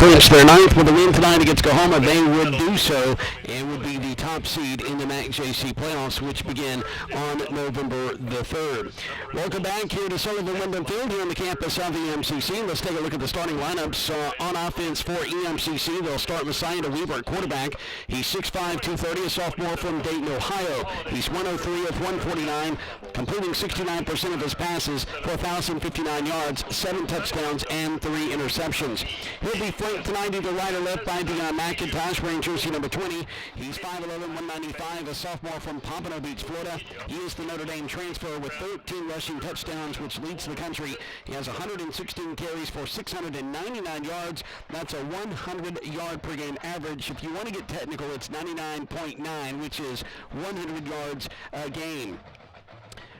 clinch their ninth with a win tonight against Coahoma. They would do so and would be the top seed in the MACJC playoffs, which begin on November the 3rd. Welcome back here to Sullivan Wyndham Field here on the campus of EMCC. Let's take a look at the starting lineups on offense for EMCC. They'll start Messiah Weaver at quarterback. He's 6'5", 230, a sophomore from Dayton, Ohio. He's 103 of 149, completing 69% of his passes for 1,059 yards, 7 touchdowns, and 3 interceptions. He'll be flanked tonight either right or left by Deion McIntosh, wearing jersey number 20. He's 5'11", 195, a sophomore from Pompano Beach, Florida. He is the Notre Dame transfer with 13 rushing touchdowns, which leads the country. He has 116 carries for 699 yards. That's a 100-yard per game average. If you want to get technical, it's 99.9, which is 100 yards a game.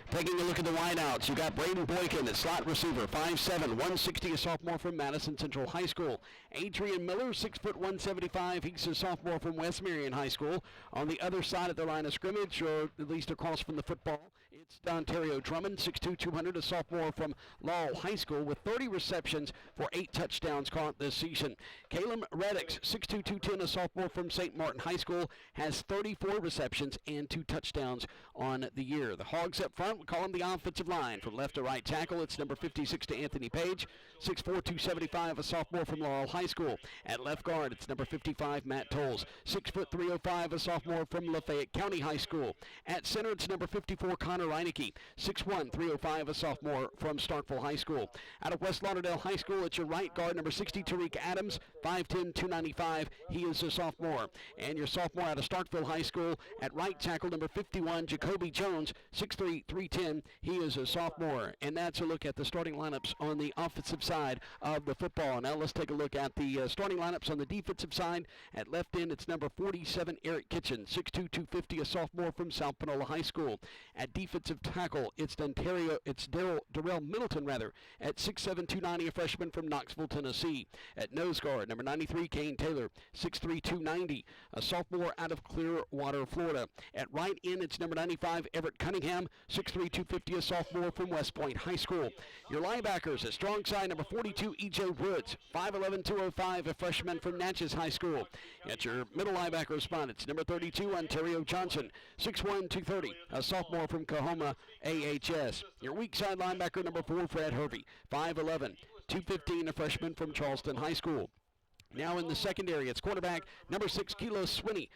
Taking a look at the wideouts, you got Braden Boykin, the slot receiver, 5'7", 160, a sophomore from Madison Central High School. Adrian Miller, 6', 175, he's a sophomore from West Marion High School. On the other side of the line of scrimmage, or at least across from the football, it's Dontario Drummond, 6'2", 200, a sophomore from Laurel High School with 30 receptions for 8 touchdowns caught this season. Caleb Reddix, 6'2", 210, a sophomore from St. Martin High School, has 34 receptions and 2 touchdowns on the year. The Hogs up front, we call him the offensive line. From left to right tackle, it's number 56 to Anthony Page, 6'4", 275, a sophomore from Laurel High School. At left guard, it's number 55, Matt Tolles, 6', 305, a sophomore from Lafayette County High School. At center, it's number 54, Connor Reinecke, 6'1", 305, a sophomore from Starkville High School. Out of West Lauderdale High School, it's your right guard, number 60, Tariq Adams, 5'10", 295. He is a sophomore. And your sophomore out of Starkville High School, at right tackle, number 51, Jacoby Jones, 6'3", 310. He is a sophomore. And that's a look at the starting lineups on the offensive side of the football. Now let's take a look at the starting lineups on the defensive side. At left end, it's number 47, Eric Kitchen, 6'2", 250, a sophomore from South Panola High School. At defensive tackle, it's Darrell Middleton, at 6'7", 290, a freshman from Knoxville, Tennessee. At nose guard, number 93, Kane Taylor, 6'3", 290, a sophomore out of Clearwater, Florida. At right end, it's number 95, Everett Cunningham, 6'3", 250, a sophomore from West Point High School. Your linebackers, at strong side, number 42, E.J. Woods, 5'11", 205, a freshman from Natchez High School. At your middle linebacker spot, it's number 32, Ontario Johnson, 6'1", 230, a sophomore from Coahoma AHS. Your weak side linebacker, number 4, Fred Hervey, 5'11", 215, a freshman from Charleston High School. Now in the secondary, it's quarterback, number 6, Kilo Swinney,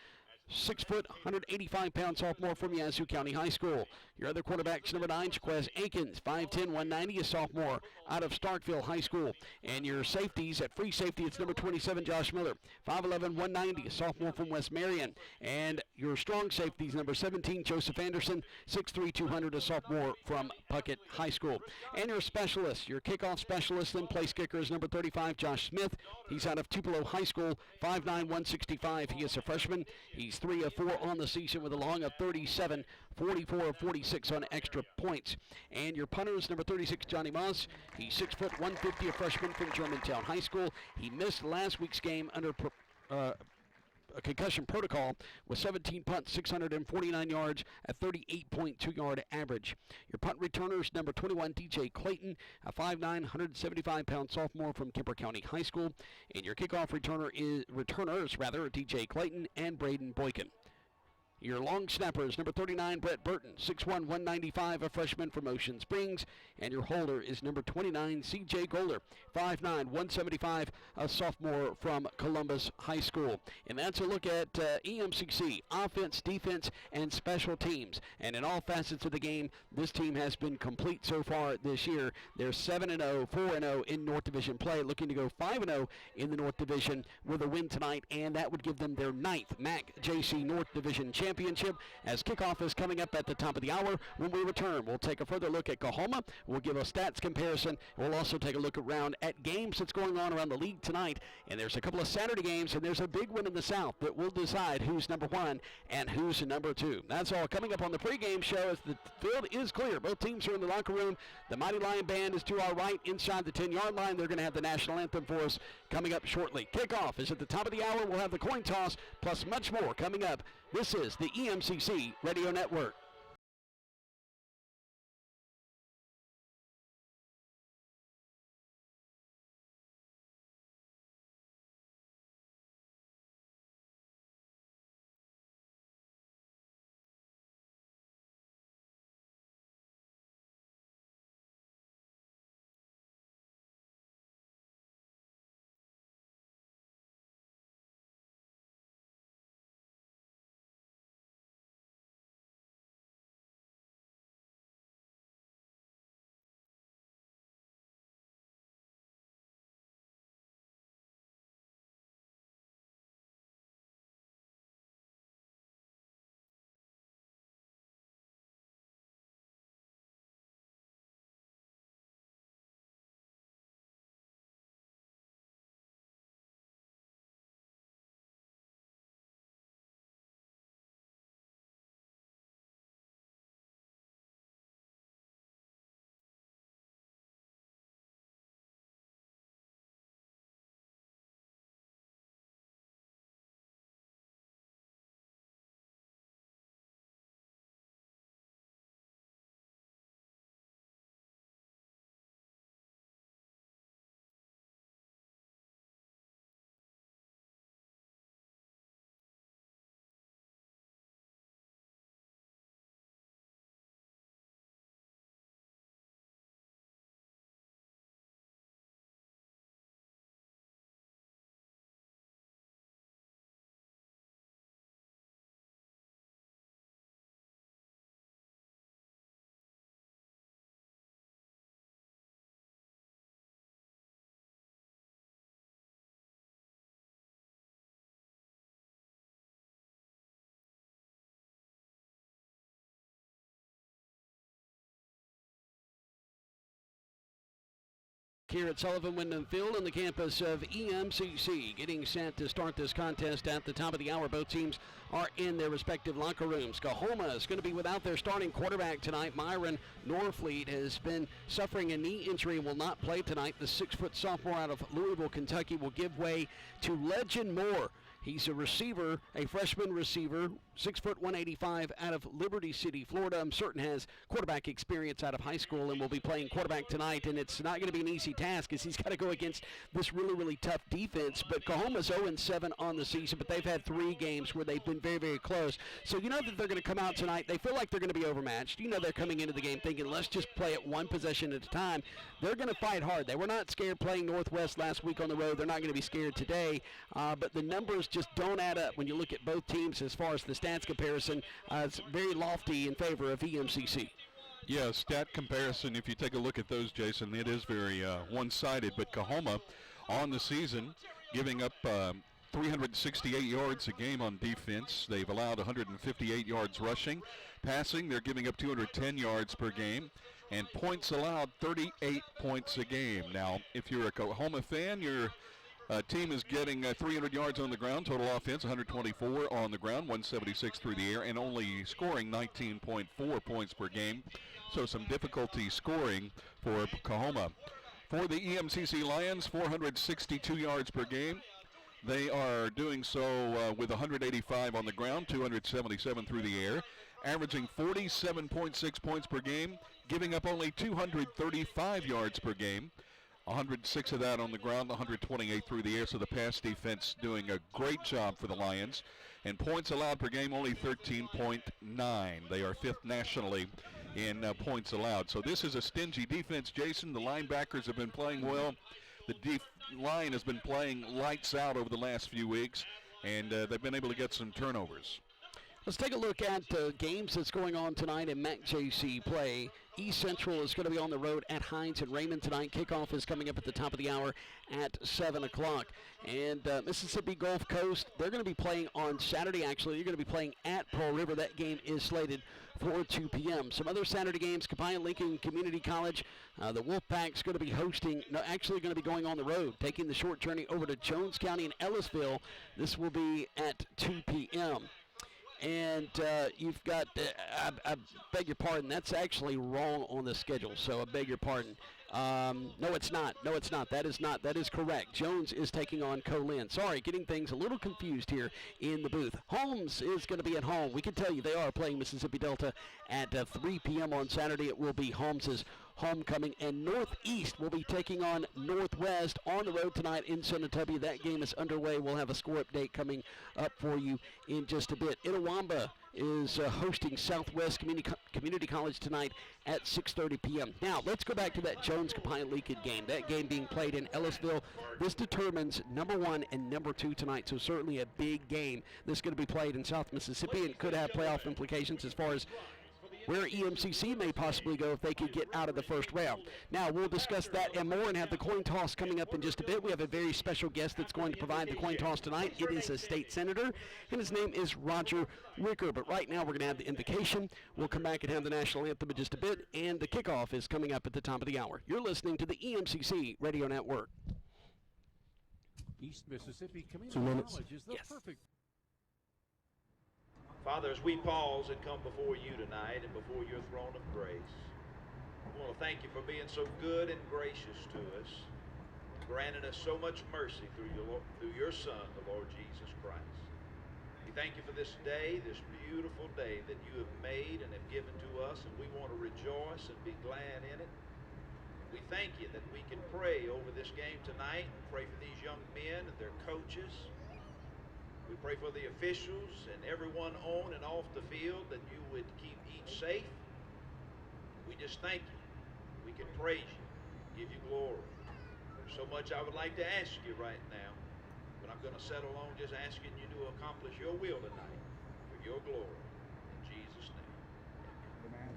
6', 185-pound sophomore from Yazoo County High School. Your other quarterback's number 9, Jaquez Aikens, 5'10", 190, a sophomore out of Starkville High School. And your safeties, at free safety, it's number 27, Josh Miller, 5'11", 190, a sophomore from West Marion. And your strong safeties, number 17, Joseph Anderson, 6'3", 200, a sophomore from Puckett High School. And your specialists, your kickoff specialist and place kicker is number 35, Josh Smith. He's out of Tupelo High School, 5'9", 165. He is a freshman. He's 3 of 4 on the season with a long of 37, 44 of 46 on extra points. And your punter is number 36, Johnny Moss. He's 6', 150, a freshman from Germantown High School. He missed last week's game under a concussion protocol with 17 punts, 649 yards, at 38.2-yard average. Your punt returner is number 21, DJ Clayton, a 5'9", 175-pound sophomore from Kemper County High School. And your kickoff returners, DJ Clayton and Braden Boykin. Your long snapper is number 39, Brett Burton, 6'1", 195, a freshman from Ocean Springs. And your holder is number 29, C.J. Golder, 5'9", 175, a sophomore from Columbus High School. And that's a look at EMCC, offense, defense, and special teams. And in all facets of the game, this team has been complete so far this year. They're 7-0, 4-0 in North Division play, looking to go 5-0 in the North Division with a win tonight, and that would give them their 9th MACJC North Division championship, as kickoff is coming up at the top of the hour. When we return, we'll take a further look at Coahoma. We'll give a stats comparison. We'll also take a look around at games that's going on around the league tonight. And there's a couple of Saturday games, and there's a big one in the South that will decide who's number 1 and who's number 2. That's all coming up on the pregame show as the field is clear. Both teams are in the locker room. The Mighty Lion Band is to our right inside the 10-yard line. They're going to have the national anthem for us coming up shortly. Kickoff is at the top of the hour. We'll have the coin toss plus much more coming up. This is the EMCC Radio Network. here at Sullivan Wyndham Field on the campus of EMCC. Getting set to start this contest at the top of the hour. Both teams are in their respective locker rooms. Coahoma is going to be without their starting quarterback tonight. Myron Norfleet has been suffering a knee injury and will not play tonight. The 6-foot sophomore out of Louisville, Kentucky will give way to Legend Moore. He's a receiver, a freshman receiver, 6 foot 185 out of Liberty City, Florida. I'm certain has quarterback experience out of high school and will be playing quarterback tonight. And it's not going to be an easy task as he's got to go against this really, really tough defense. But Coahoma's 0-7 on the season, but they've had 3 games where they've been very, very close. So you know that they're going to come out tonight. They feel like they're going to be overmatched. You know they're coming into the game thinking, let's just play it one possession at a time. They're going to fight hard. They were not scared playing Northwest last week on the road. They're not going to be scared today. But the numbers just don't add up when you look at both teams as far as the stats comparison. It's very lofty in favor of EMCC. Yeah, stat comparison, if you take a look at those, Jason, it is very one-sided. But Coahoma on the season giving up 368 yards a game on defense. They've allowed 158 yards rushing. Passing, they're giving up 210 yards per game. And points allowed, 38 points a game. Now, if you're a Coahoma fan, your team is getting 300 yards on the ground, total offense 124 on the ground, 176 through the air, and only scoring 19.4 points per game. So some difficulty scoring for Coahoma. For the EMCC Lions, 462 yards per game. They are doing so with 185 on the ground, 277 through the air, averaging 47.6 points per game, giving up only 235 yards per game. 106 of that on the ground, 128 through the air, so the pass defense doing a great job for the Lions. And points allowed per game, only 13.9. They are 5th nationally in points allowed. So this is a stingy defense, Jason. The linebackers have been playing well. The line has been playing lights out over the last few weeks, and they've been able to get some turnovers. Let's take a look at games that's going on tonight in MAC-JC play. East Central is going to be on the road at Hines and Raymond tonight. Kickoff is coming up at the top of the hour at 7 o'clock. And Mississippi Gulf Coast, they're going to be playing on Saturday, actually. They're going to be playing at Pearl River. That game is slated for 2 p.m. Some other Saturday games, Copiah Lincoln Community College. The Wolfpack's going to be actually going to be going on the road, taking the short journey over to Jones County and Ellisville. This will be at 2 p.m. And you've got, I beg your pardon, that's actually wrong on the schedule, so I beg your pardon. No, it's not. No, it's not. That is not. That is correct. Jones is taking on Colin. Sorry, getting things a little confused here in the booth. Holmes is going to be at home. We can tell you they are playing Mississippi Delta at 3 p.m. on Saturday. It will be Holmes's homecoming. And Northeast will be taking on Northwest on the road tonight in Senatobia. That game is underway. We'll have a score update coming up for you in just a bit. Itawamba is hosting Southwest Community College tonight at 6:30 p.m. Now, let's go back to that Jones-Copiah Lincoln game. That game being played in Ellisville. This determines number 1 and number 2 tonight, so certainly a big game. This is going to be played in South Mississippi and could have playoff implications as far as where EMCC may possibly go if they could get out of the first round. Now, we'll discuss that and more and have the coin toss coming up in just a bit. We have a very special guest that's going to provide the coin toss tonight. It is a state senator, and his name is Roger Wicker. But right now, we're going to have the invocation. We'll come back and have the national anthem in just a bit, and the kickoff is coming up at the top of the hour. You're listening to the EMCC Radio Network. East Mississippi Community College is the perfect. Father, as we pause and come before you tonight and before your throne of grace, I want to thank you for being so good and gracious to us, granting us so much mercy through your Son, the Lord Jesus Christ. We thank you for this day, this beautiful day that you have made and have given to us, and we want to rejoice and be glad in it. We thank you that we can pray over this game tonight, pray for these young men and their coaches. We pray for the officials and everyone on and off the field that you would keep each safe. We just thank you. We can praise you, give you glory. There's so much I would like to ask you right now, but I'm going to settle on just asking you to accomplish your will tonight for your glory. In Jesus' name. Amen.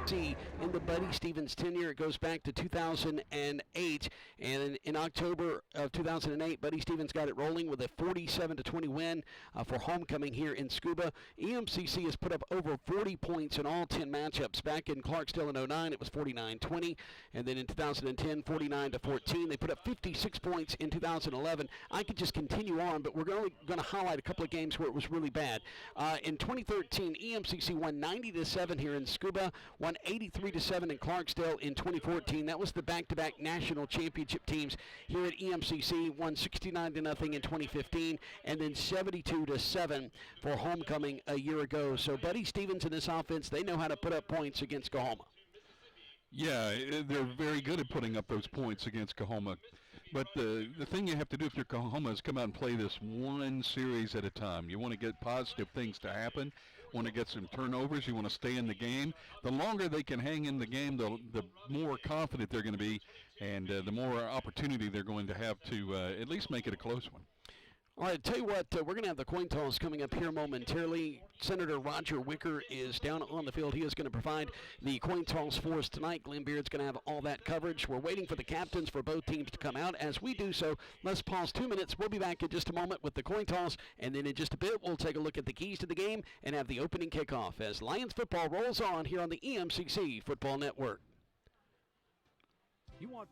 See, in the Buddy Stevens tenure, it goes back to 2008, and in October of 2008, Buddy Stevens got it rolling with a 47-20 win for homecoming here in Scuba. EMCC has put up over 40 points in all 10 matchups. Back in Clarksdale in 09, it was 49-20, and then in 2010, 49-14. They put up 56 points in 2011. I could just continue on, but we're only going to highlight a couple of games where it was really bad. In 2013, EMCC won 90-7 here in Scuba, won 83-7 in Clarksdale in 2014. That was the back-to-back national championship teams here at EMCC. Won 69-0 in 2015, and then 72-7 for homecoming a year ago. So Buddy Stevens and this offense, they know how to put up points against Coahoma. Yeah, they're very good at putting up those points against Coahoma. But the thing you have to do if you're Coahoma is come out and play this one series at a time. You want to get positive things to happen. Want to get some turnovers. You want to stay in the game. The longer they can hang in the game, the more confident they're going to be, and the more opportunity they're going to have to at least make it a close one. All right, tell you what, we're going to have the coin toss coming up here momentarily. Senator Roger Wicker is down on the field. He is going to provide the coin toss for us tonight. Glenn Beard's going to have all that coverage. We're waiting for the captains for both teams to come out. As we do so, let's pause 2 minutes. We'll be back in just a moment with the coin toss, and then in just a bit, we'll take a look at the keys to the game and have the opening kickoff as Lions football rolls on here on the EMCC Football Network. You want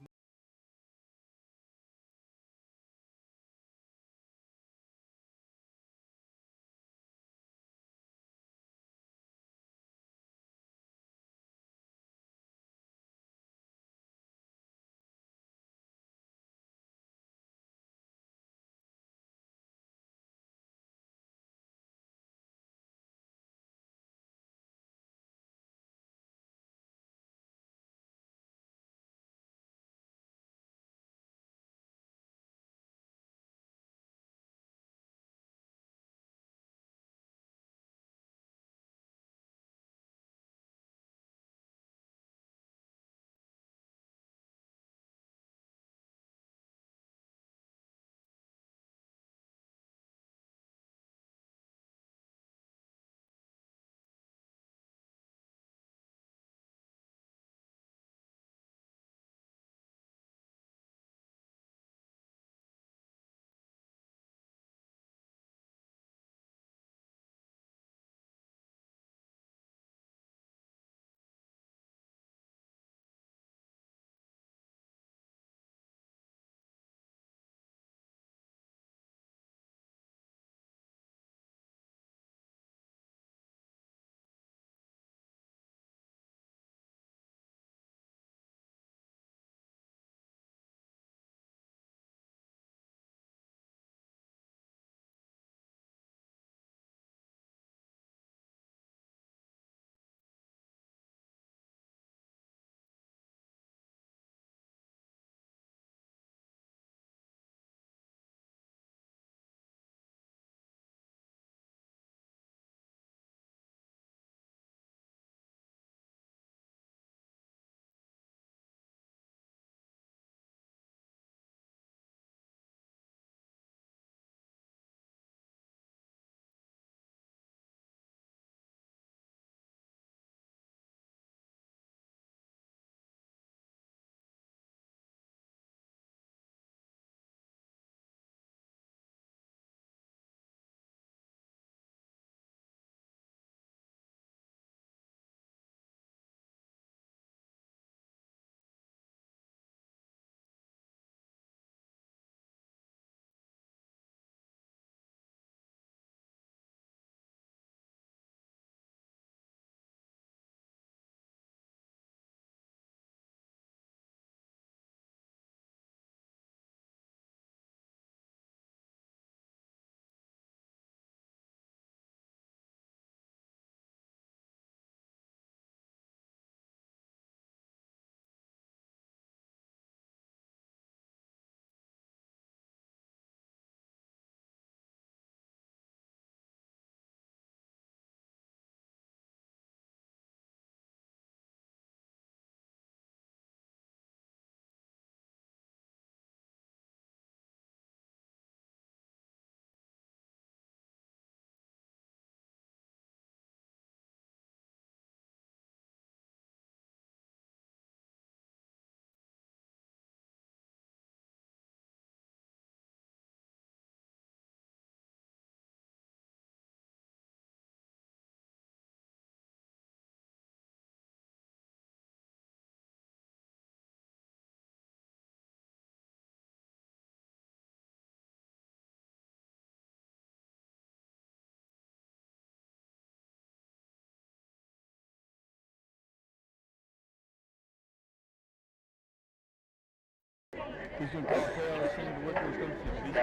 He's going to call tails, send the Whippers going to be.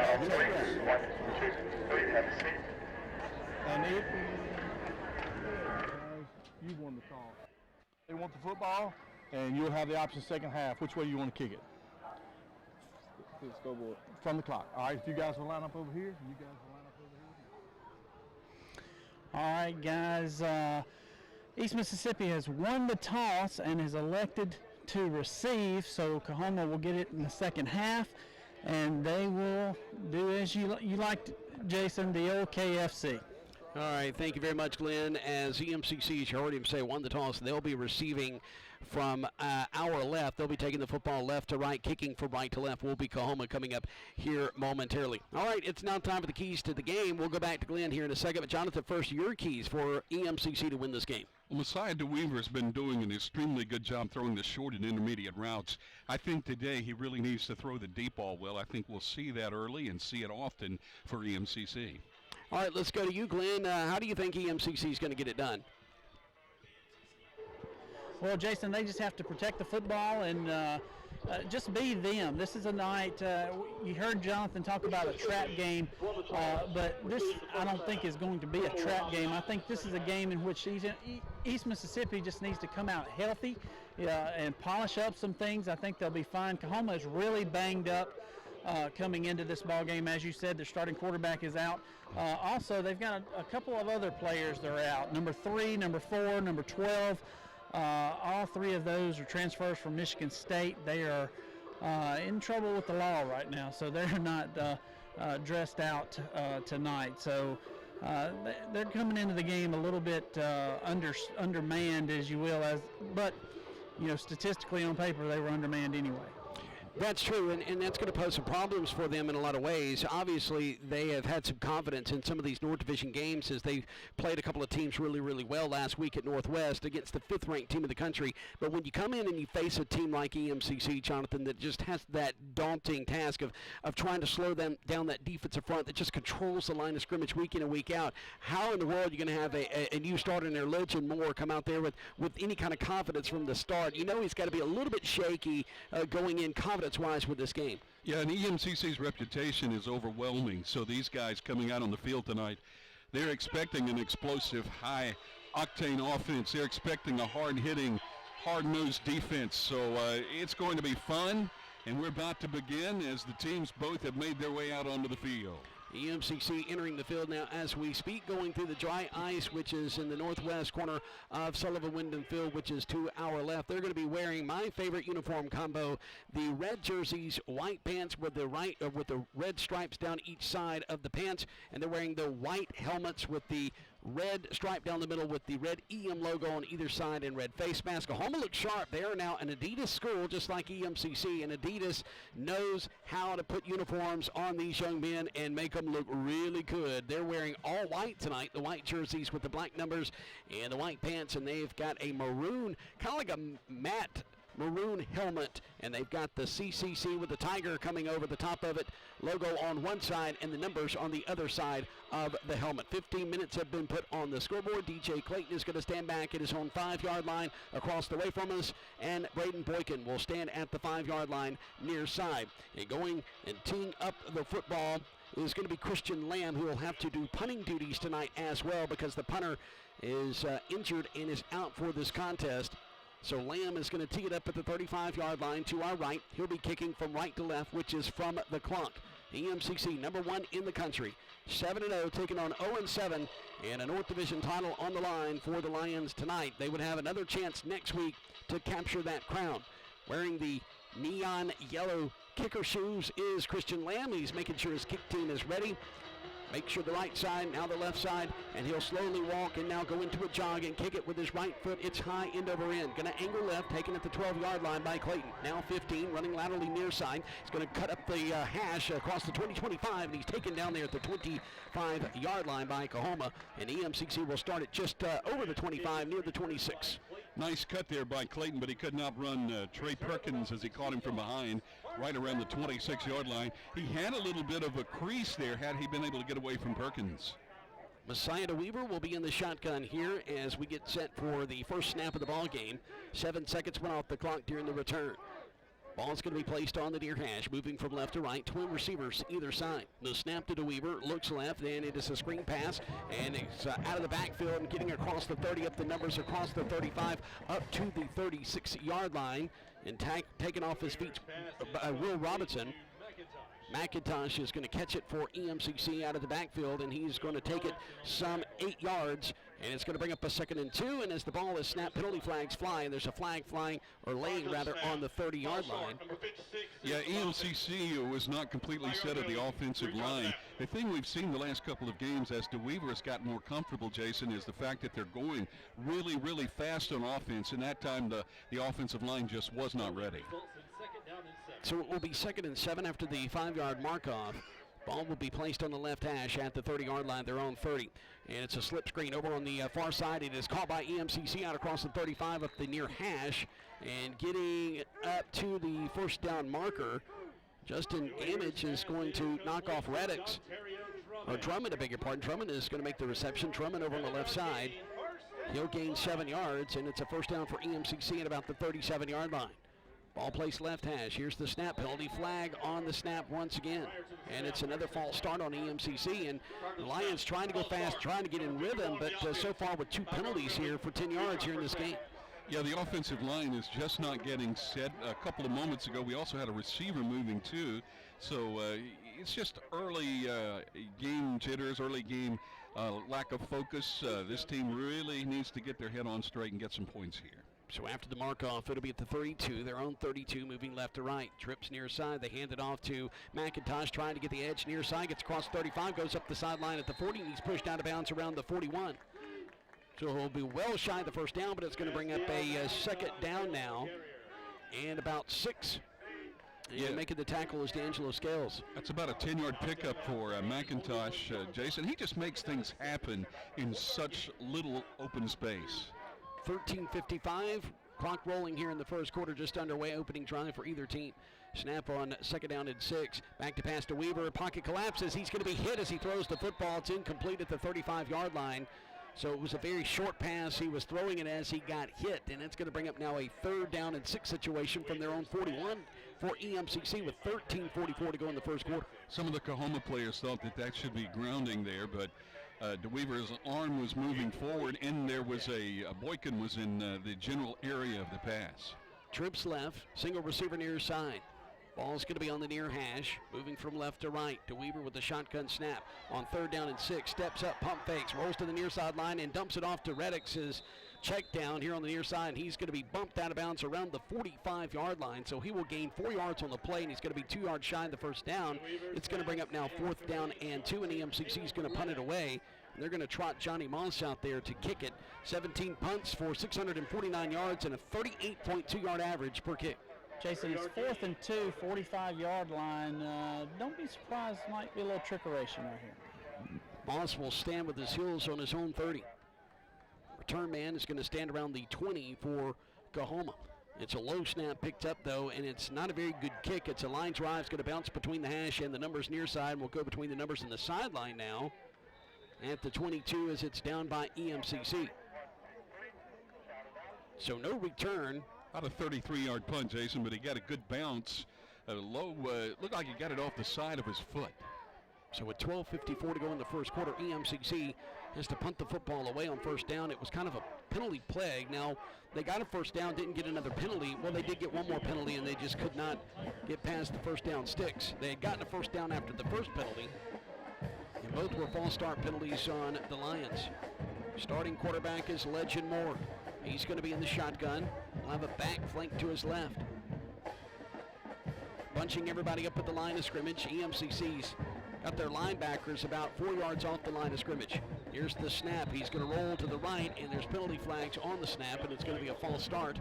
And it, you won the call. They want the football, and you'll have the option second half. Which way you want to kick it? Scoreboard. From the clock. All right, if you guys will line up over here, you guys will line up over here. All right, guys. East Mississippi has won the toss and is elected to receive, so Coahoma will get it in the second half, and they will do as you liked, Jason, the old KFC. All right, thank you very much, Glenn. As EMCC, as you heard him say, won the toss, they'll be receiving from our left. They'll be taking the football left to right, kicking from right to left. Will be Coahoma coming up here momentarily. All right, it's now time for the keys to the game. We'll go back to Glenn here in a second. But, Jonathan, first, your keys for EMCC to win this game. Well, Messiah DeWeaver has been doing an extremely good job throwing the short and intermediate routes. I think today he really needs to throw the deep ball well. I think we'll see that early and see it often for EMCC. All right, let's go to you, Glenn. How do you think EMCC is going to get it done? Well, Jason, they just have to protect the football and just be them. This is a night, you heard Jonathan talk about a trap game, but this I don't think is going to be a trap game. I think this is a game in which East Mississippi just needs to come out healthy and polish up some things. I think they'll be fine. Coahoma is really banged up coming into this ball game. As you said, their starting quarterback is out. Also, they've got a couple of other players that are out. Number 3, number 4, number 12. All three of those are transfers from Michigan State. They are in trouble with the law right now, so they're not dressed out tonight. So they're coming into the game a little bit undermanned, as you will, but statistically on paper they were undermanned anyway. That's true, and that's going to pose some problems for them in a lot of ways. Obviously, they have had some confidence in some of these North Division games as they played a couple of teams really, really well last week at Northwest against the 5th-ranked team in the country. But when you come in and you face a team like EMCC, Jonathan, that just has that daunting task of trying to slow them down that defensive front that just controls the line of scrimmage week in and week out, how in the world are you going to have a new starter in there, Legend Moore, come out there with any kind of confidence from the start? He's got to be a little bit shaky going in confidence-wise with this game. Yeah, and EMCC's reputation is overwhelming. So these guys coming out on the field tonight, they're expecting an explosive, high-octane offense. They're expecting a hard-hitting, hard-nosed defense. So it's going to be fun, and we're about to begin as the teams both have made their way out onto the field. EMCC entering the field now as we speak, going through the dry ice, which is in the northwest corner of Sullivan-Wyndham Field, which is to our left. They're going to be wearing my favorite uniform combo, the red jerseys, white pants with the red stripes down each side of the pants, and they're wearing the white helmets with the red stripe down the middle with the red EM logo on either side and red face mask. Coahoma looks sharp. They are now an Adidas school, just like EMCC, and Adidas knows how to put uniforms on these young men and make them look really good. They're wearing all white tonight, the white jerseys with the black numbers and the white pants, and they've got a maroon, kind of like a matte maroon helmet, and they've got the CCC with the tiger coming over the top of it, logo on one side and the numbers on the other side of the helmet. 15 minutes have been put on the scoreboard. DJ Clayton is going to stand back at his own 5-yard line across the way from us, and Braden Boykin will stand at the 5-yard line near side. And going and teeing up the football is going to be Christian Lamb, who will have to do punting duties tonight as well because the punter is injured and is out for this contest. So Lamb is going to tee it up at the 35-yard line to our right. He'll be kicking from right to left, which is from the clock. EMCC, number 1 in the country, 7-0, taking on 0-7, and a North Division title on the line for the Lions tonight. They would have another chance next week to capture that crown. Wearing the neon yellow kicker shoes is Christian Lamb. He's making sure his kick team is ready. Make sure the right side, now the left side, and he'll slowly walk and now go into a jog and kick it with his right foot. It's high end over end. Going to angle left, taken at the 12-yard line by Clayton. Now 15, running laterally near side. He's going to cut up the hash across the 20-25, and he's taken down there at the 25-yard line by Coahoma. And EMCC will start it just over the 25, near the 26. Nice cut there by Clayton, but he could not run Trey Perkins as he caught him from behind, right around the 26-yard line. He had a little bit of a crease there had he been able to get away from Perkins. Messiah DeWeaver will be in the shotgun here as we get set for the first snap of the ball game. 7 seconds went off the clock during the return. Ball's going to be placed on the near hash, moving from left to right. Twin receivers either side. The snap to DeWeaver, looks left, and it is a screen pass, and it's out of the backfield and getting across the 30, up the numbers across the 35, up to the 36-yard line, and taken off his feet by Will Robinson. McIntosh is going to catch it for EMCC out of the backfield, and he's going to take it some 8 yards, and it's going to bring up a 2nd and 2, and as the ball is snapped, penalty flags fly, and there's a flag flying, or laying rather, on the 30-yard line. Yeah, EMCC was not completely set of the offensive line. The thing we've seen the last couple of games as DeWeaver has gotten more comfortable, Jason, is the fact that they're going really, really fast on offense, and that time the offensive line just was not ready. So it will be 2nd and 7 after the 5-yard mark-off. Ball will be placed on the left hash at the 30-yard line, their own 30. And it's a slip screen over on the far side. It is caught by EMCC out across the 35 up the near hash. And getting up to the first down marker, Justin Amage is going to knock off Reddick's, or Drummond, I beg your pardon. Drummond is going to make the reception. Drummond over on the left side. He'll gain 7 yards, and it's a first down for EMCC at about the 37-yard line. Ball placed left hash. Here's the snap penalty. Flag on the snap once again. And it's another false start on EMCC. And the Lions trying to go fast, trying to get in rhythm, but so far with 2 penalties here for 10 yards here in this game. Yeah, the offensive line is just not getting set. A couple of moments ago, we also had a receiver moving too. So it's just early game jitters, early game lack of focus. This team really needs to get their head on straight and get some points here. So after the mark-off, it'll be at the 32, their own 32, moving left to right. Trips near side. They hand it off to McIntosh, trying to get the edge near side. Gets across 35, goes up the sideline at the 40, and he's pushed out of bounds around the 41. So he'll be well shy of the first down, but it's going to bring up a second down now. And about 6. And making the tackle is D'Angelo Scales. That's about a 10-yard pickup for McIntosh, Jason. He just makes things happen in such little open space. 13:55, clock rolling here in the first quarter, just underway, opening drive for either team. Snap on 2nd down and 6, back to pass to Weaver, pocket collapses, he's going to be hit as he throws the football. It's incomplete at the 35-yard line, so it was a very short pass. He was throwing it as he got hit, and it's going to bring up now a 3rd down and 6 situation from their own 41 for EMCC with 13:44 to go in the first quarter. Some of the Coahoma players thought that should be grounding there, but DeWeaver's arm was moving forward, and there was Boykin was in the general area of the pass. Trips left, single receiver near side. Ball's going to be on the near hash, moving from left to right. DeWeaver with the shotgun snap on 3rd down and 6. Steps up, pump fakes, rolls to the near sideline, and dumps it off to Reddick's check down here on the near side. He's going to be bumped out of bounds around the 45-yard line, so he will gain 4 yards on the play, and he's going to be 2 yards shy of the first down. It's going to bring up now 4th down and 2, and EMCC is going to punt it away. And they're going to trot Johnny Moss out there to kick it. 17 punts for 649 yards and a 38.2-yard average per kick. Jason, it's 4th and 2, 45-yard line. Don't be surprised, might be a little trickeration right here. Moss will stand with his heels on his own 30. Return man is going to stand around the 20 for Coahoma. It's a low snap picked up, though, and it's not a very good kick. It's a line drive. It's going to bounce between the hash and the numbers near side. We'll go between the numbers and the sideline now at the 22 as it's down by EMCC. So no return. About a 33-yard punt, Jason, but he got a good bounce. Low, looked like he got it off the side of his foot. So with 12:54 to go in the first quarter, EMCC has to punt the football away on first down. It was kind of a penalty plague. Now, they got a first down, didn't get another penalty. Well, they did get one more penalty, and they just could not get past the first down sticks. They had gotten a first down after the first penalty, and both were false start penalties on the Lions. Starting quarterback is Legend Moore. He's going to be in the shotgun. He'll have a back flank to his left. Bunching everybody up at the line of scrimmage. EMCC's got their linebackers about 4 yards off the line of scrimmage. Here's the snap. He's going to roll to the right, and there's penalty flags on the snap, and it's going to be a false start.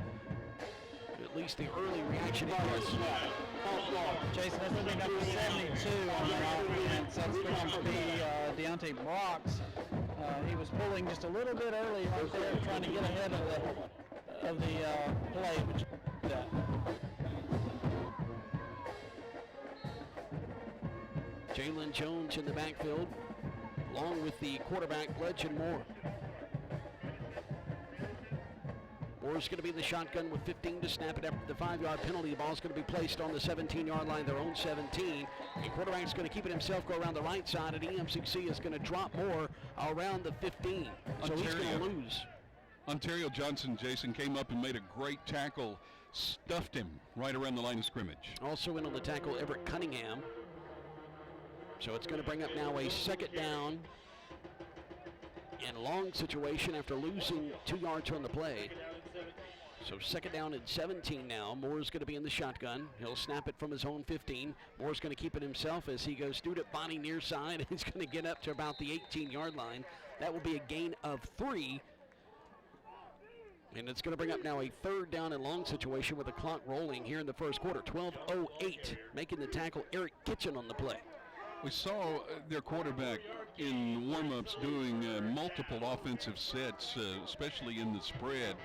At least the early reaction is Jason, that's going to be number 72 on the offense. That's going to be Deontay Brox. He was pulling just a little bit early right there, trying to get ahead of the play. Jalen Jones in the backfield, along with the quarterback, Legend Moore. Moore's going to be in the shotgun with 15 to snap it after the 5-yard penalty. The ball's going to be placed on the 17-yard line, their own 17. The quarterback's going to keep it himself, go around the right side, and EMCC is going to drop Moore around the 15. So he's going to lose. Ontario Johnson, Jason, came up and made a great tackle, stuffed him right around the line of scrimmage. Also in on the tackle, Everett Cunningham. So it's going to bring up now a second down and long situation after losing 2 yards on the play. So second down and 17 now. Moore's going to be in the shotgun. He'll snap it from his own 15. Moore's going to keep it himself as he goes student body near side. He's going to get up to about the 18-yard line. That will be a gain of 3. And it's going to bring up now a third down and long situation with the clock rolling here in the first quarter. 12:08, making the tackle, Eric Kitchen on the play. We saw their quarterback in warm-ups doing multiple offensive sets, especially in the spread.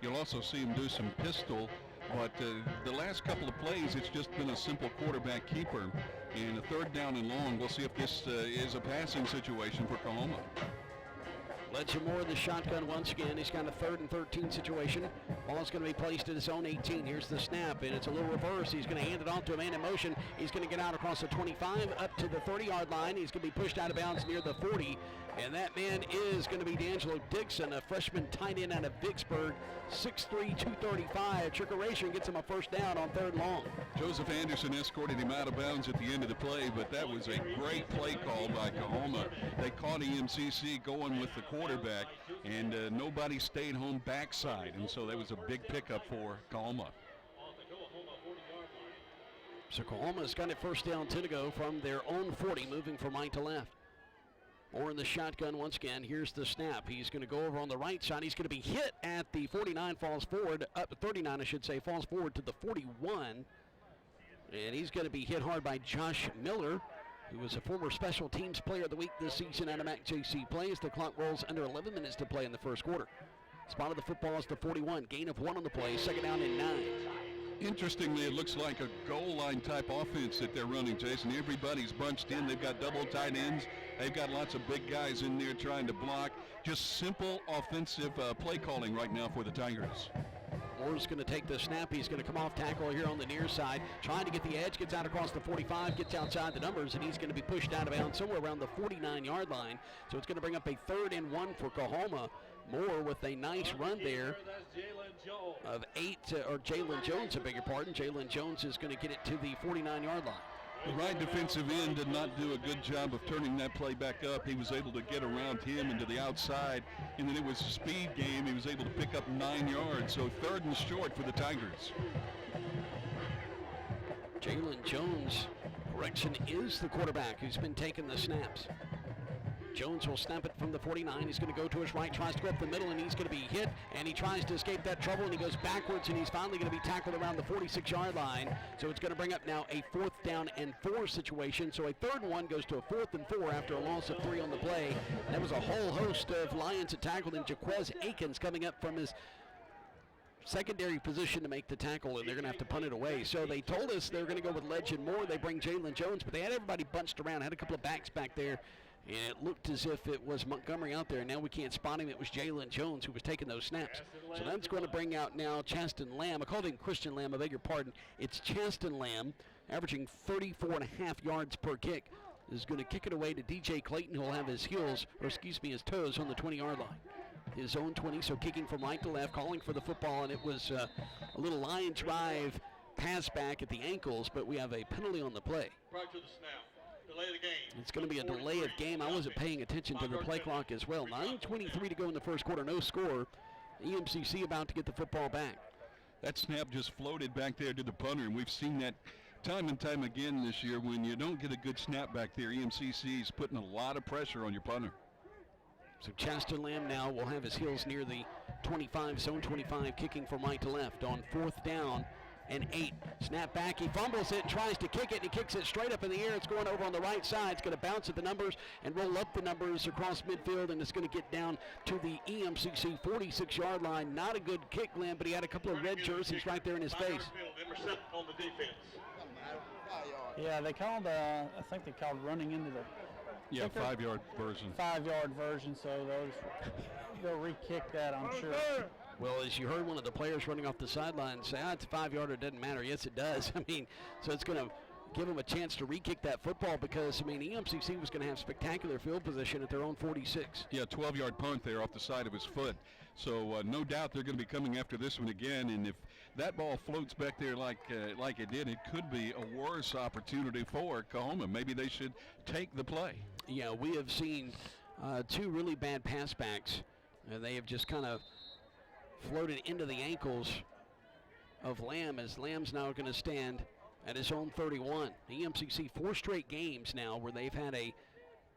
You'll also see him do some pistol, but the last couple of plays, it's just been a simple quarterback keeper. And a third down and long, we'll see if this is a passing situation for Coahoma. Legend Moore in the shotgun once again. He's got a 3rd and 13 situation. Ball's going to be placed at his own 18. Here's the snap, and it's a little reverse. He's going to hand it off to a man in motion. He's going to get out across the 25 up to the 30-yard line. He's going to be pushed out of bounds near the 40, and that man is going to be D'Angelo Dixon, a freshman tight end out of Vicksburg, 6'3", 235. Trickeration gets him a first down on 3rd long. Joseph Anderson escorted him out of bounds at the end of the play, but that was a great play call by Coahoma. They caught EMCC going with the quarterback, and nobody stayed home backside, and so that was a big pickup for Coahoma. So Coahoma's got it first down, 10 to go from their own 40, moving from right to left. Moore in the shotgun once again. Here's the snap. He's going to go over on the right side. He's going to be hit at the 49, falls forward, up to 39 I should say, falls forward to the 41. And he's going to be hit hard by Josh Miller, who was a former special teams player of the week this season out of MAC-JC play as the clock rolls under 11 minutes to play in the first quarter. Spot of the football is the 41. Gain of 1 on the play. Second down and 9. Interestingly, it looks like a goal line type offense that they're running, Jason. Everybody's bunched in. They've got double tight ends. They've got lots of big guys in there trying to block. Just simple offensive play calling right now for the Tigers. Moore's going to take the snap. He's going to come off tackle here on the near side, trying to get the edge, gets out across the 45, gets outside the numbers, and he's going to be pushed out of bounds somewhere around the 49-yard line. So it's going to bring up a 3rd and 1 for Coahoma. Moore with a nice run there of 8, or Jalen Jones, I beg your pardon. Jalen Jones is going to get it to the 49-yard line. The right defensive end did not do a good job of turning that play back up. He was able to get around him into the outside, and then it was a speed game. He was able to pick up 9 yards, so 3rd and short for the Tigers. Jalen Jones, correction, is the quarterback who's been taking the snaps. Jones will snap it from the 49. He's going to go to his right, tries to go up the middle, and he's going to be hit, and he tries to escape that trouble, and he goes backwards, and he's finally going to be tackled around the 46-yard line. So it's going to bring up now a 4th down and 4 situation. So a 3rd and 1 goes to a 4th and 4 after a loss of 3 on the play. And there was a whole host of Lions that tackled him. Jaquez Akins coming up from his secondary position to make the tackle, and they're going to have to punt it away. So they told us they were going to go with Legend Moore. They bring Jalen Jones, but they had everybody bunched around, had a couple of backs back there. And it looked as if it was Montgomery out there. Now we can't spot him. It was Jalen Jones who was taking those snaps. So that's going to bring out now Chaston Lamb. I called him Christian Lamb. I beg your pardon. It's Chaston Lamb, averaging 34.5 yards per kick. Is going to kick it away to DJ Clayton, who will have his heels, or excuse me, his toes on the 20-yard line. His own 20, so kicking from right to left, calling for the football, and it was a little line drive pass back at the ankles, but we have a penalty on the play. Prior to the snap. Delay of the game. It's going to be a delay of game. I wasn't paying attention to the play clock as well. 9:23 to go in the first quarter, no score. EMCC about to get the football back. That snap just floated back there to the punter, and we've seen that time and time again this year. When you don't get a good snap back there, EMCC is putting a lot of pressure on your punter. So Chaston Lamb now will have his heels near the 25, zone 25, kicking from right to left on 4th down and 8. Snap back, he fumbles it, tries to kick it, and he kicks it straight up in the air. It's going over on the right side. It's going to bounce at the numbers and roll up the numbers across midfield, and it's going to get down to the EMCC 46-yard line. Not a good kick, Lamb, but he had a couple of red jerseys right there in his face. On the defense. Yeah, they called, I think they called running into the Yeah, 5-yard version. 5-yard version, so they'll re-kick that, I'm sure. Well, as you heard one of the players running off the sideline say, it's a 5-yarder, it doesn't matter. Yes, it does. I mean, so it's going to give them a chance to re-kick that football because, I mean, EMCC was going to have spectacular field position at their own 46. Yeah, 12-yard punt there off the side of his foot. So no doubt they're going to be coming after this one again. And if that ball floats back there like it did, it could be a worse opportunity for Coahoma. Maybe they should take the play. Yeah, we have seen two really bad pass backs, and they have just kind of floated into the ankles of Lamb as Lamb's now going to stand at his own 31. EMCC 4 straight games now where they've had a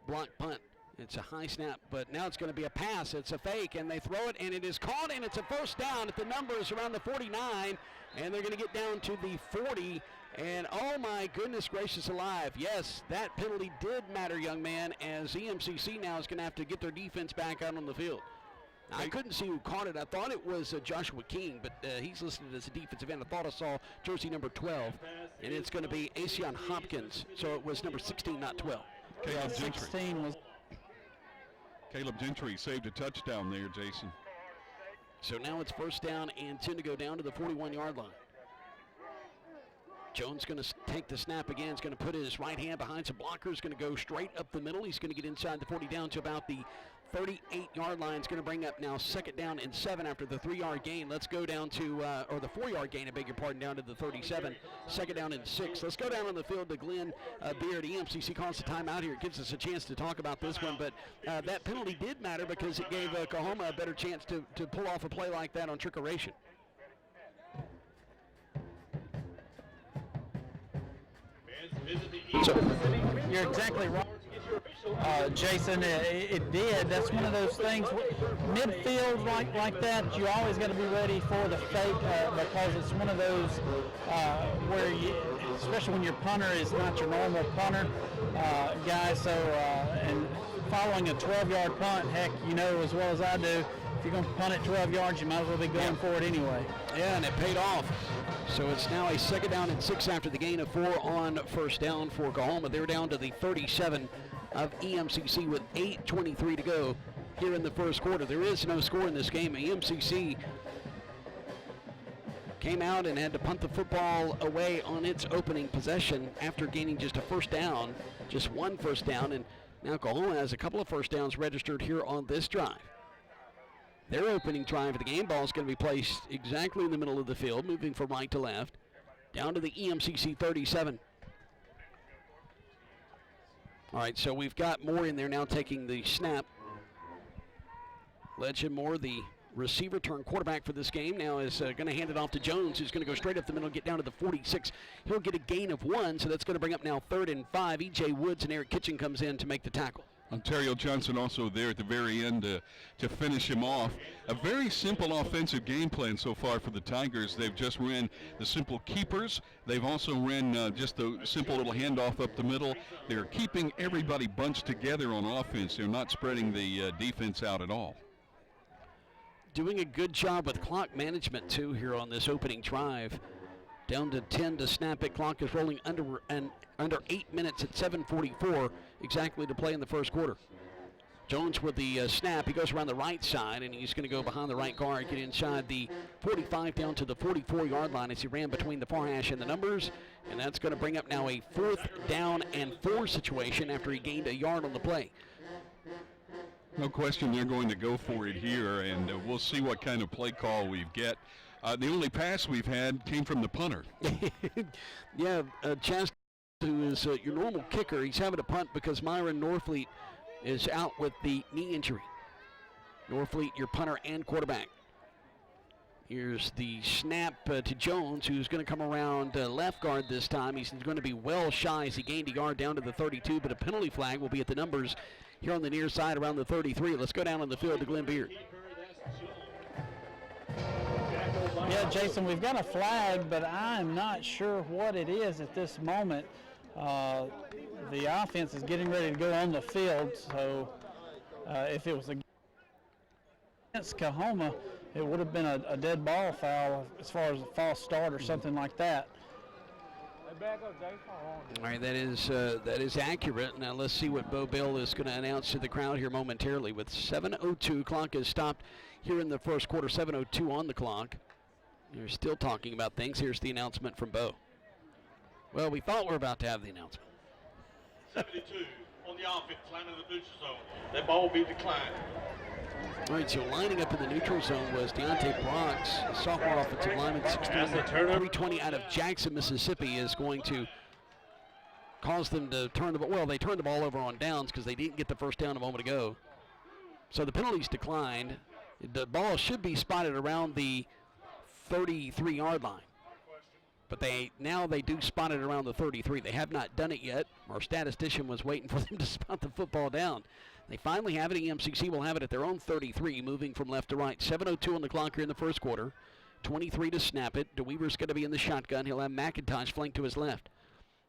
block punt. It's a high snap, but now it's going to be a pass. It's a fake, and they throw it, and it is caught, and it's a first down at the numbers around the 49, and they're going to get down to the 40, and oh my goodness gracious alive. Yes, that penalty did matter, young man, as EMCC now is going to have to get their defense back out on the field. I couldn't see who caught it. I thought it was Joshua King, but he's listed as a defensive end. I thought I saw jersey number 12, and it's going to be Acion Hopkins. So it was number 16, not 12. Caleb Gentry. 16 was. Caleb Gentry saved a touchdown there, Jason. So now it's first down and 10 to go down to the 41-yard line. Jones going to take the snap again. He's going to put his right hand behind some blockers. Going to go straight up the middle. He's going to get inside the 40 down to about the 38-yard line. It's going to bring up now 2nd down and 7 after the 3-yard gain. Let's go down to, or the 4-yard gain, I beg your pardon, down to the 37. 2nd down and 6. Let's go down on the field to Glenn Beard. EMCC calls the timeout here. It gives us a chance to talk about this one, but that penalty did matter because it gave Coahoma a better chance to pull off a play like that on trickeration. So, you're exactly right, Jason. It did. That's one of those things. Midfield like that, you always got to be ready for the fake because it's one of those where you, especially when your punter is not your normal punter guy. So, and following a 12-yard punt, heck, you know as well as I do, if you're going to punt it 12 yards, you might as well be going for it anyway. Yeah, and it paid off. So it's now a 2nd down and 6 after the gain of 4 on first down for Coahoma. They're down to the 37 of EMCC with 8:23 to go here in the first quarter. There is no score in this game. EMCC came out and had to punt the football away on its opening possession after gaining just a first down, just one first down, and now Coahoma has a couple of first downs registered here on this drive. Their opening drive of the game ball is going to be placed exactly in the middle of the field, moving from right to left, down to the EMCC 37. All right, so we've got Moore in there now taking the snap. Legend Moore, the receiver turned quarterback for this game, now is going to hand it off to Jones, who's going to go straight up the middle, get down to the 46. He'll get a gain of 1, so that's going to bring up now 3rd and 5. E.J. Woods and Eric Kitchen comes in to make the tackle. Ontario Johnson also there at the very end to finish him off. A very simple offensive game plan so far for the Tigers. They've just ran the simple keepers. They've also ran just the simple little handoff up the middle. They're keeping everybody bunched together on offense. They're not spreading the defense out at all. Doing a good job with clock management, too, here on this opening drive. Down to 10 to snap it. Clock is rolling under 8 minutes at 7:44 exactly to play in the first quarter. Jones with the snap. He goes around the right side, and he's going to go behind the right guard, get inside the 45 down to the 44-yard line as he ran between the far hash and the numbers. And that's going to bring up now a 4th down and 4 situation after he gained a yard on the play. No question they're going to go for it here, and we'll see what kind of play call we get. The only pass we've had came from the punter. Yeah, Chast, who is your normal kicker, he's having to punt because Myron Norfleet is out with the knee injury. Norfleet, your punter and quarterback. Here's the snap to Jones, who's going to come around left guard this time. He's going to be well shy as he gained a yard down to the 32, but a penalty flag will be at the numbers here on the near side around the 33. Let's go down on the field to Glenn Beard. Yeah, Jason, we've got a flag, but I'm not sure what it is at this moment. The offense is getting ready to go on the field, so if it was against Coahoma, it would have been a dead ball foul as far as a false start or something like that. All right, that is accurate. Now let's see what Bo Bill is going to announce to the crowd here momentarily. With 7:02, clock is stopped here in the first quarter. 7:02 on the clock. You're still talking about things. Here's the announcement from Bo. Well, we thought we were about to have the announcement. 72 on the offense, line in the neutral zone. That ball will be declined. All right, so lining up in the neutral zone was Deontay Bronx, sophomore offensive lineman, 6'3", 320 out of Jackson, Mississippi, is going to cause them to turn the ball. Well, they turned the ball over on downs because they didn't get the first down a moment ago. So the penalties declined. The ball should be spotted around the 33-yard line. But they do spot it around the 33. They have not done it yet. Our statistician was waiting for them to spot the football down. They finally have it. EMCC will have it at their own 33, moving from left to right. 7:02 on the clock here in the first quarter. 23 to snap it. DeWeaver's going to be in the shotgun. He'll have McIntosh flanked to his left.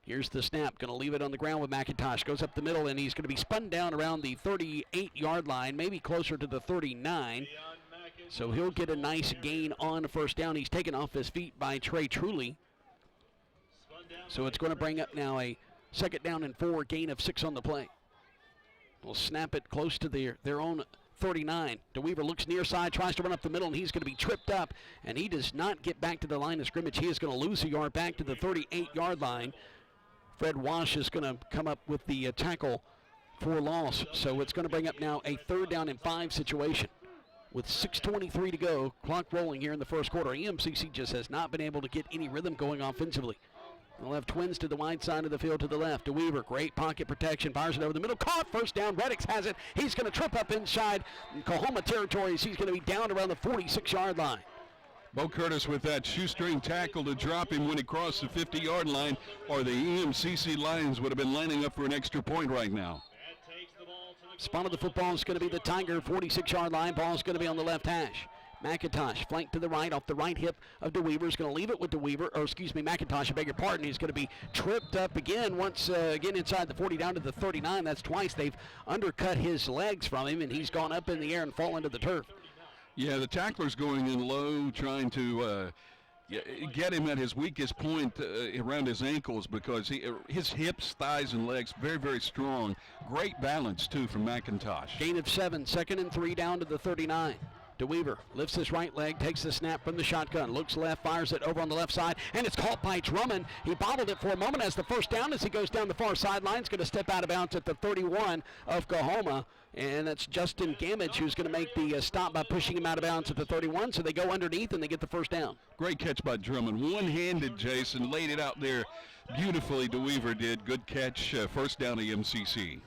Here's the snap. Going to leave it on the ground with McIntosh. Goes up the middle, and he's going to be spun down around the 38-yard line, maybe closer to the 39. So he'll get a nice gain on the first down. He's taken off his feet by Trey Truly. So it's going to bring up now a 2nd down and 4, gain of 6 on the play. We'll snap it close to their own 39. DeWeaver looks near side, tries to run up the middle, and he's going to be tripped up, and he does not get back to the line of scrimmage. He is going to lose a yard back to the 38-yard line. Fred Wash is going to come up with the tackle for loss. So it's going to bring up now a 3rd down and 5 situation. With 6:23 to go, clock rolling here in the first quarter. EMCC just has not been able to get any rhythm going offensively. They'll have twins to the wide side of the field to the left. DeWeaver, great pocket protection, fires it over the middle. Caught, first down. Reddix has it. He's going to trip up inside Coahoma territory. He's going to be down around the 46-yard line. Bo Curtis with that shoestring tackle to drop him when he crossed the 50-yard line, or the EMCC Lions would have been lining up for an extra point right now. Spot of the football is going to be the Tiger 46-yard line. Ball is going to be on the left hash. McIntosh flanked to the right off the right hip of DeWeaver. Is going to leave it with McIntosh, I beg your pardon. He's going to be tripped up again again inside the 40 down to the 39. That's twice they've undercut his legs from him, and he's gone up in the air and fallen to the turf. Yeah, the tackler's going in low, trying to get him at his weakest point around his ankles, because his hips, thighs, and legs very, very strong. Great balance, too, from McIntosh. Gain of 7, 2nd and 3 down to the 39. DeWeaver lifts his right leg, takes the snap from the shotgun, looks left, fires it over on the left side, and it's caught by Drummond. He bobbled it for a moment as the first down as he goes down the far sideline. He's going to step out of bounds at the 31 of Coahoma, and that's Justin Gamage who's going to make the stop by pushing him out of bounds at the 31, so they go underneath and they get the first down. Great catch by Drummond. One-handed, Jason, laid it out there beautifully. DeWeaver did. Good catch, first down EMCC.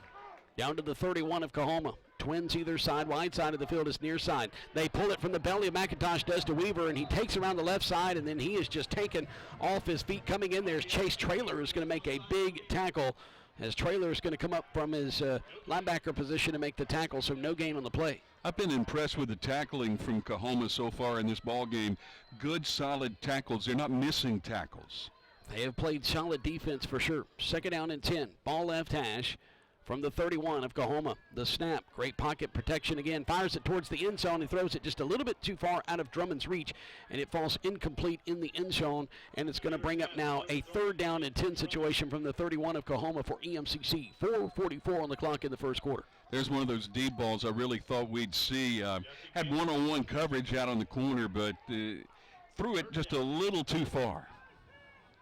Down to the 31 of Coahoma. Twins either side. Wide side of the field is near side. They pull it from the belly of McIntosh, does to Weaver, and he takes around the left side, and then he is just taken off his feet. Coming in, there's Chase Traylor, who's going to make a big tackle, as Traylor is going to come up from his linebacker position to make the tackle, so no gain on the play. I've been impressed with the tackling from Coahoma so far in this ball game. Good, solid tackles. They're not missing tackles. They have played solid defense for sure. 2nd down and 10. Ball left hash. From the 31 of Coahoma, the snap, great pocket protection again, fires it towards the end zone and throws it just a little bit too far out of Drummond's reach, and it falls incomplete in the end zone, and it's going to bring up now a 3rd down and 10 situation from the 31 of Coahoma for EMCC. 4:44 on the clock in the first quarter. There's one of those deep balls I really thought we'd see. Had one-on-one coverage out on the corner, but threw it just a little too far.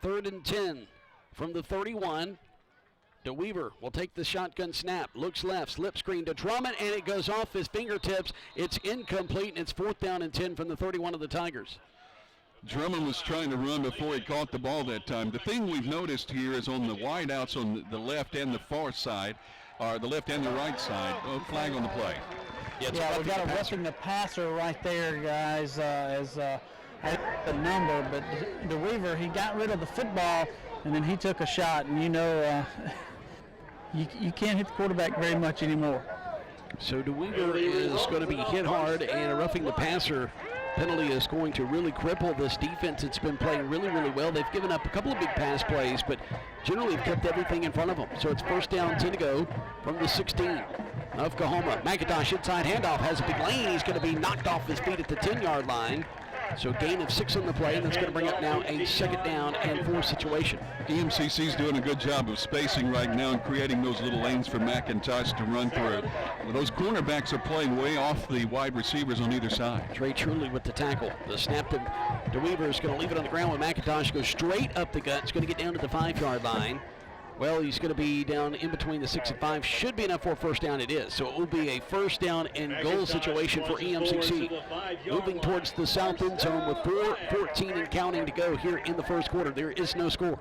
3rd and 10 from the 31. DeWeaver will take the shotgun snap, looks left, slip screen to Drummond, and it goes off his fingertips. It's incomplete, and it's 4th down and 10 from the 31 of the Tigers. Drummond was trying to run before he caught the ball that time. The thing we've noticed here is on the wideouts on the left and the far side, or the left and the right side, flag on the play. Yeah, we got a roughing the passer right there, guys, as the number, but DeWeaver, he got rid of the football, and then he took a shot, and you can't hit the quarterback very much anymore. So DeWeaver is going to be hit hard, and a roughing the passer penalty is going to really cripple this defense. It's been playing really, really well. They've given up a couple of big pass plays, but generally have kept everything in front of them. So it's 1st down, 10 to go from the 16 of Coahoma. McIntosh inside handoff, has a big lane. He's going to be knocked off his feet at the 10-yard line. So gain of 6 on the play, and that's going to bring up now a 2nd down and 4 situation. EMCC's doing a good job of spacing right now and creating those little lanes for McIntosh to run through. Those cornerbacks are playing way off the wide receivers on either side. Trey Truly with the tackle. The snap to DeWeaver is going to leave it on the ground with McIntosh. Goes straight up the gut. It's going to get down to the 5-yard line. Well, he's going to be down in between the 6 and 5. Should be enough for a first down. It is. So it will be a first down and goal situation for EMCC. Moving towards the south end zone with 4:14 and counting to go here in the first quarter. There is no score.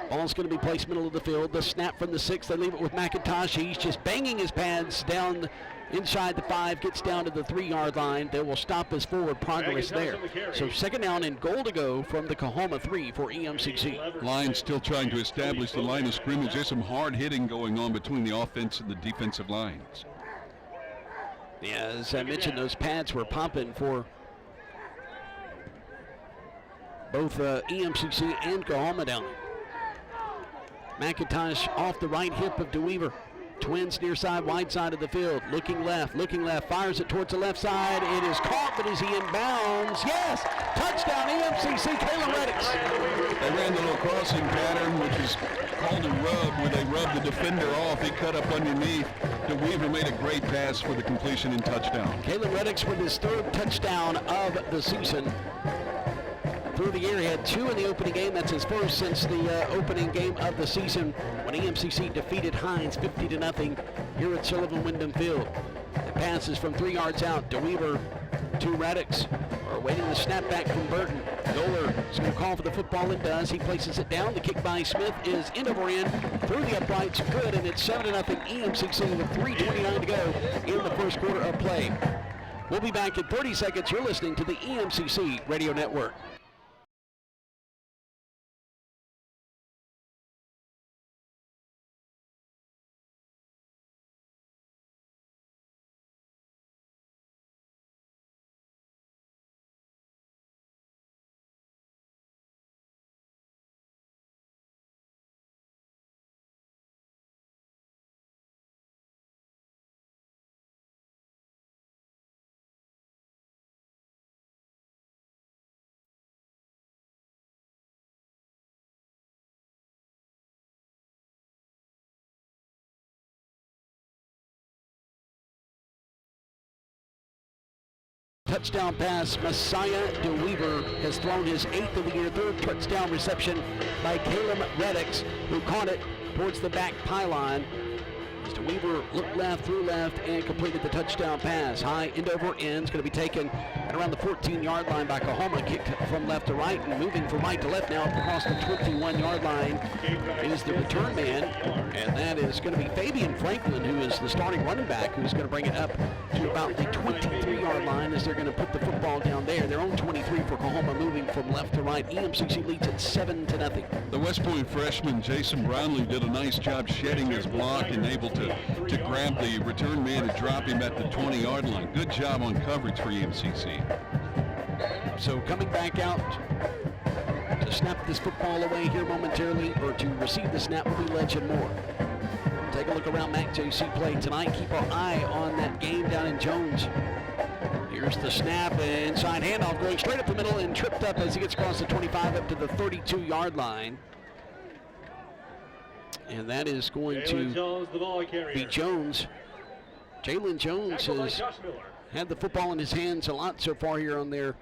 Ball's going to be placed middle of the field. The snap from the 6. They leave it with McIntosh. He's just banging his pads down inside the 5, gets down to the 3-yard line. They will stop his forward progress there. So 2nd down and goal to go from the Coahoma 3 for EMCC. Line still trying to establish the line of scrimmage. There's some hard hitting going on between the offense and the defensive lines. Yeah, as I mentioned, those pads were popping for both EMCC and Coahoma down there. McIntosh off the right hip of DeWeaver. Twins near side, wide side of the field. Looking left, fires it towards the left side. It is caught, but is he in bounds? Yes! Touchdown EMCC, Caleb Reddix. They ran the little crossing pattern, which is called a rub, where they rub the defender off. He cut up underneath. DeWeaver made a great pass for the completion and touchdown. Caleb Reddix with his 3rd touchdown of the season. Through the air, he had 2 in the opening game. That's his first since the opening game of the season when EMCC defeated Hines 50-0 here at Sullivan Wyndham Field. The pass is from 3 yards out. DeWeaver to Reddix. Awaiting the snap back from Burton. Doler is going to call for the football and does. He places it down. The kick by Smith is end over end through the uprights. Good, and it's 7-0 EMCC with 3:29 to go in the first quarter of play. We'll be back in 30 seconds. You're listening to the EMCC Radio Network. Touchdown pass, Messiah DeWeaver has thrown his 8th of the year, 3rd touchdown reception by Caleb Reddix, who caught it towards the back pylon. As DeWeaver looked left, threw left, and completed the touchdown pass. High end over end, is going to be taken at around the 14-yard line by Coahoma. Kicked from left to right and moving from right to left now across the 21-yard line is the return man, and that is going to be Fabian Franklin, who is the starting running back, who's going to bring it up to about the 23-yard line as they're going to put the football down there. Their own 23 for Coahoma, moving from left to right. EMCC leads at 7-0. The West Point freshman Jason Brownlee did a nice job shedding his block and able to grab the return man and drop him at the 20-yard line. Good job on coverage for EMCC. So coming back out to snap this football away here momentarily, or to receive the snap, will be Legend Moore. Take a look around MACJC play tonight. Keep our eye on that game down in Jones. Here's the snap, inside handoff going straight up the middle and tripped up as he gets across the 25 up to the 32-yard line. And that is going to be Jones. Jalen Jones has had the football in his hands a lot so far here on their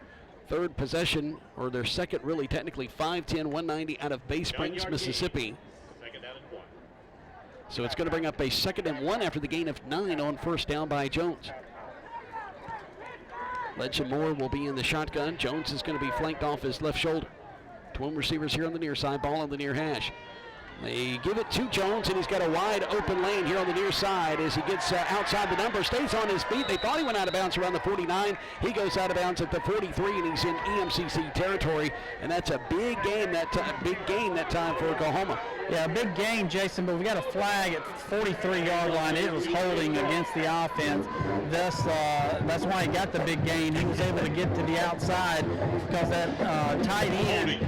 3rd possession, or their 2nd really technically. 5'10", 190 out of Bay Springs, Mississippi. So it's going to bring up a 2nd and 1 after the gain of 9 on first down by Jones. Legend Moore will be in the shotgun. Jones is going to be flanked off his left shoulder. Twin receivers here on the near side, ball on the near hash. They give it to Jones, and he's got a wide open lane here on the near side as he gets outside the number, stays on his feet. They thought he went out of bounds around the 49. He goes out of bounds at the 43, and he's in EMCC territory, and that's a big game that time for Oklahoma. Yeah, a big game, Jason, but we got a flag at 43-yard line. It was holding against the offense. That's why he got the big gain. He was able to get to the outside because that tight end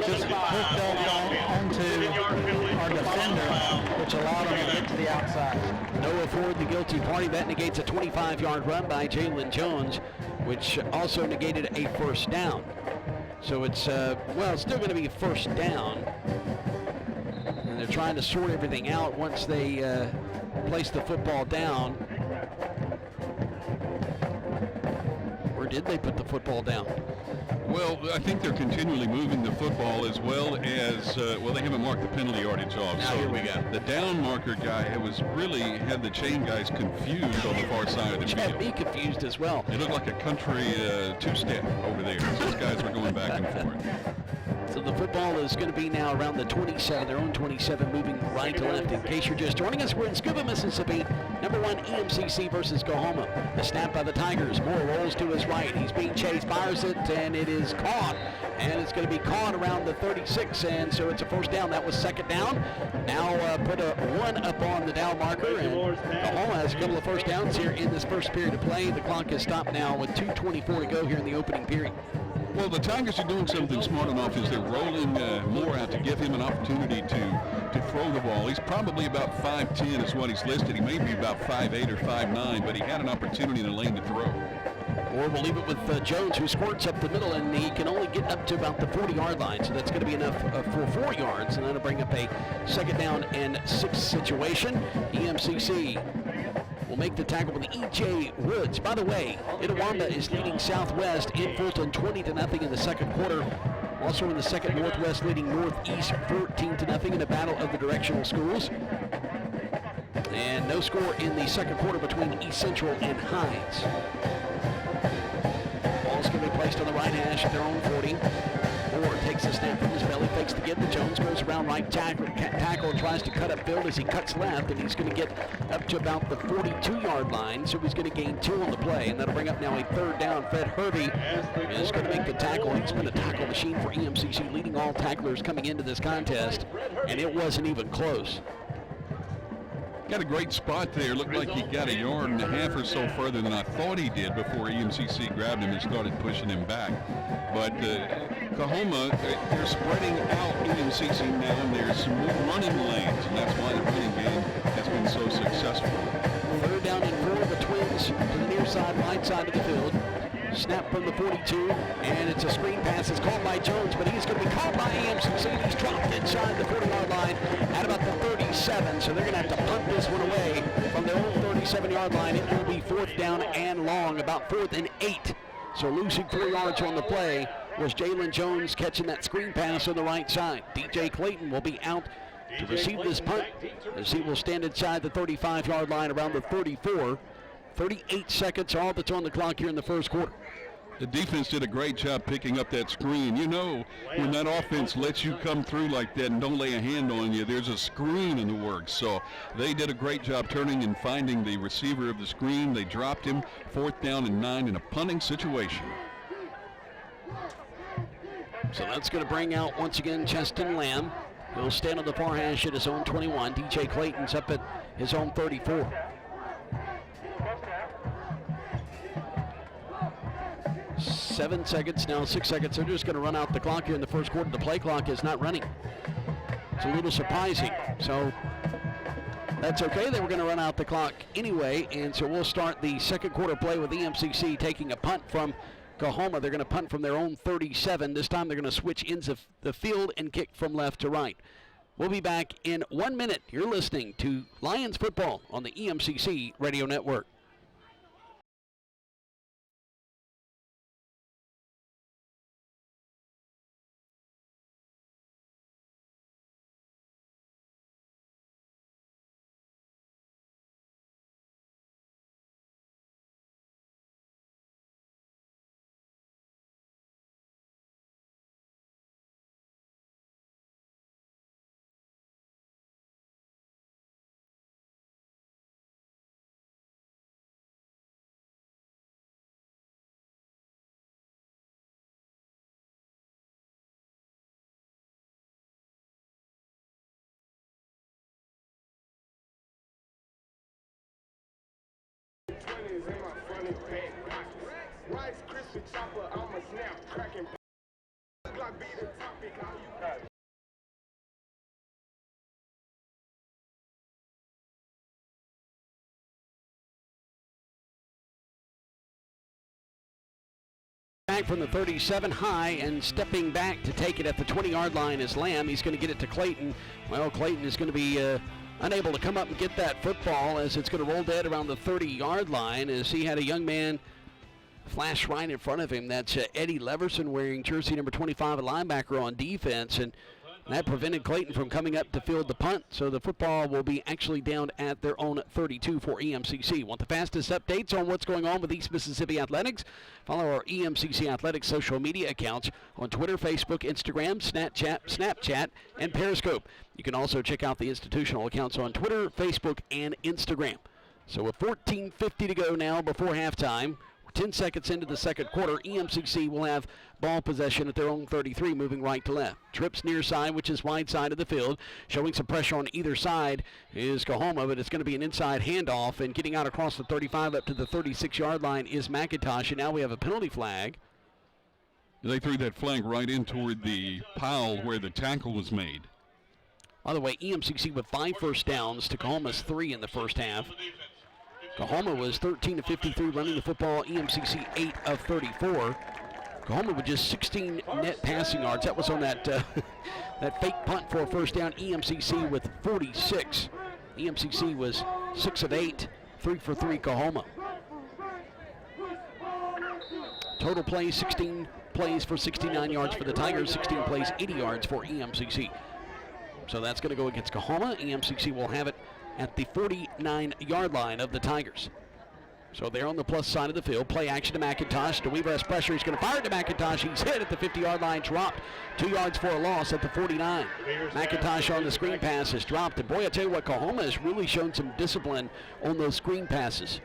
just hooked up onto our defender, which which allowed him to get to the outside. Noah Ford, the guilty party. That negates a 25-yard run by Jalen Jones, which also negated a first down. So it's, it's still going to be a first down. And they're trying to sort everything out once they place the football down. Or did they put the football down? Well, I think they're continually moving the football as well as, they haven't marked the penalty yardage off. Now, here we go. The down marker guy had the chain guys confused on the far side of the field. Had me confused as well. It looked like a country two-step over there. Those guys were going back and forth. So the football is going to be now around the 27, their own 27, moving right to left. In case you're just joining us, we're in Scuba, Mississippi. Number 1 EMCC versus Coahoma. The snap by the Tigers. Moore rolls to his right. He's being chased, fires it, and it is caught. And it's going to be caught around the 36, and so it's a first down. That was second down. Now put a 1 up on the down marker, and Coahoma has a couple of first downs here in this first period of play. The clock is stopped now with 2:24 to go here in the opening period. Well, the Tigers are doing something smart enough is they're rolling Moore out to give him an opportunity to throw the ball. He's probably about 5'10" is what he's listed. He may be about 5'8" or 5'9", but he had an opportunity in the lane to throw. Or we'll leave it with Jones, who squirts up the middle, and he can only get up to about the 40-yard line, so that's going to be enough for 4 yards, and that'll bring up a second down and 6 situation. EMCC will make the tackle with E.J. Woods. By the way, Itawamba is leading Southwest in Fulton 20-0 in the second quarter. Also in the second, Northwest leading Northeast 14-0 in a battle of the directional schools. And no score in the second quarter between East Central and Hines. Ball's going to be placed on the right hash at their own 40. Moore takes a snap from his belly, fakes to get the Jones, goes around right tackle, tries to cut upfield as he cuts left, and he's going to get up to about the 42-yard line, so he's going to gain 2 on the play, and that'll bring up now a third down. Fred Hervey is going to make the tackle. He's been a tackle machine for EMCC, leading all tacklers coming into this contest, and it wasn't even close. Got a great spot there. Looked like he got 1.5 yards or so further than I thought he did before EMCC grabbed him and started pushing him back. But Coahoma, they're spreading out EMCC now, and there's some more running lanes, and that's why the running game has been so successful. Third down and 4, the Twins to the near side, right side of the field. Snap from the 42, and it's a screen pass. It's called by Jones, but he's going to be caught by EMCC. He's dropped inside the 40-yard line at about the 37, so they're going to have to punt this one away from their own 37-yard line. It will be 4th down and long, about 4th and 8. So losing 4 yards on the play was Jalen Jones catching that screen pass on the right side. DJ Clayton will be out to receive this punt as he will stand inside the 35-yard line around the 34. 38 seconds, all that's on the clock here in the first quarter. The defense did a great job picking up that screen. You know, when that offense lets you come through like that and don't lay a hand on you, there's a screen in the works. So they did a great job turning and finding the receiver of the screen. They dropped him. 4th down and 9 in a punting situation. So that's going to bring out, once again, Cheston Lamb. He'll stand on the far hash at his own 21. DJ Clayton's up at his own 34. 7 seconds, now 6 seconds. They're just going to run out the clock here in the first quarter. The play clock is not running. It's a little surprising. So that's okay. They were going to run out the clock anyway, and so we'll start the second quarter play with EMCC taking a punt from Coahoma. They're going to punt from their own 37. This time they're going to switch ends of the field and kick from left to right. We'll be back in 1 minute. You're listening to Lions Football on the EMCC Radio Network. In my front and back. Rice Krispie chopper, I'm a snap, cracking. Like be the topic, how you got back from the 37 high, and stepping back to take it at the 20-yard line is Lamb. He's going to get it to Clayton. Well, Clayton is going to be unable to come up and get that football, as it's going to roll dead around the 30-yard line, as he had a young man flash right in front of him. That's Eddie Leverson, wearing jersey number 25, a linebacker on defense, and that prevented Clayton from coming up to field the punt. So the football will be actually down at their own 32 for EMCC. Want the fastest updates on what's going on with East Mississippi Athletics? Follow our EMCC Athletics social media accounts on Twitter, Facebook, Instagram, Snapchat, and Periscope. You can also check out the institutional accounts on Twitter, Facebook, and Instagram. So with 14:50 to go now before halftime, 10 seconds into the second quarter, EMCC will have ball possession at their own 33, moving right to left. Trips near side, which is wide side of the field. Showing some pressure on either side is Coahoma, but it's going to be an inside handoff, and getting out across the 35 up to the 36-yard line is McIntosh, and now we have a penalty flag. They threw that flag right in toward the pile where the tackle was made. By the way, EMCC with 5 first downs to Coahoma's 3 in the first half. Coahoma was 13 of 53 running the football. EMCC 8 of 34. Coahoma with just 16 net passing yards. That was on that that fake punt for a first down. EMCC with 46. EMCC was 6 of 8, 3 for 3 Coahoma. Total plays, 16 plays for 69 yards for the Tigers, 16 plays, 80 yards for EMCC. So that's going to go against Coahoma. EMCC will have it at the 49-yard line of the Tigers. So they're on the plus side of the field. Play action to McIntosh. DeWeaver has pressure. He's going to fire it to McIntosh. He's hit at the 50-yard line, dropped 2 yards for a loss at the 49. McIntosh on the screen pass is dropped. And boy, I tell you what, Coahoma has really shown some discipline on those screen passes.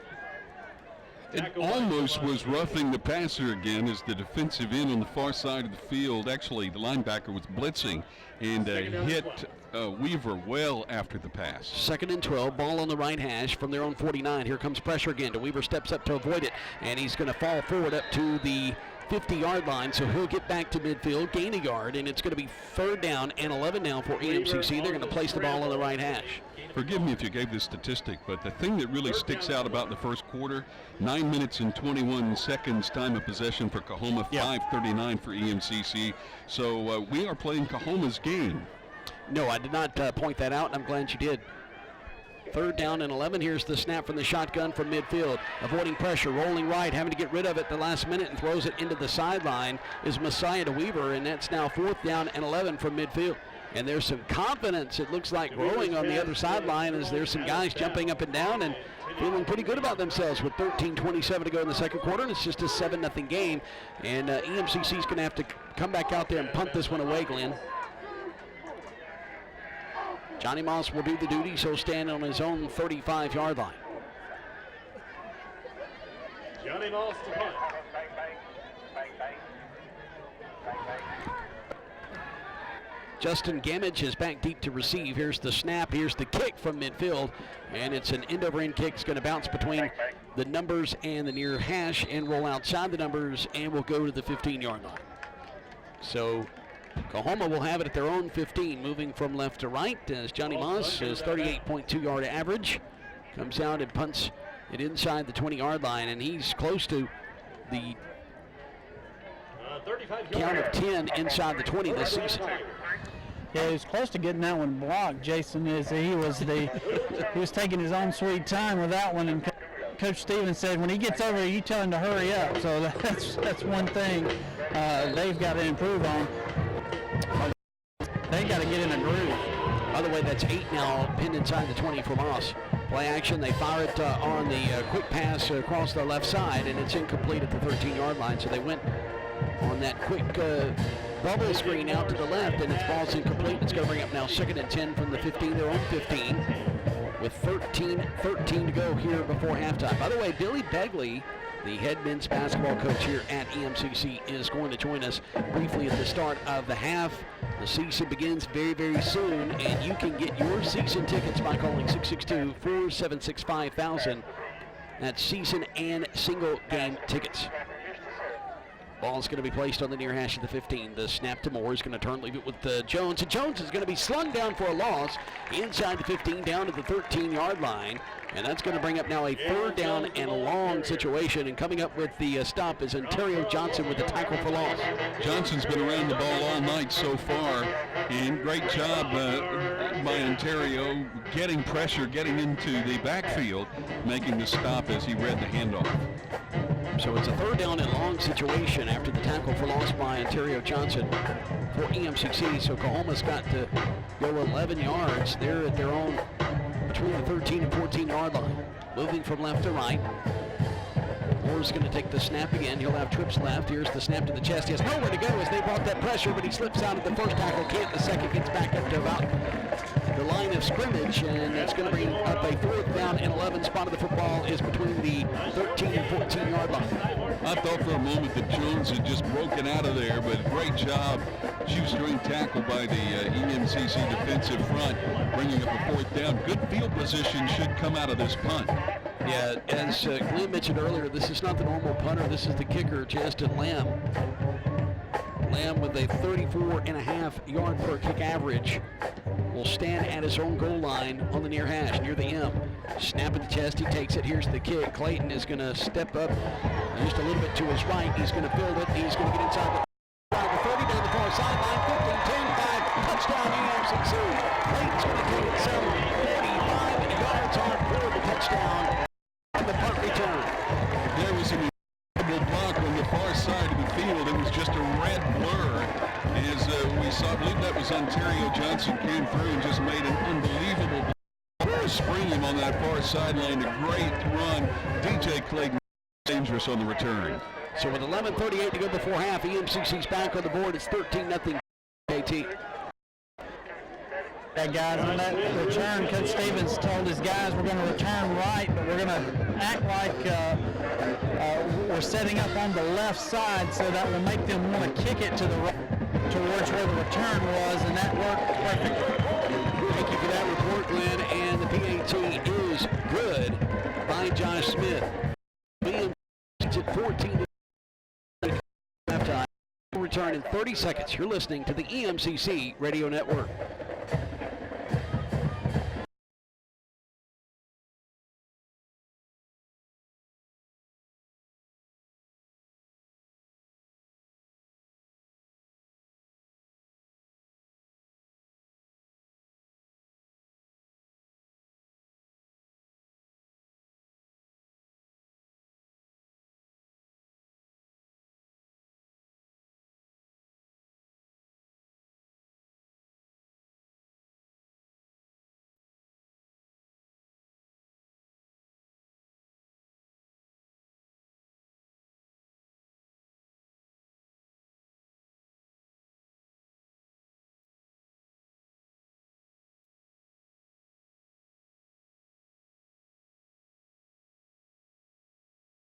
It almost was roughing the passer again, as the defensive end on the far side of the field, actually the linebacker was blitzing and hit Weaver well after the pass. 2nd and 12, ball on the right hash from their own 49. Here comes pressure again. DeWeaver steps up to avoid it, and he's going to fall forward up to the 50-yard line, so he'll get back to midfield, gain a yard, and it's going to be 3rd down and 11 now for EMCC. They're going to place the ball on the right hash. Forgive me if you gave this statistic, but the thing that really sticks out about the first quarter, 9 minutes and 21 seconds time of possession for Coahoma, 5:39 for EMCC. So we are playing Coahoma's game. No, I did not point that out, and I'm glad you did. 3rd down and 11. Here's the snap from the shotgun from midfield. Avoiding pressure, rolling right, having to get rid of it the last minute, and throws it into the sideline is Messiah DeWeaver, and that's now 4th down and 11 from midfield. And there's some confidence, it looks like, growing on the other sideline, as there's some guys jumping up and down and feeling pretty good about themselves with 13:27 to go in the second quarter, and it's just a 7-0 game. And EMCC is going to have to come back out there and punt this one away, Glenn. Johnny Moss will do the duty, so stand on his own 35-yard line. Johnny Moss to punt. Justin Gamage is back deep to receive. Here's the snap. Here's the kick from midfield. And it's an end-over-end kick. It's going to bounce between the numbers and the near hash and roll outside the numbers and will go to the 15-yard line. So Coahoma will have it at their own 15, moving from left to right, as Johnny Moss, his 38.2-yard average, comes out and punts it inside the 20-yard line, and he's close to the count of 10 inside the 20 this season. Yeah, he was close to getting that one blocked, Jason, as he was taking his own sweet time with that one, and Coach Stevens said when he gets over here, you tell him to hurry up. So that's one thing they've got to improve on. They got to get in a groove. By the way, that's 8 now pinned inside the 20 for Moss. Play action, they fire it on the quick pass across the left side, and it's incomplete at the 13-yard line. So they went on that quick bubble screen out to the left, and its ball's incomplete. It's going to bring up now 2nd and 10 from the 15, their own 15, with 13 to go here before halftime. By the way, Billy Begley, the head men's basketball coach here at EMCC, is going to join us briefly at the start of the half. The season begins very, very soon, and you can get your season tickets by calling 662-476-5000. That's season and single game tickets. Ball's going to be placed on the near hash of the 15. The snap to Moore is going to turn, leave it with Jones. And Jones is going to be slung down for a loss inside the 15 down to the 13-yard line. And that's going to bring up now a 3rd down and long situation. And coming up with the stop is Ontario Johnson with the tackle for loss. Johnson's been around the ball all night so far. And great job by Ontario getting pressure, getting into the backfield, making the stop as he read the handoff. So it's a 3rd down and long situation after the tackle for loss by Ontario Johnson for EMCC. So Coahoma's got to go 11 yards. They're at their own between the 13 and 14-yard line. Moving from left to right. Moore's going to take the snap again. He'll have trips left. Here's the snap to the chest. He has nowhere to go as they brought that pressure, but he slips out at the first tackle. Can't. The second gets back up to about the line of scrimmage, and it's going to bring up a 4th down and 11. Spot of the football is between the 13 and 14-yard line. I thought for a moment that Jones had just broken out of there, but great job. Shoestring tackle by the EMCC defensive front, bringing up a 4th down. Good field position should come out of this punt. Yeah, as Glenn mentioned earlier, this is not the normal punter. This is the kicker, Justin Lamb. Lamb with a 34.5-yard per kick average will stand at his own goal line on the near hash, near the M. Snap at the chest, he takes it. Here's the kick. Clayton is going to step up just a little bit to his right. He's going to build it. He's going to get inside the 30 down the far sideline. 15, 10, 5, touchdown EMCC. Clayton's going to take it some 45 yards on for the touchdown on the punt return. There was an incredible block on the far side of the field. It was just a red blur. As we saw, I believe that was Ontario Johnson came through and just made an unbelievable spring him on that far sideline. A great run. DJ Clayton dangerous on the return. So with 11:38 to go before half, EMCC's back on the board. It's 13-0 KT. Yeah, guys, on that return, Coach Stevens told his guys we're going to return right, but we're going to act like we're setting up on the left side so that will make them want to kick it to the right, towards where the return was, and that worked perfectly. Thank you for that report, Glenn. And the PAT is good by Josh Smith. EMCC's at 14 halftime. Return in 30 seconds. You're listening to the EMCC Radio Network.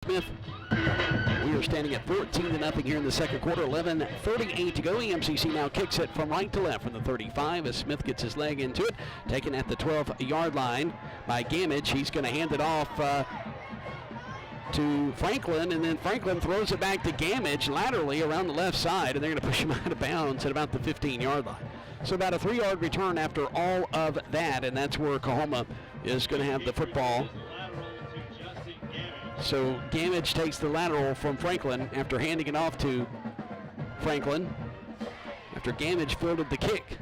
Smith. We are standing at 14-0 here in the second quarter. 11:38 to go. EMCC now kicks it from right to left from the 35 as Smith gets his leg into it. Taken at the 12-yard line by Gamage. He's going to hand it off to Franklin, and then Franklin throws it back to Gamage laterally around the left side, and they're going to push him out of bounds at about the 15-yard line. So about a 3-yard return after all of that, and that's where Coahoma is going to have the football. So Gamage takes the lateral from Franklin after handing it off to Franklin. After Gamage fielded the kick.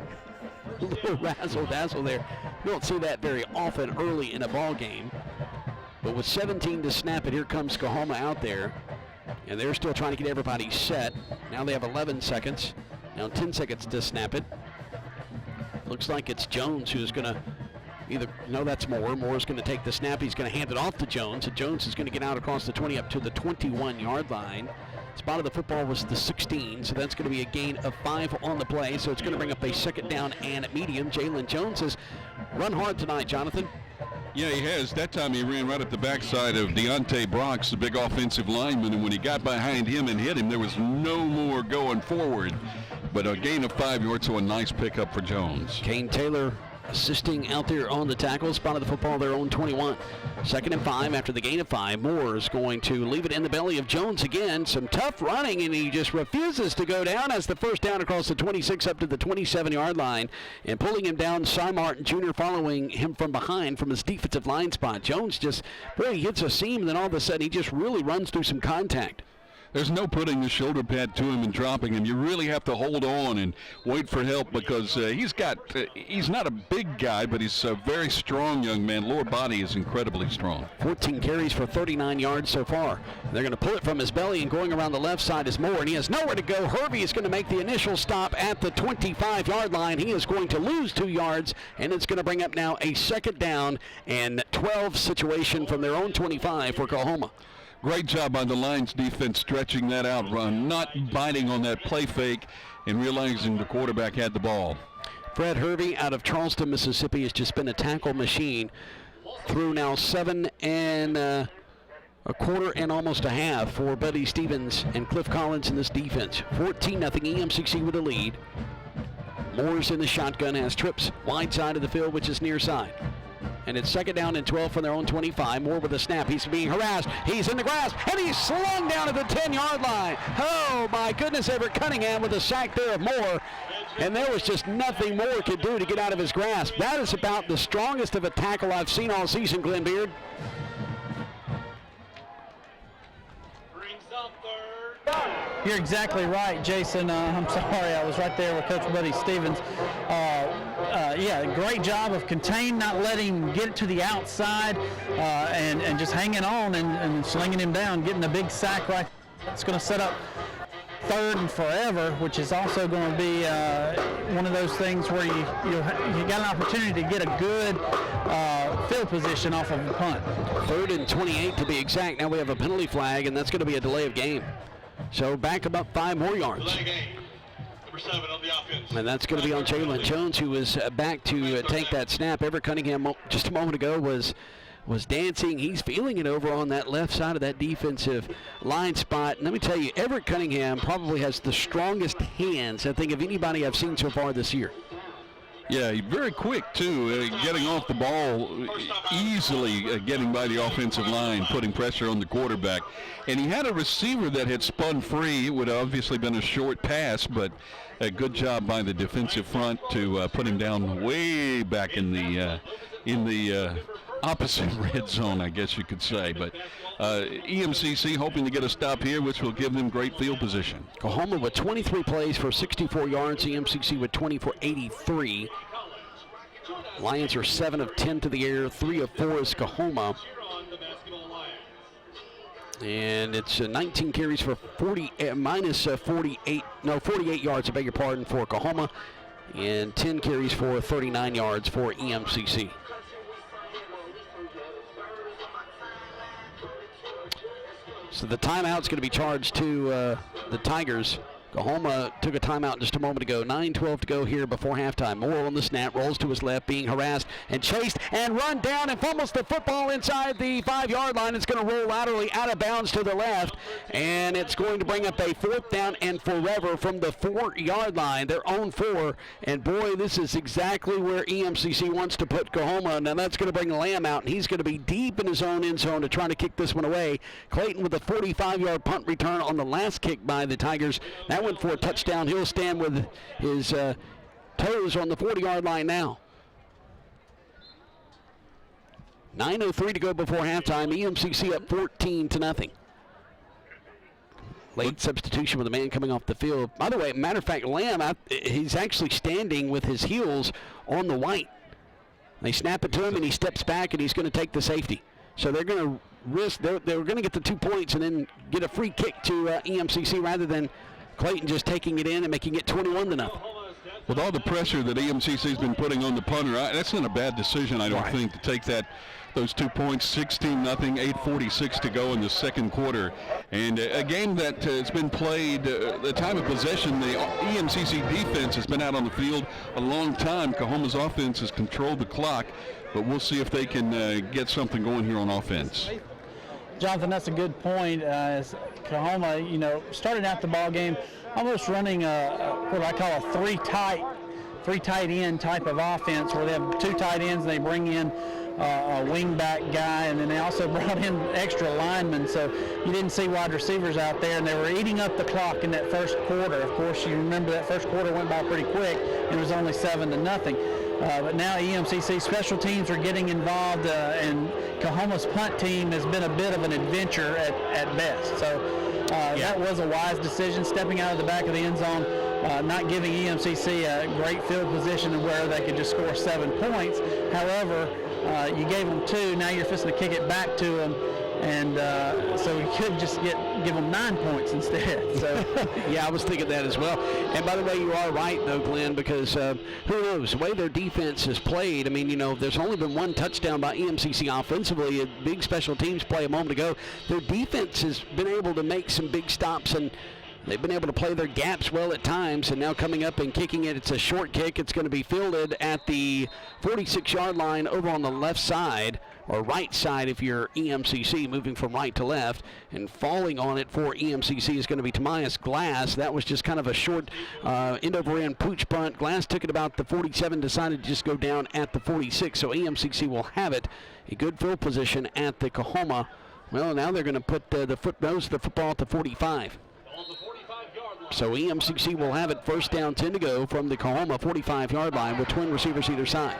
A little razzle-dazzle there. You don't see that very often early in a ball game. But with 17 to snap it, here comes Coahoma out there. And they're still trying to get everybody set. Now they have 11 seconds. Now 10 seconds to snap it. Looks like it's Jones who's going to no, that's Moore. Moore's going to take the snap. He's going to hand it off to Jones. And Jones is going to get out across the 20 up to the 21-yard line. Spot of the football was the 16, so that's going to be a gain of 5 on the play. So it's going to bring up a second down and medium. Jalen Jones has run hard tonight, Jonathan. Yeah, he has. That time he ran right at the backside of Deontay Brox, the big offensive lineman, and when he got behind him and hit him, there was no more going forward. But a gain of 5 yards, so a nice pickup for Jones. Kane Taylor assisting out there on the tackle, spotted the football their own 21. 2nd and 5 after the gain of 5. Moore is going to leave it in the belly of Jones again. Some tough running, and he just refuses to go down as the first down across the 26 up to the 27-yard line. And pulling him down, Cy Martin Jr. following him from behind from his defensive line spot. Jones just, boy, he hits a seam, and then all of a sudden he just really runs through some contact. There's no putting the shoulder pad to him and dropping him. You really have to hold on and wait for help because he's not a big guy, but he's a very strong young man. Lower body is incredibly strong. 14 carries for 39 yards so far. They're going to pull it from his belly, and going around the left side is Moore, and he has nowhere to go. Hervey is going to make the initial stop at the 25-yard line. He is going to lose 2 yards, and it's going to bring up now a 2nd down and 12 situation from their own 25 for Coahoma. Great job by the Lions defense stretching that out run, not biting on that play fake and realizing the quarterback had the ball. Fred Hervey out of Charleston, Mississippi has just been a tackle machine through now 7 and a quarter and almost a half for Buddy Stevens and Cliff Collins in this defense. 14-0 EMCC with a lead. Moore's in the shotgun, has trips wide side of the field, which is near side. And it's 2nd down and 12 from their own 25. Moore with a snap. He's being harassed. He's in the grasp, and he's slung down at the 10-yard line. Oh, my goodness, Everett Cunningham with a sack there of Moore. And there was just nothing Moore could do to get out of his grasp. That is about the strongest of a tackle I've seen all season, Glenn Beard. You're exactly right, Jason. I'm sorry, I was right there with Coach Buddy Stevens. Yeah, great job of contain, not letting him get to the outside, and just hanging on and slinging him down, getting a big sack right. It's going to set up 3rd and forever, which is also going to be one of those things where you got an opportunity to get a good field position off of the punt. 3rd and 28 to be exact. Now we have a penalty flag, and that's going to be a delay of game. So back about 5 more yards. Delay game. Number 7 on the offense. And that's going to be on Jalen Jones, who was back to take that snap. Everett Cunningham just a moment ago was dancing. He's feeling it over on that left side of that defensive line spot. And let me tell you, Everett Cunningham probably has the strongest hands, I think, of anybody I've seen so far this year. Yeah, very quick, too, getting off the ball, easily getting by the offensive line, putting pressure on the quarterback. And he had a receiver that had spun free. It would have obviously been a short pass, but a good job by the defensive front to put him down way back in the opposite red zone, I guess you could say. But EMCC hoping to get a stop here, which will give them great field position. Coahoma with 23 plays for 64 yards. EMCC with 20 for 83. Lions are 7 of 10 to the air. 3 of 4 is Coahoma. And it's 19 carries for 48 yards, I beg your pardon, for Coahoma. And 10 carries for 39 yards for EMCC. So the timeout's going to be charged to the Tigers. Coahoma took a timeout just a moment ago. 9:12 to go here before halftime. Moore on the snap, rolls to his left, being harassed and chased and run down and fumbles the football inside the 5-yard line. It's going to roll laterally out of bounds to the left, and it's going to bring up a 4th down and forever from the 4-yard line. Their own 4, and boy, this is exactly where EMCC wants to put Coahoma. Now that's going to bring Lamb out, and he's going to be deep in his own end zone to try to kick this one away. Clayton with a 45-yard punt return on the last kick by the Tigers. That went for a touchdown. He'll stand with his toes on the 40-yard line now. 9:03 to go before halftime. EMCC up 14-0. Late substitution with a man coming off the field. By the way, matter of fact, Lamb, he's actually standing with his heels on the white. They snap it to him, and he steps back, and he's going to take the safety. So they're going to risk, they're going to get the 2 points and then get a free kick to EMCC rather than Clayton just taking it in and making it 21-0. With all the pressure that EMCC's been putting on the punter, that's not a bad decision, I don't think, to take those 2 points. 16-0, 8:46 to go in the second quarter. And a game that has been played, the time of possession, the EMCC defense has been out on the field a long time. Coahoma's offense has controlled the clock, but we'll see if they can get something going here on offense. Jonathan, that's a good point. As Coahoma, started out the ball game almost running what I call a 3 tight three tight end type of offense where they have two tight ends and they bring in a wing-back guy, and then they also brought in extra linemen, so you didn't see wide receivers out there, and they were eating up the clock in that first quarter. Of course, you remember that first quarter went by pretty quick. It was only 7-0. But now EMCC special teams are getting involved, and Coahoma's punt team has been a bit of an adventure at best. So that was a wise decision, stepping out of the back of the end zone, not giving EMCC a great field position where they could just score 7 points. However, you gave them 2, now you're fixing to kick it back to them, and so you could just give them 9 points instead. So yeah, I was thinking that as well. And by the way, you are right, though, Glenn, because who knows, the way their defense has played, I mean, you know, there's only been 1 touchdown by EMCC offensively, a big special teams play a moment ago. Their defense has been able to make some big stops, and they've been able to play their gaps well at times, and now coming up and kicking it, it's a short kick. It's going to be fielded at the 46-yard line over on the left side, or right side if you're EMCC, moving from right to left. And falling on it for EMCC is going to be Tobias Glass. That was just kind of a short end-over-end pooch punt. Glass took it about the 47, decided to just go down at the 46, so EMCC will have it. A good field position at the Coahoma. Well, now they're going to put the nose of the football at the 45. So EMCC will have it, first down, 10 to go from the Coahoma 45-yard line with twin receivers either side.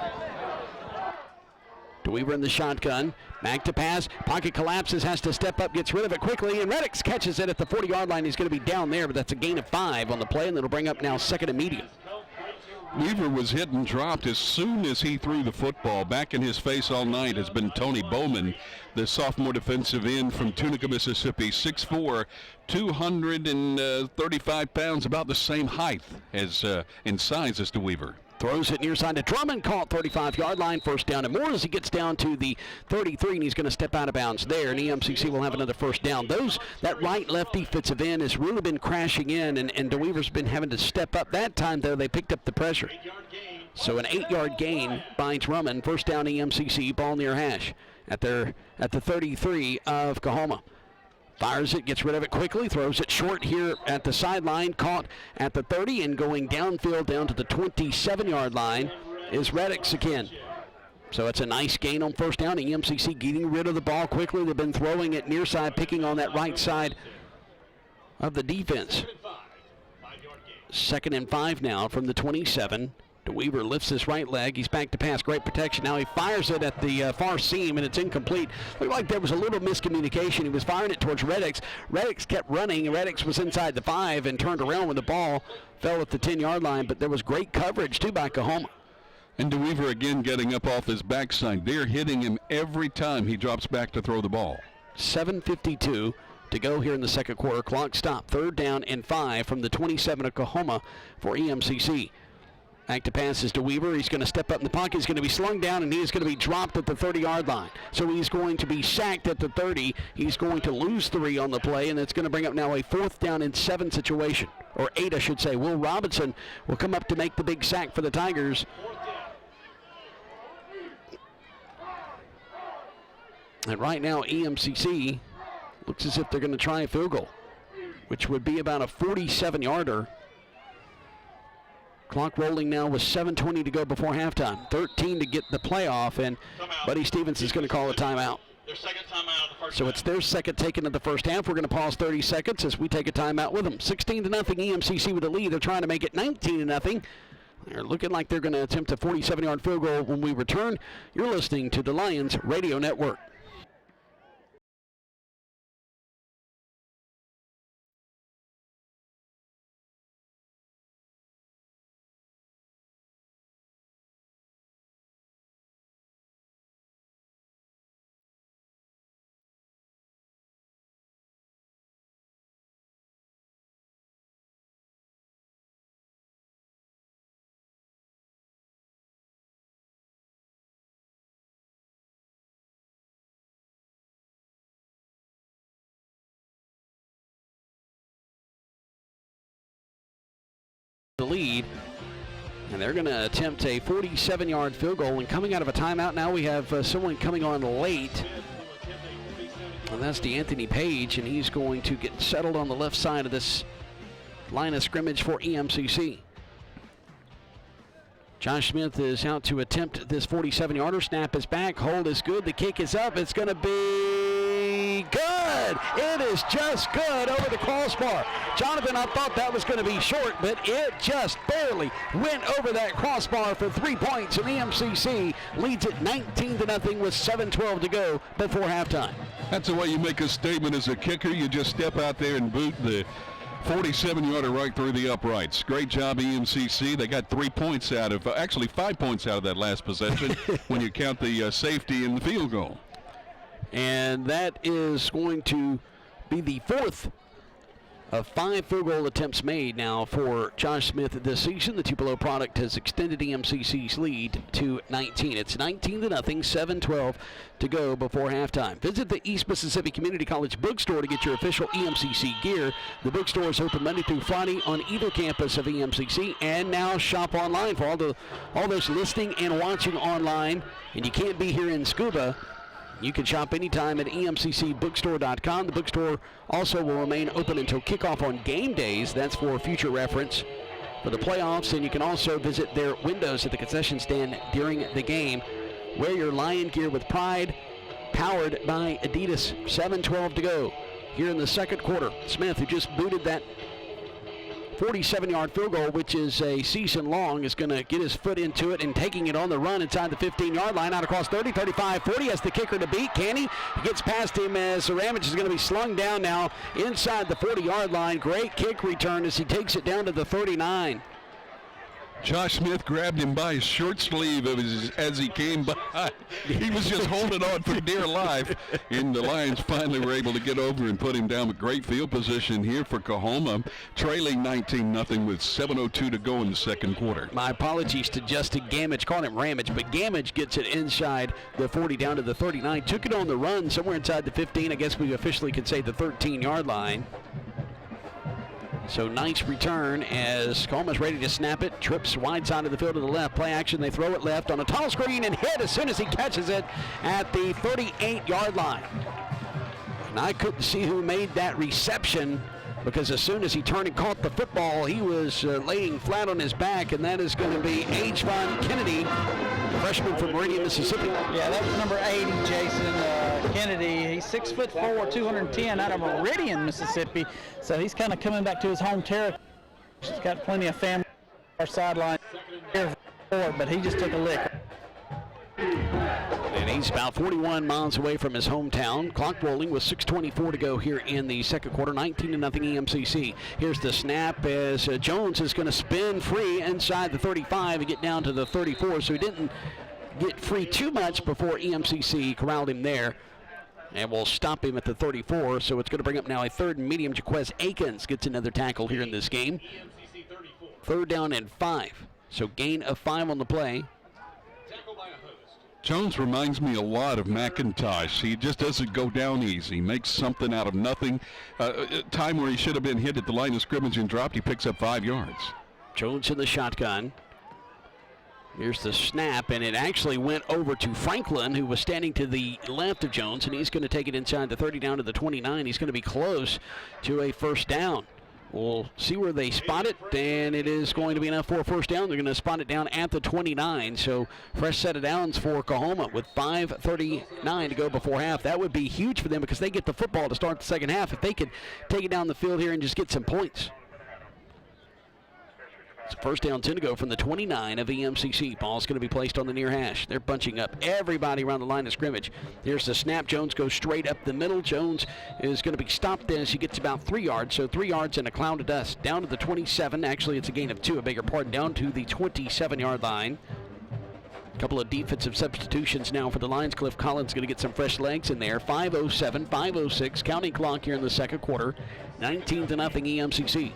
DeWeaver in the shotgun, back to pass, pocket collapses, has to step up, gets rid of it quickly, and Reddix catches it at the 40-yard line. He's going to be down there, but that's a gain of 5 on the play, and it'll bring up now 2nd and medium. Weaver was hit and dropped as soon as he threw the football. Back in his face all night has been Tony Bowman, the sophomore defensive end from Tunica, Mississippi, 6'4", 235 pounds, about the same height as in size as DeWeaver. Throws it near side to Drummond, caught 35-yard line, first down and more as he gets down to the 33, and he's going to step out of bounds there, and EMCC will have another first down. That right-left defensive end has really been crashing in, and DeWeaver's been having to step up. That time, though, they picked up the pressure. So an 8-yard gain by Drummond, first down EMCC, ball near hash at the 33 of Coahoma. Fires it, gets rid of it quickly, throws it short here at the sideline, caught at the 30, and going downfield down to the 27-yard line is Reddix again. So it's a nice gain on first down. EMCC getting rid of the ball quickly. They've been throwing it near side, picking on that right side of the defense. 2nd and 5 now from the 27. DeWeaver lifts his right leg. He's back to pass. Great protection. Now he fires it at the far seam, and it's incomplete. Looked like there was a little miscommunication. He was firing it towards Reddix. Reddix kept running. Reddix was inside the 5 and turned around when the ball fell at the 10-yard line, but there was great coverage, too, by Coahoma. And DeWeaver again getting up off his backside. They're hitting him every time he drops back to throw the ball. 7:52 to go here in the second quarter. Clock stop. 3rd down and 5 from the 27 of Coahoma for EMCC. Back to pass is DeWeaver. He's going to step up in the pocket. He's going to be slung down, and he is going to be dropped at the 30-yard line. So he's going to be sacked at the 30. He's going to lose 3 on the play, and it's going to bring up now a 4th down and 7 situation, or 8, I should say. Will Robinson will come up to make the big sack for the Tigers. And right now, EMCC looks as if they're going to try a field goal, which would be about a 47-yarder. Clock rolling now with 7:20 to go before halftime. 13 to get the playoff, and Buddy Stevens is going to call a timeout. Their second timeout of the first So half. it's their second taken of the first half. We're going to pause 30 seconds as we take a timeout with them. 16-0 EMCC with the lead. They're trying to make it 19-0. They're looking like they're going to attempt a 47-yard field goal when we return. You're listening to the Lions Radio Network. The lead, and they're going to attempt a 47-yard field goal. And coming out of a timeout, now we have someone coming on late, and that's DeAnthony Page, and he's going to get settled on the left side of this line of scrimmage for EMCC. Josh Smith is out to attempt this 47-yarder. Snap is back. Hold is good. The kick is up. It's going to be good. It is just good over the crossbar. Jonathan, I thought that was going to be short, but it just barely went over that crossbar for 3 points. And EMCC leads it 19-0 with 7:12 to go before halftime. That's the way you make a statement as a kicker. You just step out there and boot the 47-yarder right through the uprights. Great job, EMCC. They got 3 points out of, actually 5 points out of that last possession when you count the safety and the field goal. And that is going to be the fourth of 5 field goal attempts made now for Josh Smith this season. The Tupelo product has extended EMCC's lead to 19. It's 19-0, 7:12 to go before halftime. Visit the East Mississippi Community College bookstore to get your official EMCC gear. The bookstore is open Monday through Friday on either campus of EMCC, and now shop online for all those listening and watching online. And you can't be here in Scuba. You can shop anytime at emccbookstore.com. The bookstore also will remain open until kickoff on game days. That's for future reference for the playoffs. And you can also visit their windows at the concession stand during the game. Wear your Lion gear with pride, powered by Adidas. 7:12 to go here in the second quarter. Smith, who just booted that 47-yard field goal, which is a season long, is going to get his foot into it and taking it on the run inside the 15-yard line, out across 30, 35, 40. Has the kicker to beat. Can he? He gets past him as Ramage is going to be slung down now inside the 40-yard line. Great kick return as he takes it down to the 39. Josh Smith grabbed him by his short sleeve as he came by. He was just holding on for dear life, and the Lions finally were able to get over and put him down with great field position here for Coahoma, trailing 19-0 with 7:02 to go in the second quarter. My apologies to Justin Gamage, calling him Ramage, but Gamage gets it inside the 40 down to the 39, took it on the run somewhere inside the 15. I guess we officially could say the 13-yard line. So nice return as Coleman's ready to snap it. Trips wide side of the field to the left. Play action. They throw it left on a tall screen and hit as soon as he catches it at the 38-yard line. And I couldn't see who made that reception because as soon as he turned and caught the football, he was laying flat on his back, and that is going to be H-Von Kennedy, freshman from Meridian, Mississippi. Yeah, that was number 80, Jason Kennedy. He's 6'4", 210 out of Meridian, Mississippi. So he's kind of coming back to his home territory. He's got plenty of family on our sideline here, but he just took a lick. And he's about 41 miles away from his hometown. Clock rolling with 6:24 to go here in the second quarter. 19-0 EMCC. Here's the snap as Jones is going to spin free inside the 35 and get down to the 34. So he didn't get free too much before EMCC corralled him there. And we'll stop him at the 34. So it's going to bring up now a third and medium. Jaquez Akins gets another tackle here in this game. Third down and 5. So gain of 5 on the play. Jones reminds me a lot of McIntosh. He just doesn't go down easy. He makes something out of nothing. Time where he should have been hit at the line of scrimmage and dropped, he picks up 5 yards. Jones in the shotgun. Here's the snap, and it actually went over to Franklin, who was standing to the left of Jones, and he's going to take it inside the 30 down to the 29. He's going to be close to a first down. We'll see where they spot it, and it is going to be enough for a first down. They're going to spot it down at the 29, so fresh set of downs for Coahoma with 5:39 to go before half. That would be huge for them because they get the football to start the second half if they could take it down the field here and just get some points. It's first down, 10 to go from the 29 of EMCC. Ball's going to be placed on the near hash. They're bunching up everybody around the line of scrimmage. Here's the snap. Jones goes straight up the middle. Jones is going to be stopped as he gets about 3 yards. So 3 yards and a cloud of dust. Down to the 27. Actually, it's a gain of 2, a bigger pardon. Down to the 27-yard line. A couple of defensive substitutions now for the Lions. Cliff Collins going to get some fresh legs in there. 5:07, 5:06. Counting clock here in the second quarter. 19-0 EMCC.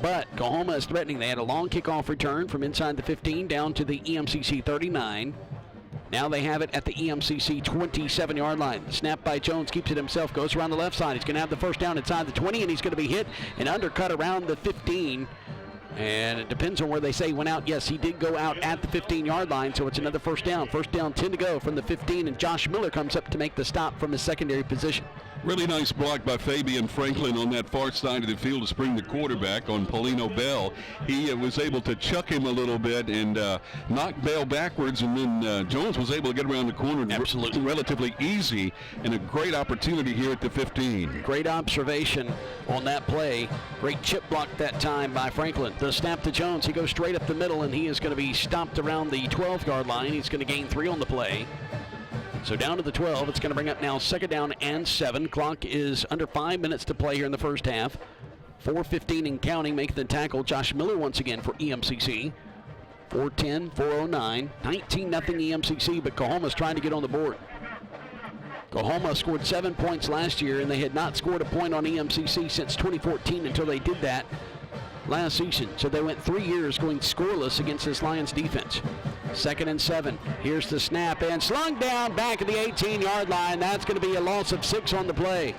But Coahoma is threatening. They had a long kickoff return from inside the 15 down to the EMCC 39. Now they have it at the EMCC 27-yard line. The snap by Jones keeps it himself, goes around the left side. He's going to have the first down inside the 20, and he's going to be hit and undercut around the 15. And it depends on where they say he went out. Yes, he did go out at the 15-yard line, so it's another first down. First down, 10 to go from the 15, and Josh Miller comes up to make the stop from his secondary position. Really nice block by Fabian Franklin on that far side of the field to spring the quarterback on Paulino Bell. He was able to chuck him a little bit and knock Bell backwards, and then Jones was able to get around the corner. Absolutely. Relatively easy, and a great opportunity here at the 15. Great observation on that play. Great chip block that time by Franklin. The snap to Jones. He goes straight up the middle, and he is going to be stopped around the 12-yard line. He's going to gain 3 on the play. So down to the 12. It's going to bring up now 2nd down and 7. Clock is under 5 minutes to play here in the first half. 4:15 and counting, making the tackle. Josh Miller once again for EMCC. 4:10, 4:09. 19-0 EMCC, but Coahoma's trying to get on the board. Coahoma scored 7 points last year, and they had not scored a point on EMCC since 2014 until they did that last season. So they went 3 years going scoreless against this Lions defense. 2nd and 7. Here's the snap and slung down back at the 18-yard line. That's going to be a loss of 6 on the play.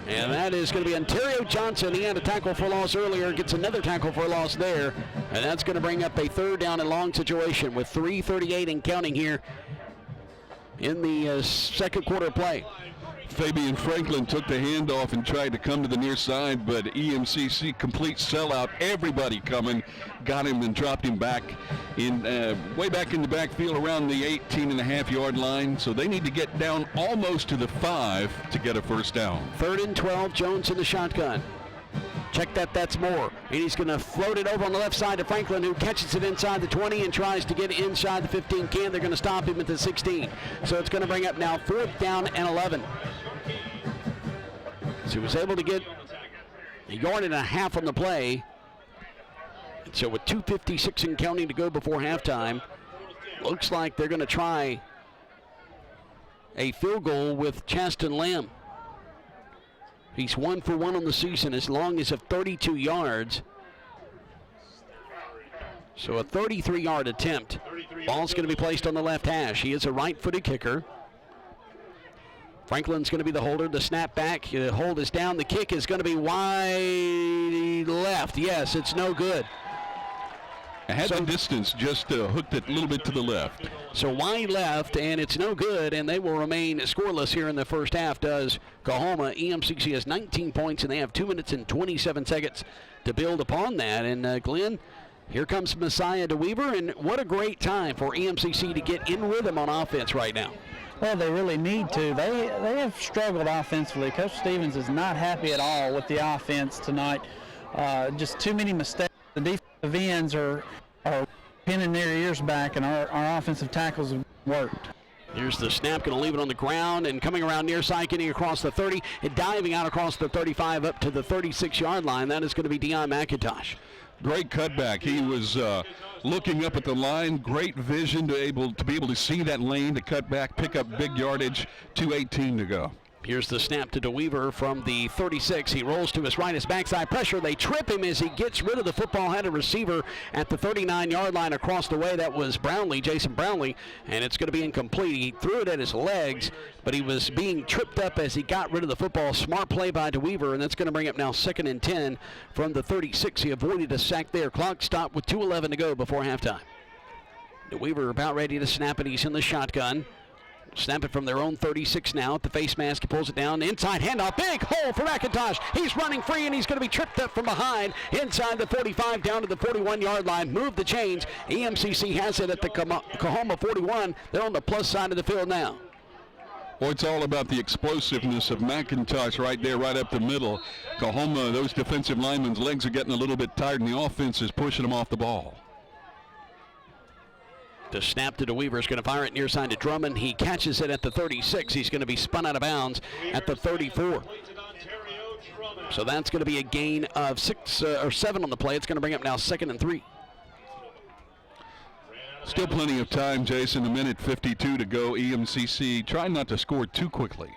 And that is going to be Ontario Johnson. He had a tackle for loss earlier, gets another tackle for loss there. And that's going to bring up a 3rd down and long situation with 3:38 and counting here in the second quarter play. Fabian Franklin took the handoff and tried to come to the near side, but EMCC complete sellout. Everybody coming, got him and dropped him back in way back in the backfield around the 18.5-yard line. So they need to get down almost to the 5 to get a first down. 3rd and 12, Jones in the shotgun. Check that, that's Moore. And he's going to float it over on the left side to Franklin, who catches it inside the 20 and tries to get inside the 15. They're going to stop him at the 16. So it's going to bring up now 4th down and 11. So he was able to get a yard and a half on the play. And so with 2:56 and counting to go before halftime, looks like they're going to try a field goal with Chaston Lamb. He's 1 for 1 on the season, as long as of 32 yards. So a 33-yard attempt. Ball's going to be placed on the left hash. He is a right-footed kicker. Franklin's going to be the holder. The snap back. The hold is down. The kick is going to be wide left. Yes, it's no good. I had the distance, just hooked it a little bit to the left. So wide left, and it's no good, and they will remain scoreless here in the first half, does Coahoma. EMCC has 19 points, and they have 2 minutes and 27 seconds to build upon that. And, Glenn, here comes Messiah DeWeaver, and what a great time for EMCC to get in rhythm on offense right now. Well, they really need to. They have struggled offensively. Coach Stevens is not happy at all with the offense tonight. Just too many mistakes. The defensive ends are pinning their ears back, and our offensive tackles have worked. Here's the snap, going to leave it on the ground, and coming around near side, getting across the 30, and diving out across the 35 up to the 36-yard line. That is going to be Deion McIntosh. Great cutback. He was looking up at the line. Great vision to be able to see that lane, to cut back, pick up big yardage. 2:18 to go. Here's the snap to DeWeaver from the 36. He rolls to his right, his backside pressure. They trip him as he gets rid of the football. Had a receiver at the 39-yard line across the way. That was Brownlee, Jason Brownlee, and it's going to be incomplete. He threw it at his legs, but he was being tripped up as he got rid of the football. Smart play by DeWeaver, and that's going to bring up now 2nd and 10 from the 36. He avoided a sack there. Clock stopped with 2:11 to go before halftime. DeWeaver about ready to snap it. He's in the shotgun. Snap it from their own 36 now at the face mask. He pulls it down. Inside handoff. Big hole for McIntosh. He's running free, and he's going to be tripped up from behind. Inside the 45 down to the 41-yard line. Move the chains. EMCC has it at the Coahoma 41. They're on the plus side of the field now. Well, it's all about the explosiveness of McIntosh right there, right up the middle. Coahoma, those defensive linemen's legs are getting a little bit tired, and the offense is pushing them off the ball. The snap to DeWeaver is going to fire it near side to Drummond. He catches it at the 36. He's going to be spun out of bounds at the 34. So that's going to be a gain of 6 or 7 on the play. It's going to bring up now 2nd and 3. Still plenty of time, Jason. 1:52 to go. EMCC trying not to score too quickly.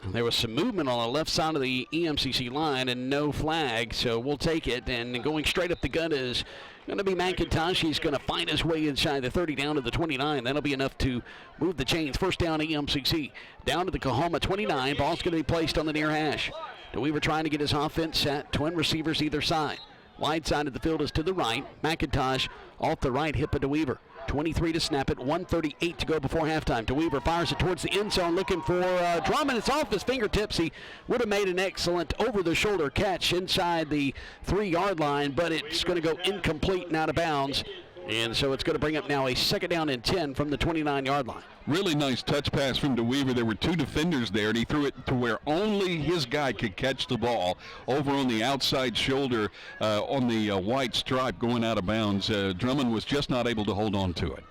There was some movement on the left side of the EMCC line and no flag, so we'll take it. And going straight up the gut is going to be McIntosh. He's going to find his way inside the 30 down to the 29. That'll be enough to move the chains. First down EMCC. Down to the Coahoma 29. Ball's going to be placed on the near hash. DeWeaver trying to get his offense set. Twin receivers either side. Wide side of the field is to the right. McIntosh off the right hip of DeWeaver. 23 to snap it, 1:38 to go before halftime. DeWeaver fires it towards the end zone, looking for Drummond. It's off his fingertips. He would have made an excellent over-the-shoulder catch inside the 3-yard line, but it's going to go incomplete and out of bounds. And so it's going to bring up now a 2nd down and 10 from the 29-yard line. Really nice touch pass from DeWeaver. There were 2 defenders there, and he threw it to where only his guy could catch the ball over on the outside shoulder on the white stripe going out of bounds. Drummond was just not able to hold on to it.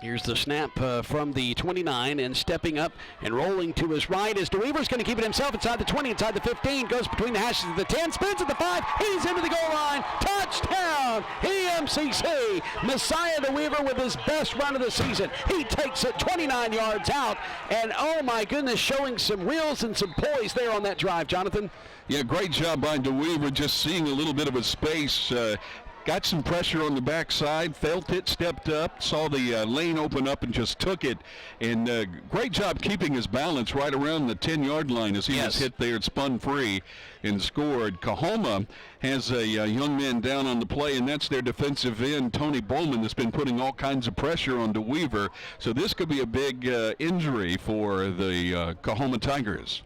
Here's the snap from the 29, and stepping up and rolling to his right is DeWeaver's going to keep it himself inside the 20, inside the 15, goes between the hashes of the 10, spins at the 5, he's into the goal line, touchdown, EMCC. Messiah DeWeaver with his best run of the season. He takes it 29 yards out, and oh my goodness, showing some wheels and some poise there on that drive, Jonathan. Yeah, great job by DeWeaver, just seeing a little bit of a space. Got some pressure on the backside, felt it, stepped up, saw the lane open up and just took it. And great job keeping his balance right around the 10-yard line as he was hit there. It spun free and scored. Coahoma has a young man down on the play, and that's their defensive end, Tony Bowman, that's been putting all kinds of pressure on DeWeaver. So this could be a big injury for the Coahoma Tigers.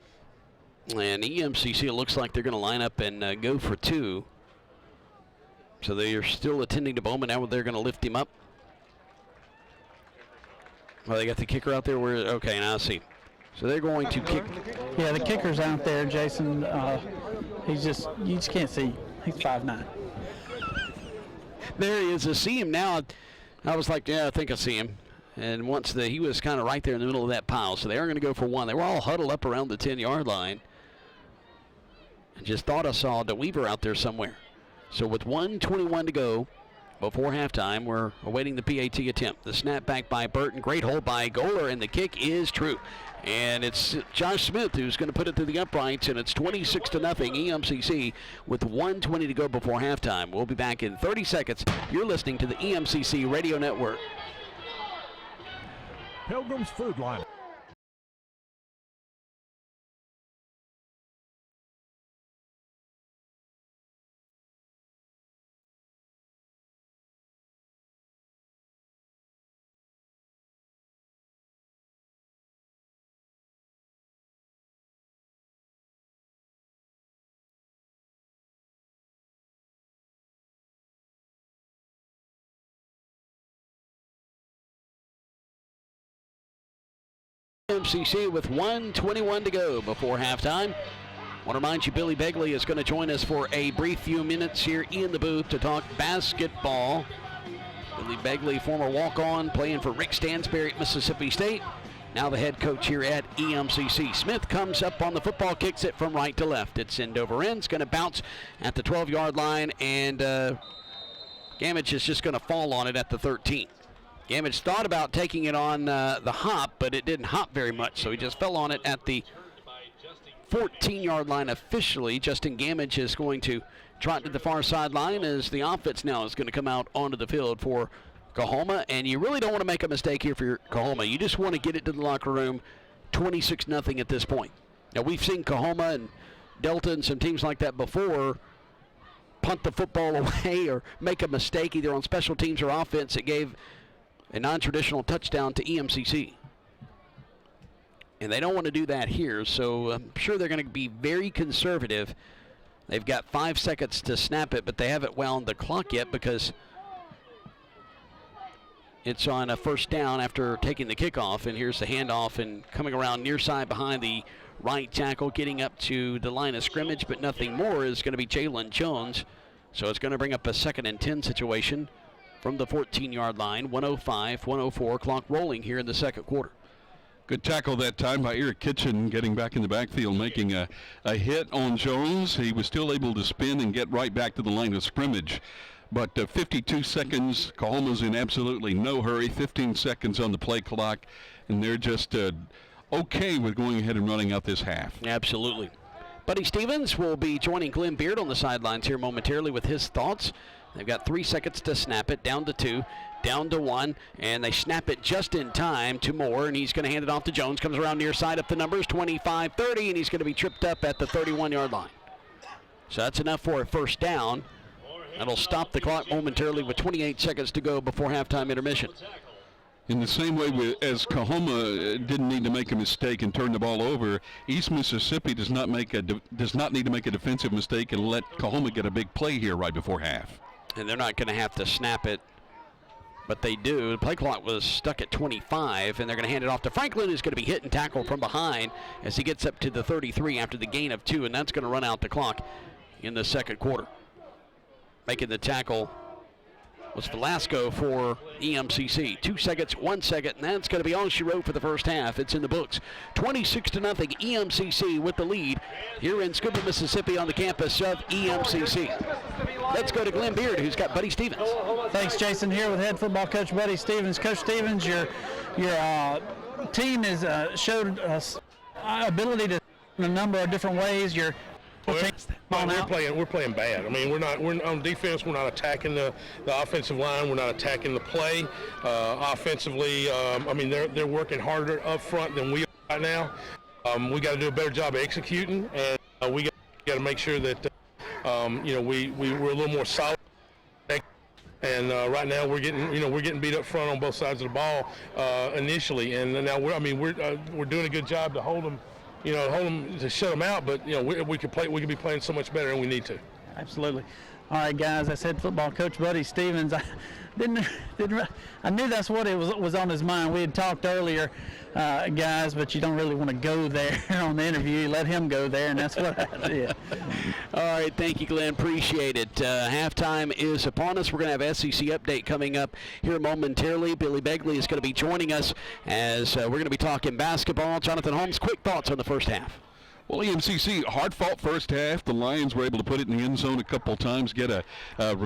And EMCC, it looks like they're going to line up and go for 2. So they are still attending to Bowman. Now they're going to lift him up. Well, they got the kicker out there. Okay, now I see. So they're going to kick. Yeah, the kicker's out there, Jason. You just can't see. He's 5'9". There he is. I see him now. I was like, yeah, I think I see him. And once he was kind of right there in the middle of that pile. So they are going to go for 1. They were all huddled up around the 10-yard line. I just thought I saw DeWeaver out there somewhere. So with 1:21 to go before halftime, we're awaiting the PAT attempt. The snap back by Burton, great hold by Goler, and the kick is true. And it's Josh Smith who's going to put it through the uprights, and it's 26-0 EMCC with 1:20 to go before halftime. We'll be back in 30 seconds. You're listening to the EMCC Radio Network. Pilgrim's Food Line. EMCC with 1:21 to go before halftime. I want to remind you, Billy Begley is going to join us for a brief few minutes here in the booth to talk basketball. Billy Begley, former walk-on, playing for Rick Stansberry at Mississippi State. Now the head coach here at EMCC. Smith comes up on the football, kicks it from right to left. It's end over end. It's going to bounce at the 12-yard line, and Gamage is just going to fall on it at the 13. Gamage thought about taking it on the hop, but it didn't hop very much, so he just fell on it at the 14-yard line officially. Justin Gamage is going to trot to the far sideline as the offense now is going to come out onto the field for Coahoma, and you really don't want to make a mistake here for Coahoma. You just want to get it to the locker room 26-0 at this point. Now, we've seen Coahoma and Delta and some teams like that before punt the football away or make a mistake either on special teams or offense that gave a non-traditional touchdown to EMCC. And they don't want to do that here, so I'm sure they're going to be very conservative. They've got 5 seconds to snap it, but they haven't wound the clock yet because it's on a first down after taking the kickoff. And here's the handoff, and coming around near side behind the right tackle, getting up to the line of scrimmage, but nothing more, is going to be Jalen Jones. So it's going to bring up a 2nd and 10 situation from the 14-yard line. 1:05, 1:04, clock rolling here in the second quarter. Good tackle that time by Eric Kitchen, getting back in the backfield, making a hit on Jones. He was still able to spin and get right back to the line of scrimmage. But 52 seconds, Coahoma's in absolutely no hurry. 15 seconds on the play clock, and they're just okay with going ahead and running out this half. Absolutely. Buddy Stevens will be joining Glenn Beard on the sidelines here momentarily with his thoughts. They've got 3 seconds to snap it, down to 2, down to 1, and they snap it just in time to Moore, and he's going to hand it off to Jones. Comes around near side up the numbers, 25-30, and he's going to be tripped up at the 31-yard line. So that's enough for a first down. That'll stop the clock momentarily with 28 seconds to go before halftime intermission. In the same way as Coahoma didn't need to make a mistake and turn the ball over, East Mississippi does not need to make a defensive mistake and let Coahoma get a big play here right before half. And they're not going to have to snap it, but they do. The play clock was stuck at 25, and they're going to hand it off to Franklin, who's going to be hit and tackled from behind as he gets up to the 33 after the gain of 2, and that's going to run out the clock in the second quarter. Making the tackle was Velasco for EMCC. 2 seconds, 1 second, and that's going to be all she wrote for the first half. It's in the books. 26-0, EMCC with the lead here in Scuba, Mississippi on the campus of EMCC. Let's go to Glenn Beard, who's got Buddy Stevens. Thanks, Jason. Here with head football coach Buddy Stevens. Coach Stevens, your team has showed us ability to in a number of different ways. We're playing bad. I mean, we're on defense. We're not attacking the offensive line. We're not attacking the play. Offensively, I mean, they're working harder up front than we are right now. We got to do a better job of executing, and we got to make sure that we're a little more solid. And right now we're getting beat up front on both sides of the ball initially, and now we're doing a good job to hold them. To shut them out, but we could be playing so much better, and we need to. Absolutely. All right, guys. I said football coach Buddy Stevens. I knew that's what it was on his mind. We had talked earlier, guys, but you don't really want to go there on the interview. You let him go there, and that's what I did. All right, thank you, Glenn. Appreciate it. Halftime is upon us. We're going to have SEC update coming up here momentarily. Billy Begley is going to be joining us as we're going to be talking basketball. Jonathan Holmes, quick thoughts on the first half. Well, EMCC, hard-fought first half. The Lions were able to put it in the end zone a couple times, get a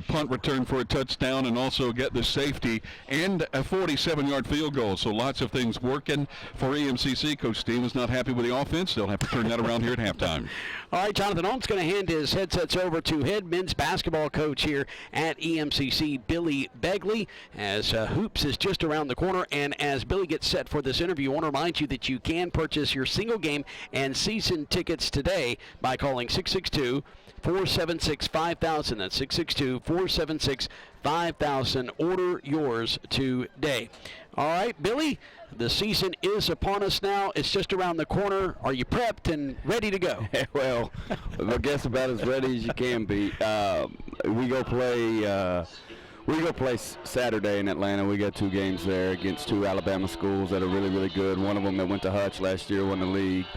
punt return for a touchdown, and also get the safety and a 47-yard field goal. So lots of things working for EMCC. Coach Stevens not happy with the offense. They'll have to turn that around here at halftime. All right, Jonathan Holmes going to hand his headsets over to head men's basketball coach here at EMCC, Billy Begley, as Hoops is just around the corner. And as Billy gets set for this interview, I want to remind you that you can purchase your single game and season tickets today by calling 662-476-5000. That's 662-476-5000. Order yours today. All right, Billy, the season is upon us now. It's just around the corner. Are you prepped and ready to go? Well, I guess about as ready as you can be. We go play Saturday in Atlanta. We got 2 games there against 2 Alabama schools that are really, really good. One of them that went to Hutch last year, won the league.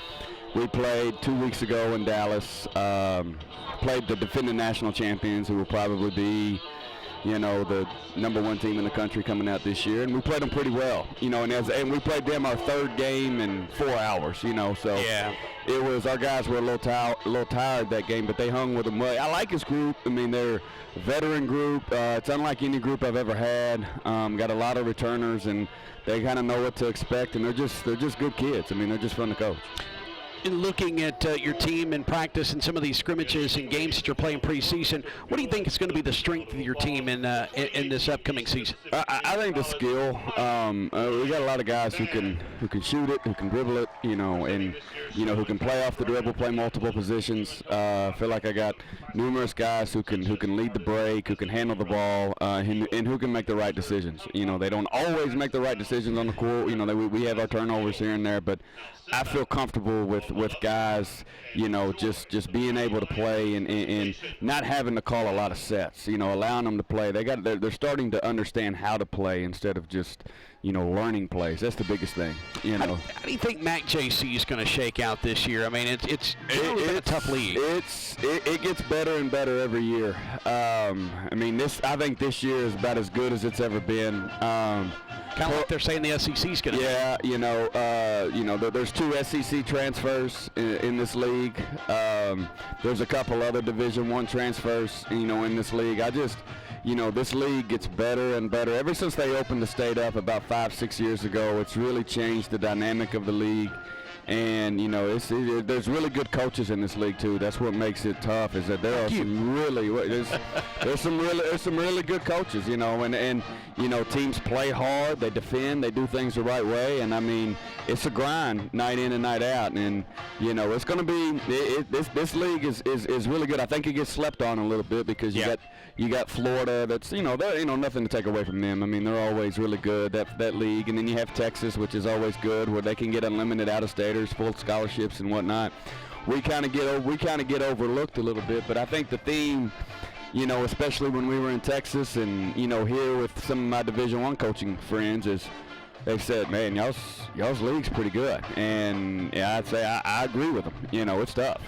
We played 2 weeks ago in Dallas, played the defending national champions, who will probably be, the #1 team in the country coming out this year, and we played them pretty well, and we played them our 3rd game in 4 hours, so yeah. It was, our guys were a little tired that game, but they hung with them well. I like this group. I mean, they're a veteran group. It's unlike any group I've ever had. Got a lot of returners, and they kind of know what to expect, and they're just good kids. I mean, they're just fun to coach. In looking at your team in practice and some of these scrimmages and games that you're playing preseason, what do you think is going to be the strength of your team in this upcoming season? I think the skill. We got a lot of guys who can shoot it, who can dribble it, and who can play off the dribble, play multiple positions. I feel like I got numerous guys who can lead the break, who can handle the ball, and who can make the right decisions. They don't always make the right decisions on the court. We have our turnovers here and there, but I feel comfortable with guys, just being able to play and not having to call a lot of sets, allowing them to play. They're starting to understand how to play instead of just, learning plays. That's the biggest thing, How do you think MAC-JC is going to shake out this year? I mean, it's been a tough league. It gets better and better every year. I think this year is about as good as it's ever been. Kind of like they're saying the SEC is going to. Yeah, there's 2 SEC transfers in this league. There's a couple other Division I transfers, in this league. This league gets better and better. Ever since they opened the state up about 5-6 years ago, it's really changed the dynamic of the league. And you know, there's really good coaches in this league too. That's what makes it tough. Is that there are some really there's some really good coaches. You know, and you know, teams play hard, they defend, they do things the right way, and I mean, it's a grind night in and night out. And you know, it's going to be this league is really good. I think it gets slept on a little bit because you got Florida. That's nothing to take away from them. I mean, they're always really good, that league. And then you have Texas, which is always good, where they can get unlimited out-of-staters, full scholarships and whatnot. We kind of get overlooked a little bit, but I think the theme, you know, especially when we were in Texas and, you know, here with some of my Division I coaching friends, is they said, man, y'all's league's pretty good. And yeah, I'd say I agree with them. You know, it's tough.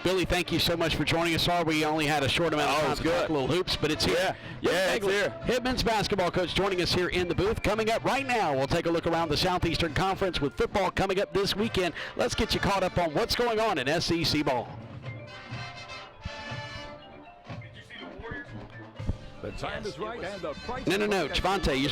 Billy, thank you so much for joining us. Sorry we only had a short amount of time to talk a little hoops, but it's here. Yeah, it's here. Hitman's basketball coach joining us here in the booth. Coming up right now, we'll take a look around the Southeastern Conference with football coming up this weekend. Let's get you caught up on what's going on in SEC ball. The time is right and the price. No, Javante, you.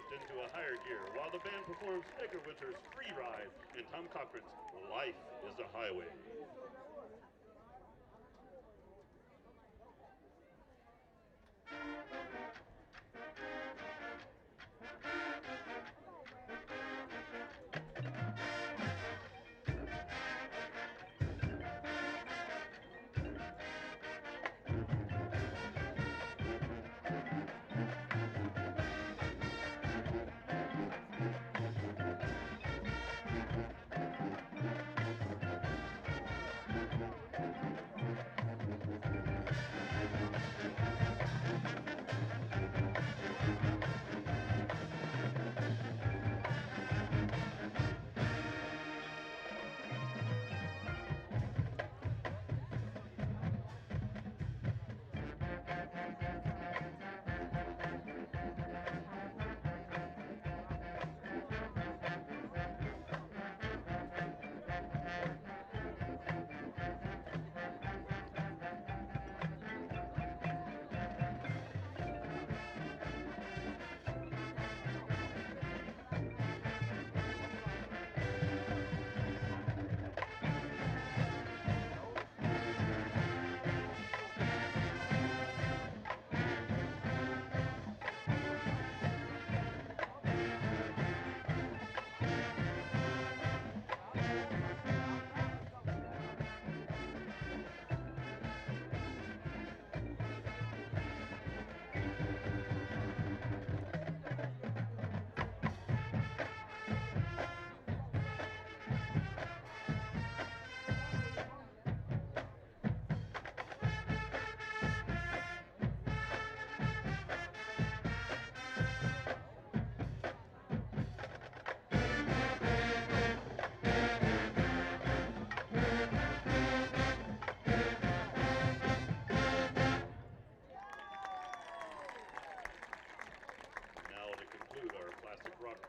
into a higher gear while the band performs Edgar Winter's Free Ride and Tom Cochran's Life is a Highway.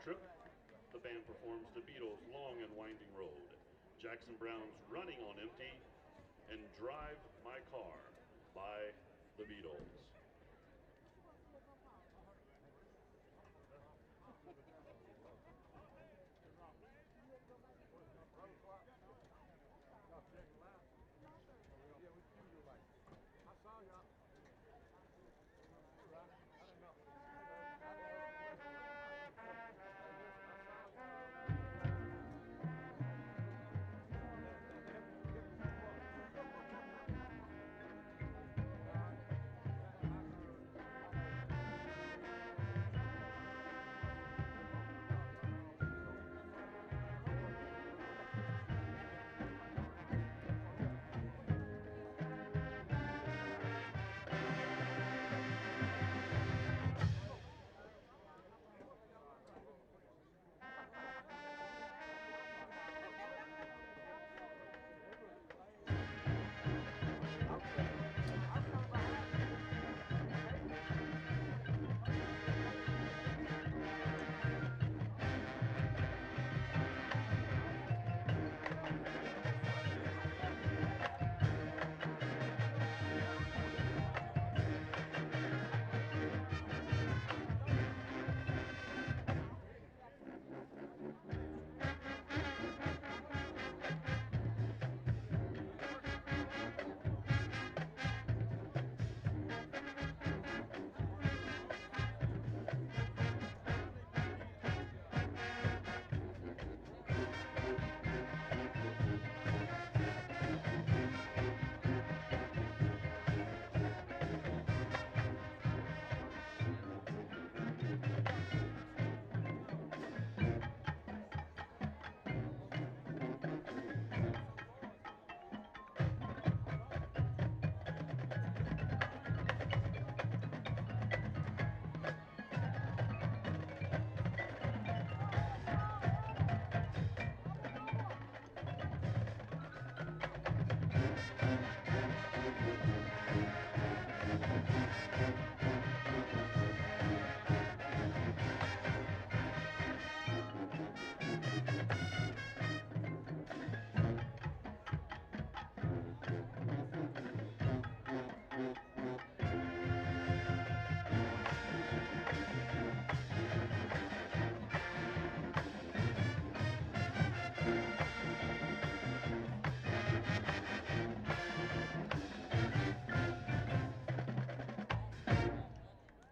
Trip, the band performs the Beatles' Long and Winding Road, Jackson Brown's Running on Empty, and Drive My Car by the Beatles.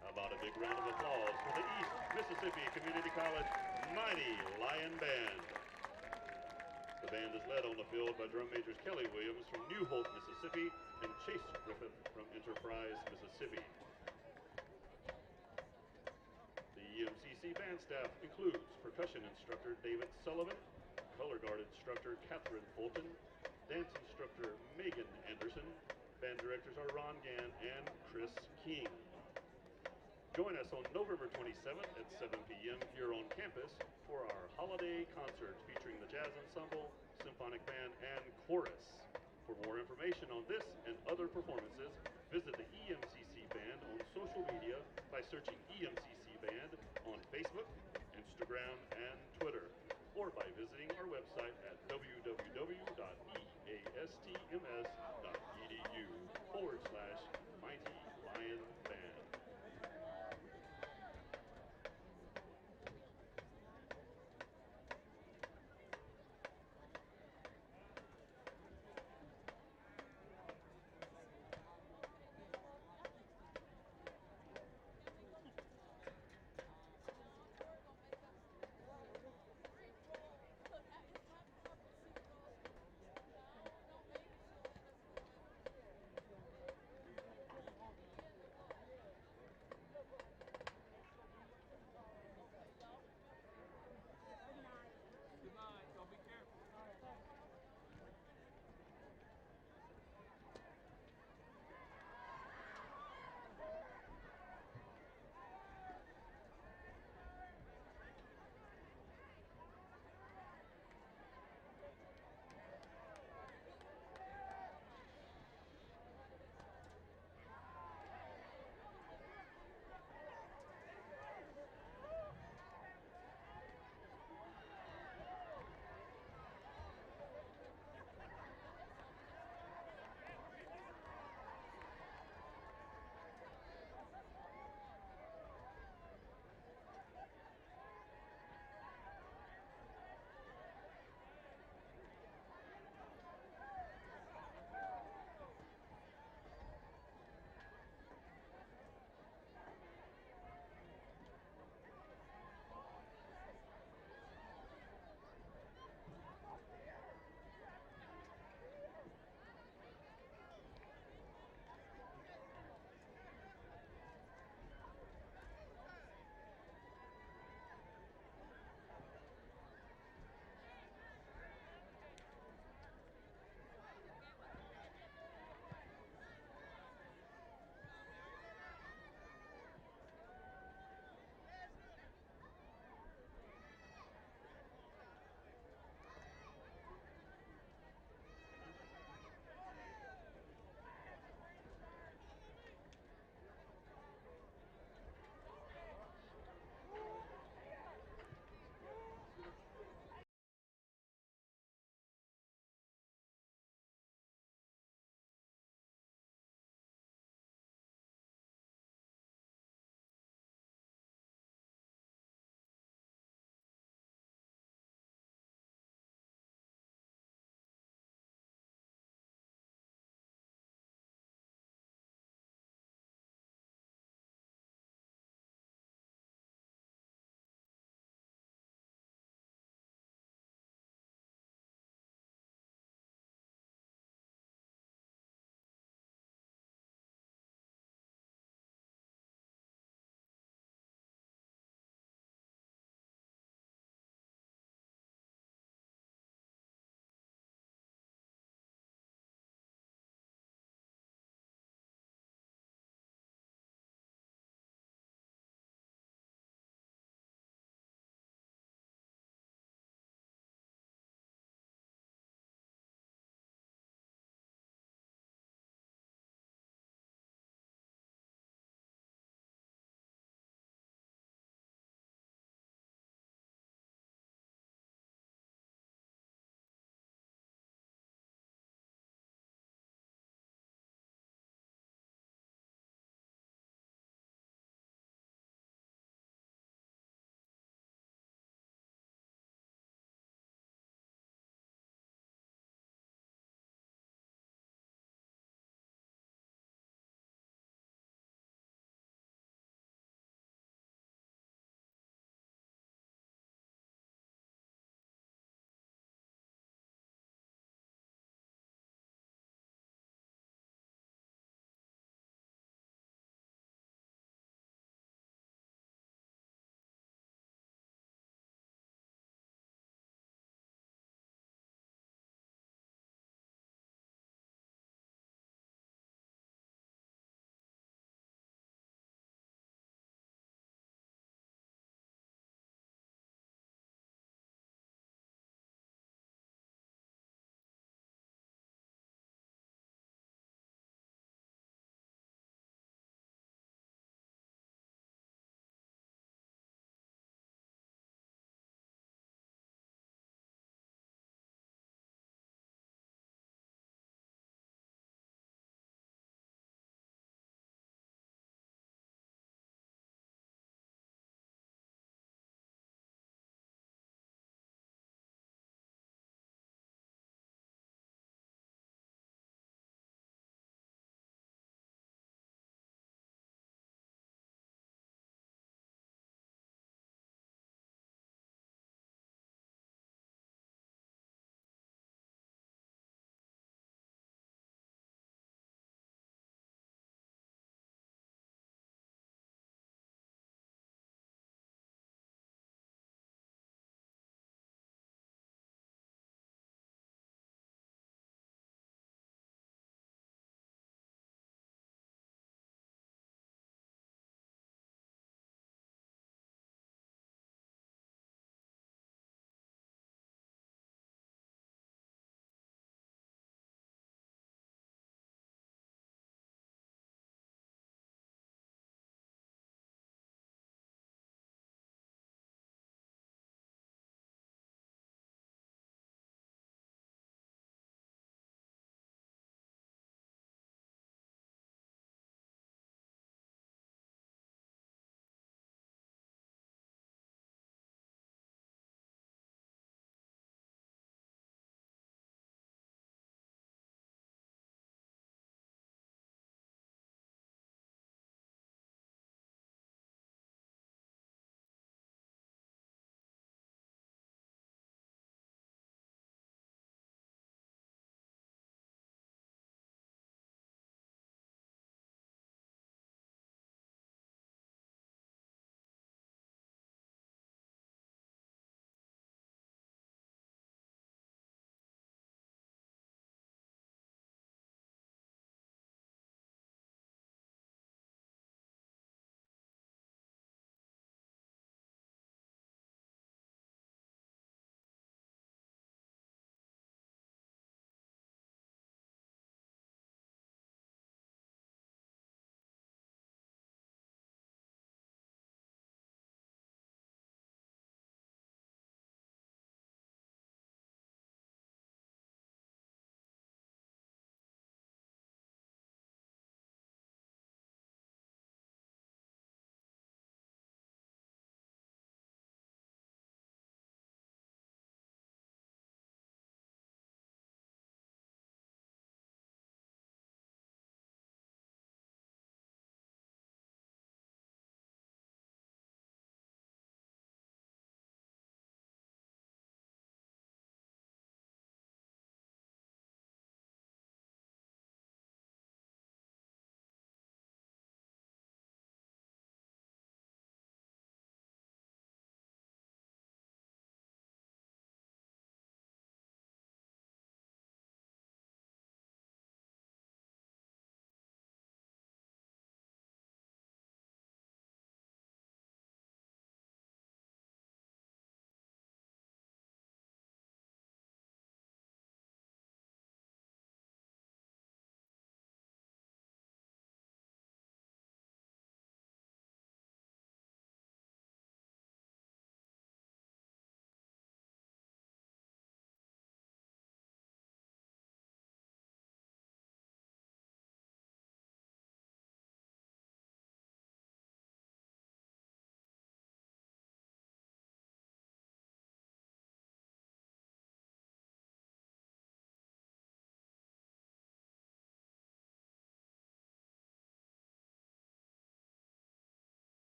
How about a big round of applause for the East Mississippi Community College Mighty Lion Band. The band is led on the field by drum majors Kelly Williams from New Hope, Mississippi, and Chase Griffith from Enterprise, Mississippi. The EMCC band staff includes percussion instructor David Sullivan, color guard instructor Catherine Fulton, dance instructor Megan Anderson. Band directors are Ron Gann and Chris King. Join us on November 27th at 7 p.m. here on campus for our holiday concert featuring the Jazz Ensemble, Symphonic Band, and Chorus. For more information on this and other performances, visit the EMCC Band on social media by searching EMCC Band on Facebook, Instagram, and Twitter, or by visiting our website at www.eastms.edu/Mighty Lion Band.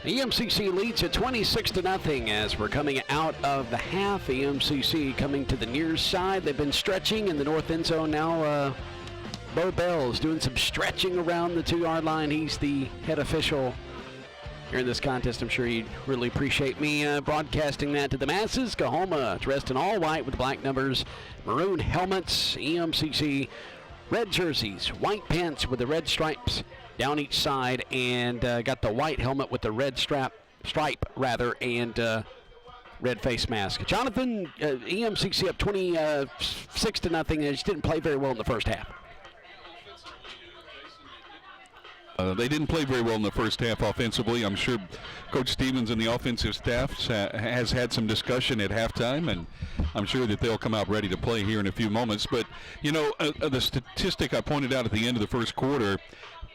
EMCC leads at 26-0 as we're coming out of the half. EMCC coming to the near side. They've been stretching in the north end zone. Now Bo Bell's doing some stretching around the 2-yard line. He's the head official here in this contest. I'm sure he'd really appreciate me broadcasting that to the masses. Coahoma dressed in all white with black numbers, maroon helmets. EMCC red jerseys, white pants with the red stripes down each side, and got the white helmet with the red stripe, and red face mask. Jonathan, EMCC up 26-0. They just didn't play very well in the first half. They didn't play very well in the first half offensively. I'm sure Coach Stevens and the offensive staff has had some discussion at halftime, and I'm sure that they'll come out ready to play here in a few moments. But, you know, the statistic I pointed out at the end of the first quarter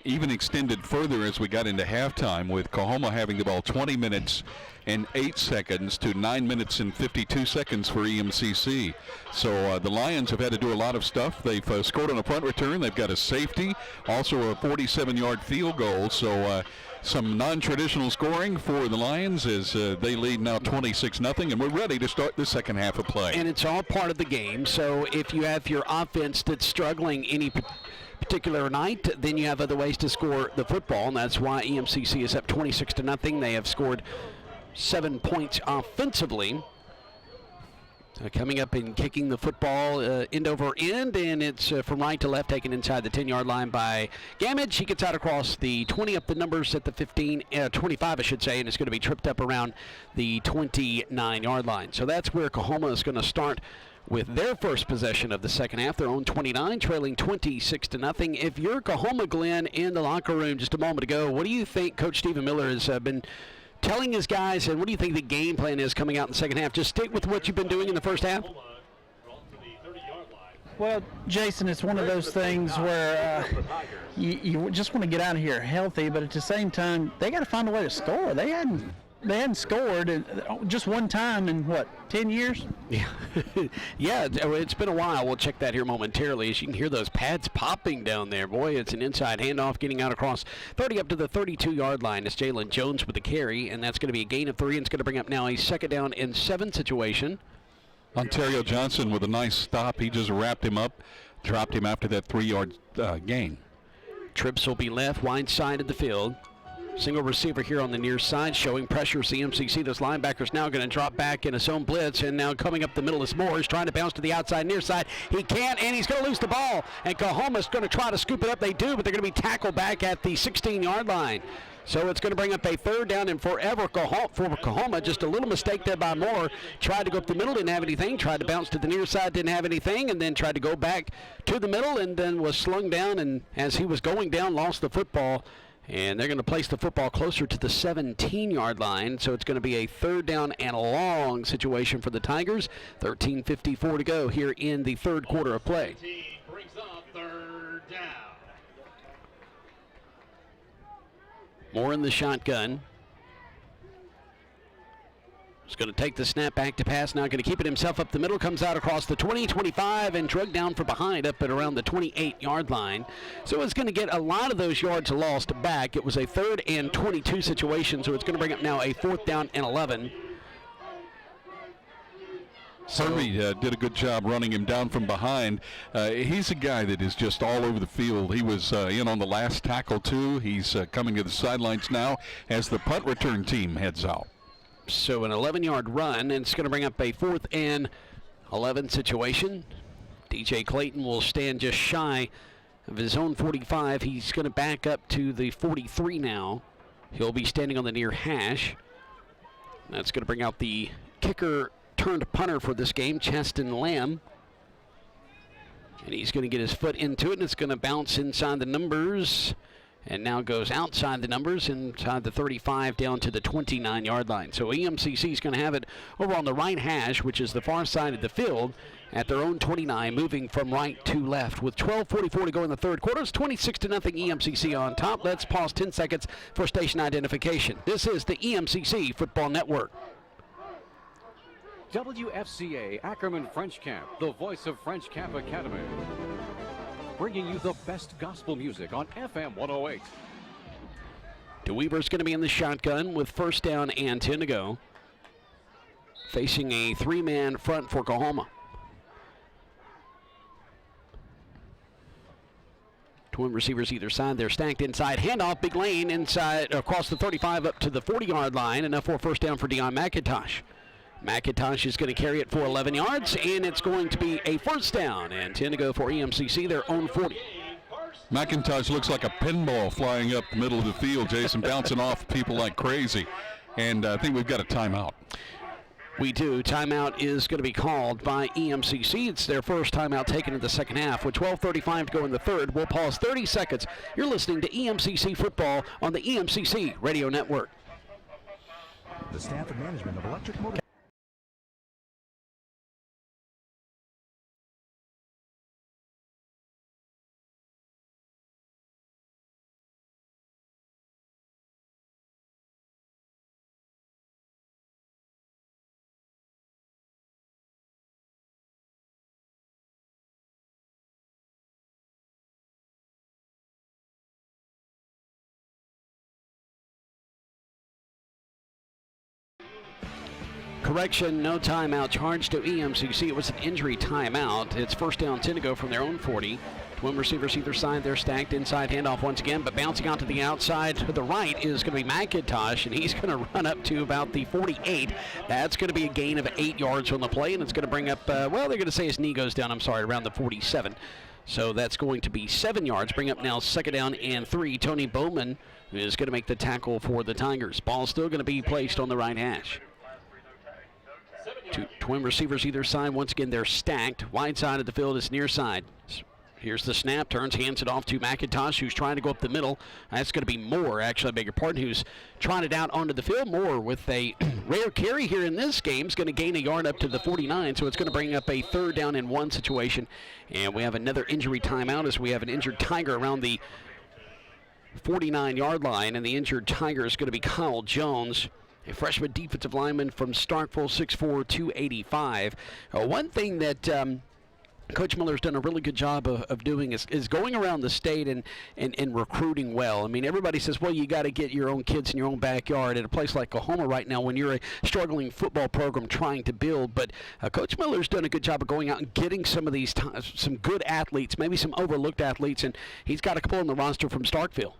even extended further as we got into halftime, with Coahoma having the ball 20 minutes and 8 seconds to 9 minutes and 52 seconds for EMCC. So the Lions have had to do a lot of stuff. They've scored on a punt return. They've got a safety, also a 47-yard field goal. So some non-traditional scoring for the Lions as they lead now 26-0, and we're ready to start the second half of play. And it's all part of the game. So if you have your offense that's struggling any particular night, then you have other ways to score the football, and that's why EMCC is up 26-0. They have scored 7 points offensively. Coming up and kicking the football end over end, and it's from right to left, taken inside the 10-yard line by Gamage. He gets out across the 20, up the numbers at the 25, I should say, and it's going to be tripped up around the 29-yard line. So that's where Coahoma is going to start with their first possession of the second half, their own 29, trailing 26-0. If you're Coahoma, Glenn, in the locker room just a moment ago, what do you think Coach Stephen Miller has been telling his guys, and what do you think the game plan is coming out in the second half? Just stick with what you've been doing in the first half? Well, Jason, it's one of those things where you just want to get out of here healthy, but at the same time, they got to find a way to score. They hadn't scored just one time in, 10 years? Yeah. Yeah, it's been a while. We'll check that here momentarily as you can hear those pads popping down there. Boy, it's an inside handoff getting out across 30 up to the 32-yard line. It's Jalen Jones with the carry, and that's going to be a gain of 3, and it's going to bring up now a 2nd down and 7 situation. Ontario Johnson with a nice stop. He just wrapped him up, dropped him after that 3-yard gain. Trips will be left, wide side of the field. Single receiver here on the near side, showing pressure. EMCC, this linebacker's now going to drop back in a zone blitz, and now coming up the middle is Moore. He's trying to bounce to the outside, near side. He can't, and he's going to lose the ball. And Coahoma's going to try to scoop it up. They do, but they're going to be tackled back at the 16-yard line. So it's going to bring up a 3rd down and forever for Coahoma. Just a little mistake there by Moore. Tried to go up the middle, didn't have anything. Tried to bounce to the near side, didn't have anything. And then tried to go back to the middle and then was slung down. And as he was going down, lost the football. And they're going to place the football closer to the 17-yard line. So it's going to be a 3rd down and a long situation for the Tigers. 13:54 to go here in the 3rd quarter of play. Brings up 3rd down. Moore in the shotgun. He's going to take the snap back to pass. Now going to keep it himself up the middle. Comes out across the 20, 25, and drugged down from behind up at around the 28-yard line. So it's going to get a lot of those yards lost back. It was a 3rd and 22 situation, so it's going to bring up now a 4th down and 11. Survey did a good job running him down from behind. He's a guy that is just all over the field. He was in on the last tackle, too. He's coming to the sidelines now as the punt return team heads out. So an 11-yard run, and it's going to bring up a 4th and 11 situation. DJ Clayton will stand just shy of his own 45. He's going to back up to the 43 now. He'll be standing on the near hash. That's going to bring out the kicker turned punter for this game, Chaston Lamb. And he's going to get his foot into it, and it's going to bounce inside the numbers. And now goes outside the numbers, inside the 35 down to the 29-yard line. So EMCC is going to have it over on the right hash, which is the far side of the field, at their own 29, moving from right to left. With 12:44 to go in the 3rd quarter, it's 26-0 EMCC on top. Let's pause 10 seconds for station identification. This is the EMCC Football Network. WFCA Ackerman French Camp, the voice of French Camp Academy. Bringing you the best gospel music on FM 108. DeWeaver's going to be in the shotgun with first down and 10 to go. Facing a 3-man front for Coahoma. Twin receivers either side. They're stacked inside. Handoff, big lane inside across the 35 up to the 40-yard line. Enough for a first down for Deion McIntosh. McIntosh is going to carry it for 11 yards, and it's going to be a first down. And 10 to go for EMCC, their own 40. McIntosh looks like a pinball flying up the middle of the field, Jason, bouncing off people like crazy. And I think we've got a timeout. We do. Timeout is going to be called by EMCC. It's their first timeout taken in the second half. With 12:35 to go in the third, we'll pause 30 seconds. You're listening to EMCC Football on the EMCC Radio Network. The staff and management of Electric Motor. Correction, no timeout charged to EMCC. It was an injury timeout. It's first down, 10 to go from their own 40. Twin receivers either side. They're stacked inside. Handoff once again, but bouncing out to the outside to the right is going to be McIntosh, and he's going to run up to about the 48. That's going to be a gain of 8 yards on the play, and it's going to bring up, well, they're going to say his knee goes down, around the 47. So that's going to be 7 yards. Bring up now second down and 3. Tony Bowman is going to make the tackle for the Tigers. Ball still going to be placed on the right hash. Two twin receivers either side. Once again, they're stacked. Wide side of the field is near side. Here's the snap. Turns, hands it off to McIntosh, who's trying to go up the middle. That's going to be Moore, actually, I beg your pardon, who's trying it out onto the field. Moore with a rare carry here in this game is going to gain a yard up to the 49, so it's going to bring up a third down and 1 situation. And we have another injury timeout as we have an injured Tiger around the 49-yard line, and the injured Tiger is going to be Kyle Jones, a freshman defensive lineman from Starkville, 6'4", 285. One thing that Coach Miller's done a really good job of doing is going around the state and recruiting well. I mean, everybody says, well, you got to get your own kids in your own backyard at a place like Coahoma right now when you're a struggling football program trying to build. But Coach Miller's done a good job of going out and getting some of these some good athletes, maybe some overlooked athletes, and he's got a couple on the roster from Starkville.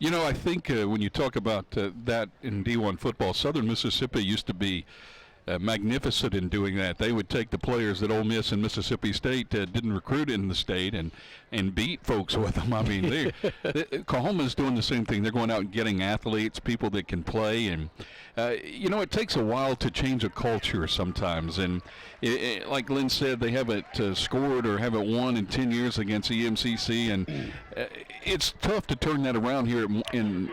You know, I think when you talk about that in D1 football, Southern Mississippi used to be magnificent in doing that. They would take the players that Ole Miss and Mississippi State didn't recruit in the state and beat folks with them. I mean, Coahoma's doing the same thing. They're going out and getting athletes, people that can play. And, you know, it takes a while to change a culture sometimes. And like Lynn said, they haven't scored or haven't won in 10 years against EMCC. And it's tough to turn that around here in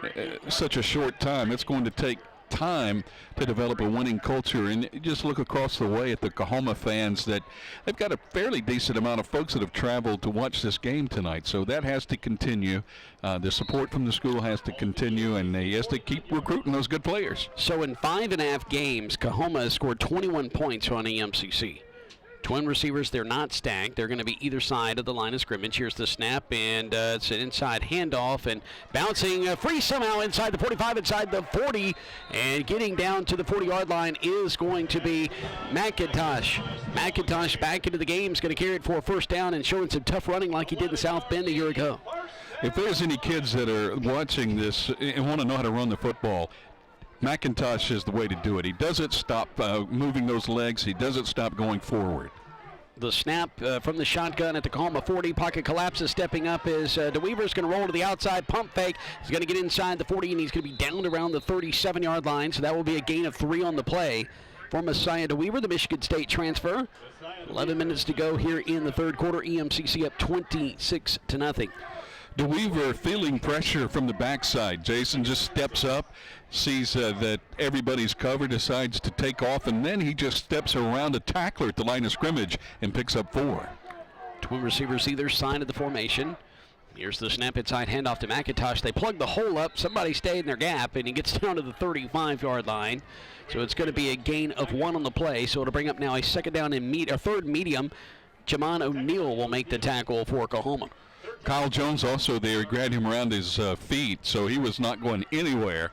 such a short time. It's going to take time to develop a winning culture, and just look across the way at the Coahoma fans that they've got a fairly decent amount of folks that have traveled to watch this game tonight, so that has to continue. The support from the school has to continue, and they has to keep recruiting those good players. So in 5.5 games, Coahoma has scored 21 points on EMCC. Twin receivers, they're not stacked. They're going to be either side of the line of scrimmage. Here's the snap, and it's an inside handoff, and bouncing free somehow inside the 45, inside the 40, and getting down to the 40-yard line is going to be McIntosh. McIntosh back into the game, is going to carry it for a first down and showing some tough running like he did in South Bend a year ago. If there's any kids that are watching this and want to know how to run the football, McIntosh is the way to do it. He doesn't stop moving those legs. He doesn't stop going forward. The snap from the shotgun at the Coahoma 40. Pocket collapses. Stepping up is DeWeaver's going to roll to the outside. Pump fake. He's going to get inside the 40, and he's going to be down around the 37-yard line. So that will be a gain of 3 on the play for Messiah DeWeaver, the Michigan State transfer. 11 minutes to go here in the third quarter. EMCC up 26-0. DeWeaver feeling pressure from the backside. Jason just steps up, sees that everybody's covered, decides to take off, and then he just steps around a tackler at the line of scrimmage and picks up 4. Twin receivers either side of the formation. Here's the snap inside handoff to McIntosh. They plug the hole up. Somebody stayed in their gap, and he gets down to the 35-yard line. So it's going to be a gain of 1 on the play. So it'll bring up now a second down and third medium. Jamon O'Neal will make the tackle for Coahoma. Kyle Jones also there. He grabbed him around his feet, so he was not going anywhere.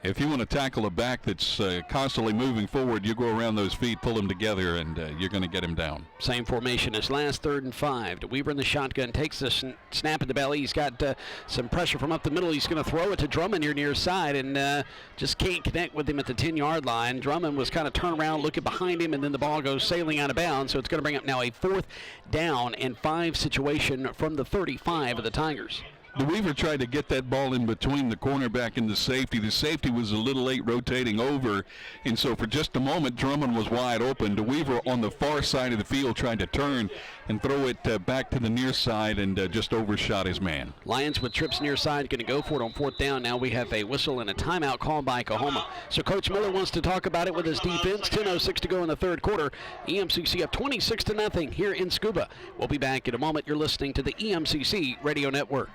If you want to tackle a back that's constantly moving forward, you go around those feet, pull them together, and you're going to get him down. Same formation as last, 3rd and 5. DeWeaver in the shotgun, takes the snap at the belly. He's got some pressure from up the middle. He's going to throw it to Drummond near side, and just can't connect with him at the 10-yard line. Drummond was kind of turned around, looking behind him, and then the ball goes sailing out of bounds. So it's going to bring up now a 4th down and 5 situation from the 35 of the Tigers. DeWeaver tried to get that ball in between the cornerback and the safety. The safety was a little late rotating over, and so for just a moment, Drummond was wide open. DeWeaver on the far side of the field tried to turn and throw it back to the near side and just overshot his man. Lions with trips near side, going to go for it on 4th down. Now we have a whistle and a timeout called by Coahoma. So Coach Miller wants to talk about it with his defense. 10:06 to go in the 3rd quarter. EMCC up 26-0 here in Scuba. We'll be back in a moment. You're listening to the EMCC Radio Network.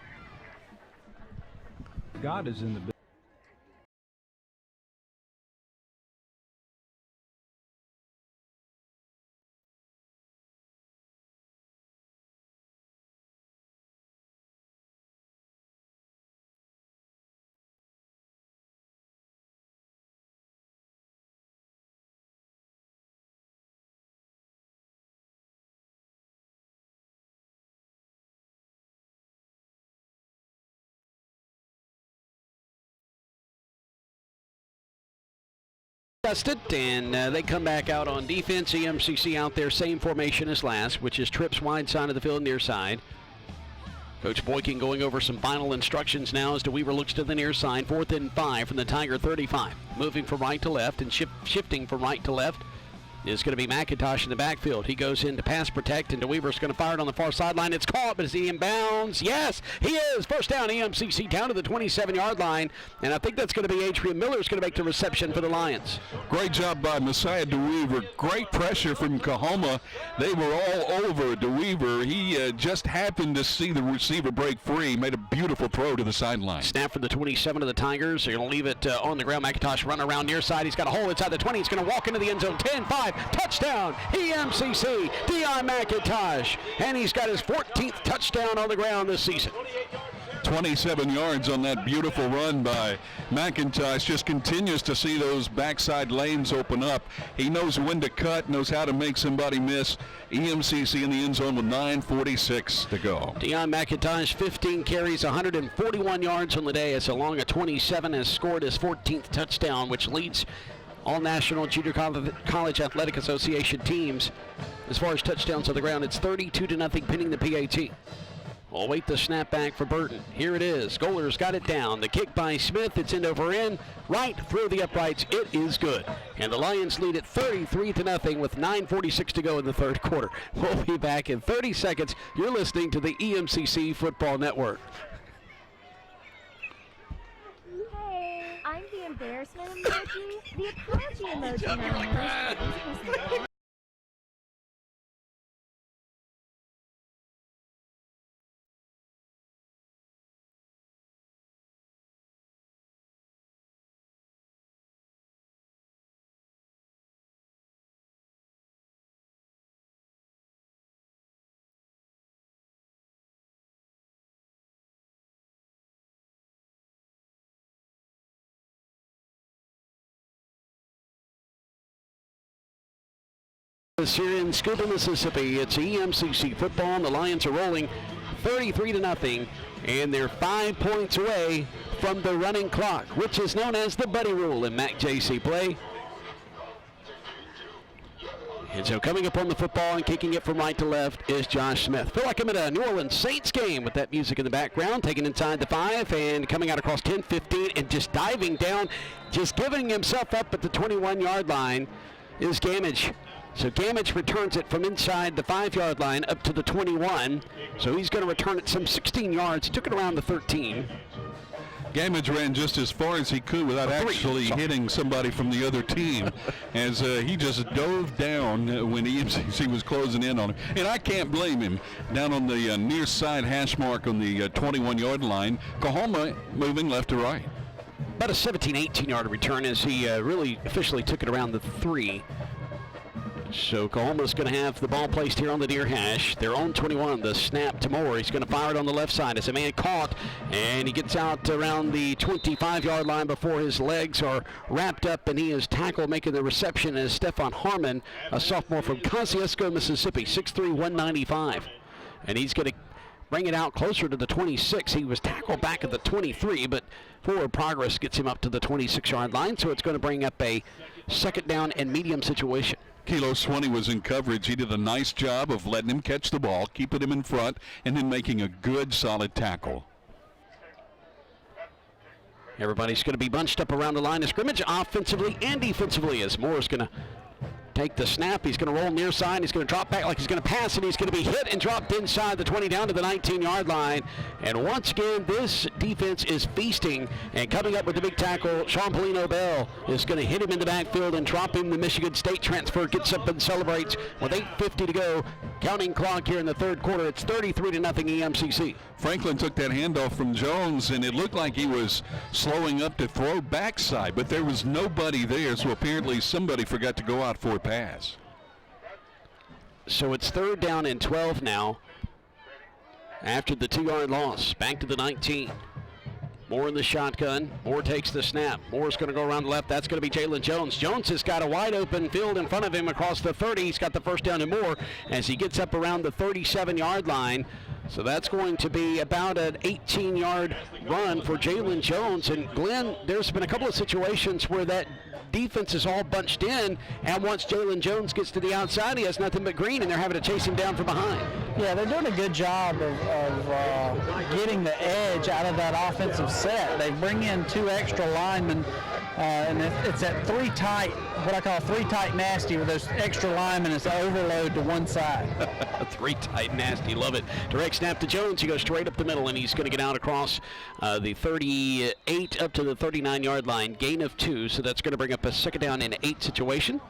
God is in the business. And they come back out on defense. EMCC out there, same formation as last, which is trips wide side of the field, near side. Coach Boykin going over some final instructions now as DeWeaver looks to the near side. 4th and 5 from the Tiger 35. Moving from right to left and shifting from right to left is going to be McIntosh in the backfield. He goes in to pass protect, and DeWeaver's going to fire it on the far sideline. It's caught, but is he in bounds? Yes, he is. First down, EMCC down to the 27-yard line, and I think that's going to be Adrian Miller's going to make the reception for the Lions. Great job by Messiah DeWeaver. Great pressure from Coahoma. They were all over DeWeaver. He just happened to see the receiver break free. Made a beautiful throw to the sideline. Snap for the 27 of the Tigers. They're going to leave it on the ground. McIntosh run around near side. He's got a hole inside the 20. He's going to walk into the end zone. 10-5. Touchdown, EMCC, Deion McIntosh. And he's got his 14th touchdown on the ground this season. 27 yards on that beautiful run by McIntosh. Just continues to see those backside lanes open up. He knows when to cut, knows how to make somebody miss. EMCC in the end zone with 9:46 to go. Deion McIntosh, 15 carries, 141 yards on the day. As along a 27 has scored his 14th touchdown, which leads all National Junior College Athletic Association teams. As far as touchdowns on the ground, it's 32-0 pinning the PAT. We'll wait the snap back for Burton. Here it is. Goler's got it down. The kick by Smith. It's end over end. Right through the uprights. It is good. And the Lions lead it 33-0 with 9:46 to go in the 3rd quarter. We'll be back in 30 seconds. You're listening to the EMCC Football Network. I'm the embarrassment emoji, the apology emoji. Here in Scuba, Mississippi, it's EMCC football, and the Lions are rolling 33-0, and they're 5 points away from the running clock, which is known as the Buddy Rule in MAC-JC play. And so coming up on the football and kicking it from right to left is Josh Smith. Feel like I'm at a New Orleans Saints game with that music in the background, taking inside the 5 and coming out across 10, 15, and just diving down, just giving himself up at the 21-yard line is Gamage. So Gamage returns it from inside the 5-yard line up to the 21. So he's going to return it some 16 yards. He took it around the 13. Gamage ran just as far as he could without actually hitting somebody from the other team, as he just dove down when EMCC was closing in on him. And I can't blame him. Down on the near side hash mark on the 21-yard line, Coahoma moving left to right. About a 17, 18-yard return as he really officially took it around the 3. So Coahoma's going to have the ball placed here on the near hash. Their own 21, the snap to Moore. He's going to fire it on the left side. As a man caught, and he gets out around the 25-yard line before his legs are wrapped up, and he is tackled, making the reception as Stephon Harmon, a sophomore from Kosciuszko, Mississippi, 6'3", 195. And he's going to bring it out closer to the 26. He was tackled back at the 23, but forward progress gets him up to the 26-yard line, so it's going to bring up a second down and medium situation. Kilo Swanee was in coverage. He did a nice job of letting him catch the ball, keeping him in front, and then making a good, solid tackle. Everybody's going to be bunched up around the line of scrimmage, offensively and defensively, as Moore's going to take the snap. He's going to roll near side. He's going to drop back like he's going to pass, and he's going to be hit and dropped inside the 20 down to the 19-yard line. And once again, this defense is feasting. And coming up with the big tackle, Sean Polino Bell is going to hit him in the backfield and drop him. The Michigan State transfer gets up and celebrates with 8:50 to go. Counting clock here in the third quarter. It's 33-0 EMCC. Franklin took that handoff from Jones, and it looked like he was slowing up to throw backside, but there was nobody there, so apparently somebody forgot to go out for a pass. So it's third down and 12 now after the 2-yard loss. Back to the 19. Moore in the shotgun. Moore takes the snap. Moore's going to go around the left. That's going to be Jalen Jones. Jones has got a wide open field in front of him across the 30. He's got the first down and more as he gets up around the 37-yard line. So that's going to be about an 18-yard run for Jalen Jones. And Glenn, there's been a couple of situations where that defense is all bunched in, and once Jalen Jones gets to the outside, he has nothing but green, and they're having to chase him down from behind. Yeah, they're doing a good job of getting the edge out of that offensive set. They bring in 2 extra linemen, and it's that 3 tight, what I call 3 tight nasty, with those extra linemen. It's an overload to one side. 3 tight nasty, love it. Direct snap to Jones. He goes straight up the middle, and he's going to get out across the 38 up to the 39-yard line. Gain of 2, so that's going to bring up a second down and 8 situation.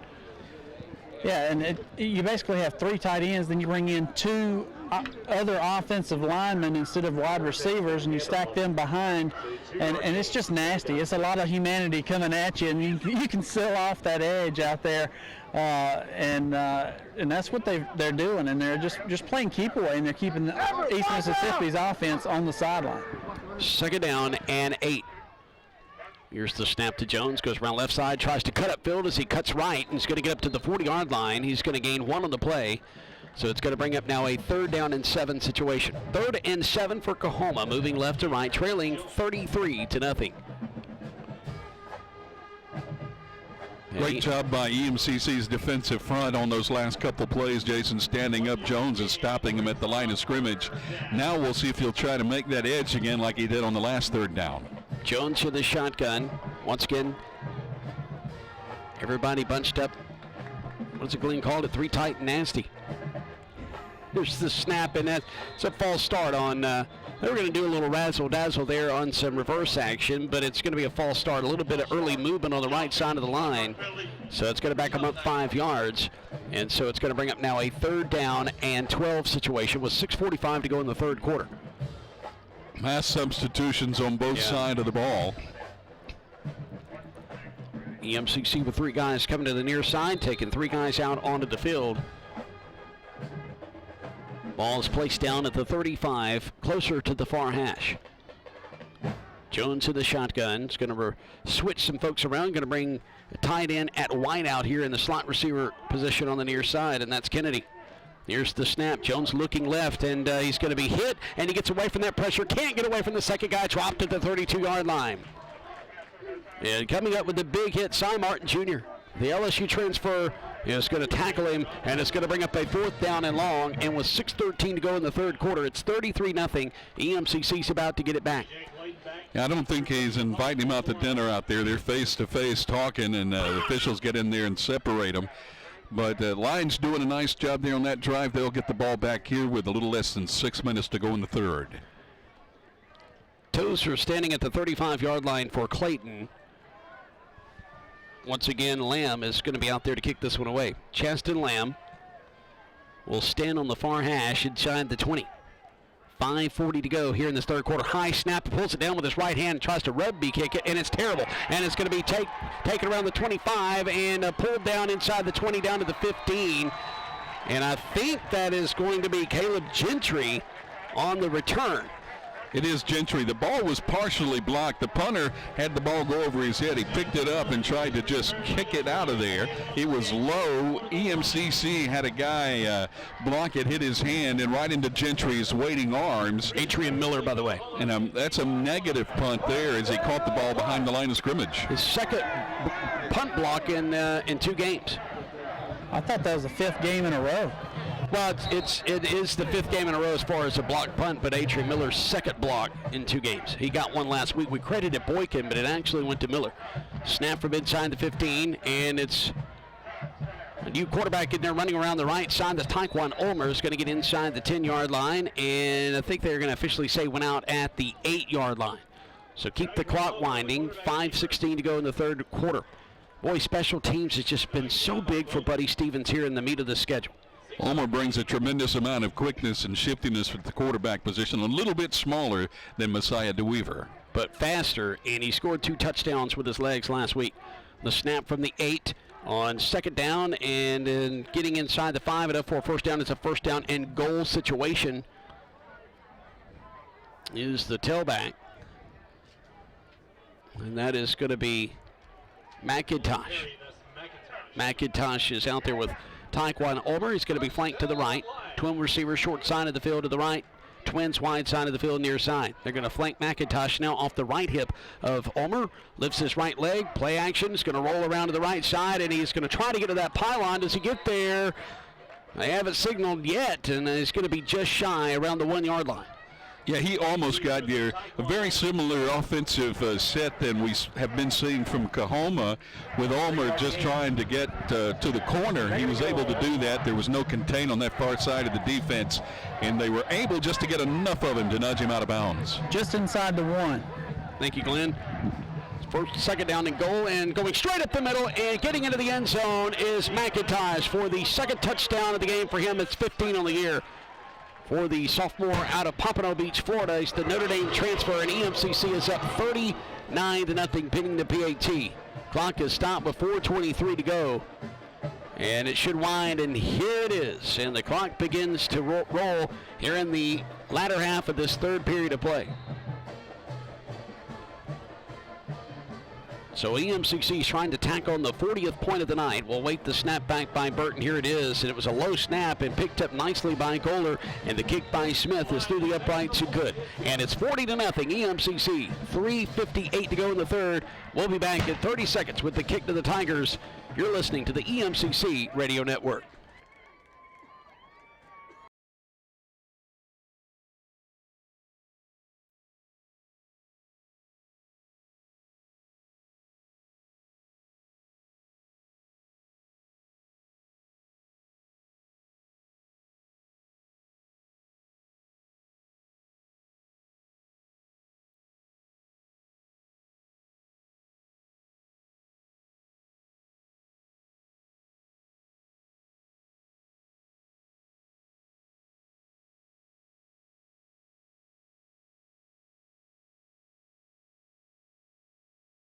Yeah, and you basically have 3 tight ends, then you bring in 2 other offensive linemen instead of wide receivers, and you stack them behind, and it's just nasty. It's a lot of humanity coming at you, and you can seal off that edge out there, and that's what they're doing, and they're just playing keep away, and they're keeping East Mississippi's offense on the sideline. Second down and 8. Here's the snap to Jones, goes around left side, tries to cut upfield as he cuts right, and he's going to get up to the 40-yard line. He's going to gain 1 on the play, so it's going to bring up now a third down and 7 situation. 3rd and 7 for Coahoma, moving left to right, trailing 33-0. Great job by EMCC's defensive front on those last couple plays. Jason standing up Jones and stopping him at the line of scrimmage. Now we'll see if he'll try to make that edge again like he did on the last third down. Jones with the shotgun. Once again, everybody bunched up. What's it Glenn called it? 3 tight and nasty. Here's the snap, and that's a false start on. They were going to do a little razzle-dazzle there on some reverse action, but it's going to be a false start. A little bit of early movement on the right side of the line. So it's going to back them up 5 yards. And so it's going to bring up now a third down and 12 situation with 6:45 to go in the third quarter. Mass substitutions on both sides of the ball. EMCC with 3 guys coming to the near side, taking 3 guys out onto the field. Ball is placed down at the 35, closer to the far hash. Jones in the shotgun. Is going to switch some folks around. Going to bring a tight end at wide out here in the slot receiver position on the near side, and that's Kennedy. Here's the snap. Jones looking left, and he's going to be hit, and he gets away from that pressure. Can't get away from the second guy. Dropped at the 32-yard line. And coming up with the big hit, Cy Martin Jr. The LSU transfer is going to tackle him, and it's going to bring up a 4th down and long. And with 6:13 to go in the third quarter, it's 33-0. EMCC's about to get it back. I don't think he's inviting him out to dinner out there. They're face-to-face talking, and the officials get in there and separate them. But Lions doing a nice job there on that drive. They'll get the ball back here with a little less than 6 minutes to go in the third. Tozer standing at the 35-yard line for Clayton. Once again, Lamb is going to be out there to kick this one away. Chaston Lamb will stand on the far hash inside the 20. 5:40 to go here in this third quarter. High snap, pulls it down with his right hand, tries to rugby kick it, and it's terrible. And it's going to be taken around the 25 and pulled down inside the 20 down to the 15. And I think that is going to be Caleb Gentry on the return. It is Gentry. The ball was partially blocked. The punter had the ball go over his head. He picked it up and tried to just kick it out of there. It was low. EMCC had a guy block it, hit his hand, and right into Gentry's waiting arms. Adrian Miller, by the way. And that's a negative punt there as he caught the ball behind the line of scrimmage. His second punt block in 2 games. I thought that was the 5th game in a row. Well, it is the 5th game in a row as far as a block punt, but Adrian Miller's second block in 2 games. He got one last week. We credited Boykin, but it actually went to Miller. Snap from inside the 15, and it's a new quarterback in there running around the right side. The Taekwon Ulmer is going to get inside the 10-yard line, and I think they're going to officially say went out at the 8-yard line. So keep the clock winding. 5:16 to go in the third quarter. Boy, special teams has just been so big for Buddy Stevens here in the meat of the schedule. Ulmer brings a tremendous amount of quickness and shiftiness at the quarterback position, a little bit smaller than Messiah DeWeaver. But faster, and he scored 2 touchdowns with his legs last week. The snap from the 8 on second down, and then getting inside the 5 and up for a first down. It's a first down and goal situation. Is the tailback. And that is going to be McIntosh. McIntosh is out there with Taekwon Ulmer. He's going to be flanked to the right. Twin receiver short side of the field to the right. Twins wide side of the field near side. They're going to flank McIntosh now off the right hip of Ulmer. Lifts his right leg. Play action. He's going to roll around to the right side, and he's going to try to get to that pylon. Does he get there? They haven't signaled yet, and he's going to be just shy around the 1-yard line. Yeah, he almost got there. A very similar offensive set than we have been seeing from Coahoma, with Ulmer just trying to get to the corner. He was able to do that. There was no contain on that far side of the defense, and they were able just to get enough of him to nudge him out of bounds. Just inside the 1. Thank you, Glenn. Second down and goal, and going straight up the middle and getting into the end zone is McIntosh for the second touchdown of the game for him. It's 15 on the year. For the sophomore out of Pompano Beach, Florida, it's the Notre Dame transfer, and EMCC is up 39-0, pinning the PAT. Clock is stopped with 4:23 to go, and it should wind, and here it is. And the clock begins to roll here in the latter half of this third period of play. So EMCC is trying to tack on the 40th point of the night. We'll wait the snap back by Burton. Here it is, and it was a low snap and picked up nicely by Kohler, and the kick by Smith is through the uprights and good. And it's 40-0, EMCC. 3:58 to go in the third. We'll be back in 30 seconds with the kick to the Tigers. You're listening to the EMCC Radio Network.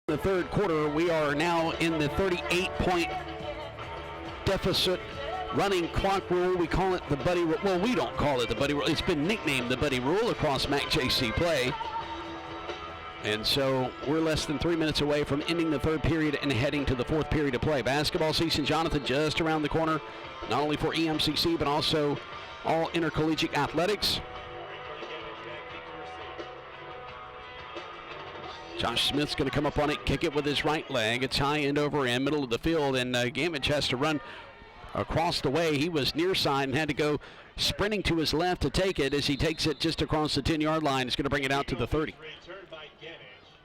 The third quarter, we are now in the 38-point deficit running clock rule. We call it the Buddy Rule. Well, we don't call it the Buddy Rule. It's been nicknamed the Buddy Rule across MAC-JC play. And so we're less than 3 minutes away from ending the third period and heading to the fourth period of play. Basketball season, Jonathan, just around the corner, not only for EMCC, but also all intercollegiate athletics. Josh Smith's going to come up on it, kick it with his right leg. It's high end over end, middle of the field, and Gamage has to run across the way. He was near side and had to go sprinting to his left to take it. As he takes it just across the 10-yard line, he's going to bring it out to the 30.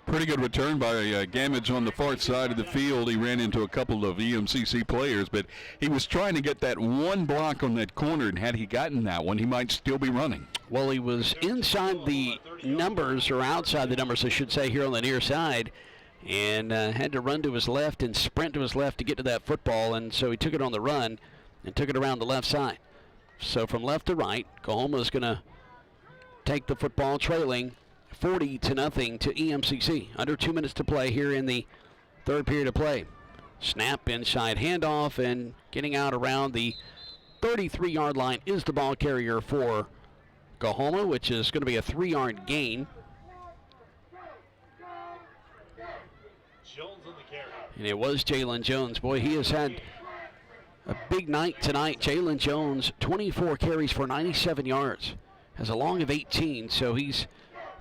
Pretty good return by Gamage on the far side of the field. He ran into a couple of EMCC players, but he was trying to get that one block on that corner, and had he gotten that one, he might still be running. Well, he was inside the numbers, or outside the numbers, I should say, here on the near side, and had to run to his left and sprint to his left to get to that football, and so he took it on the run and took it around the left side. So from left to right, Coahoma is going to take the football trailing 40-0 to EMCC. Under 2 minutes to play here in the third period of play. Snap, inside handoff, and getting out around the 33-yard line is the ball carrier for Coahoma, which is going to be a 3-yard gain. Jones on the carry. And it was Jalen Jones. Boy, he has had a big night tonight. Jalen Jones, 24 carries for 97 yards. Has a long of 18, so he's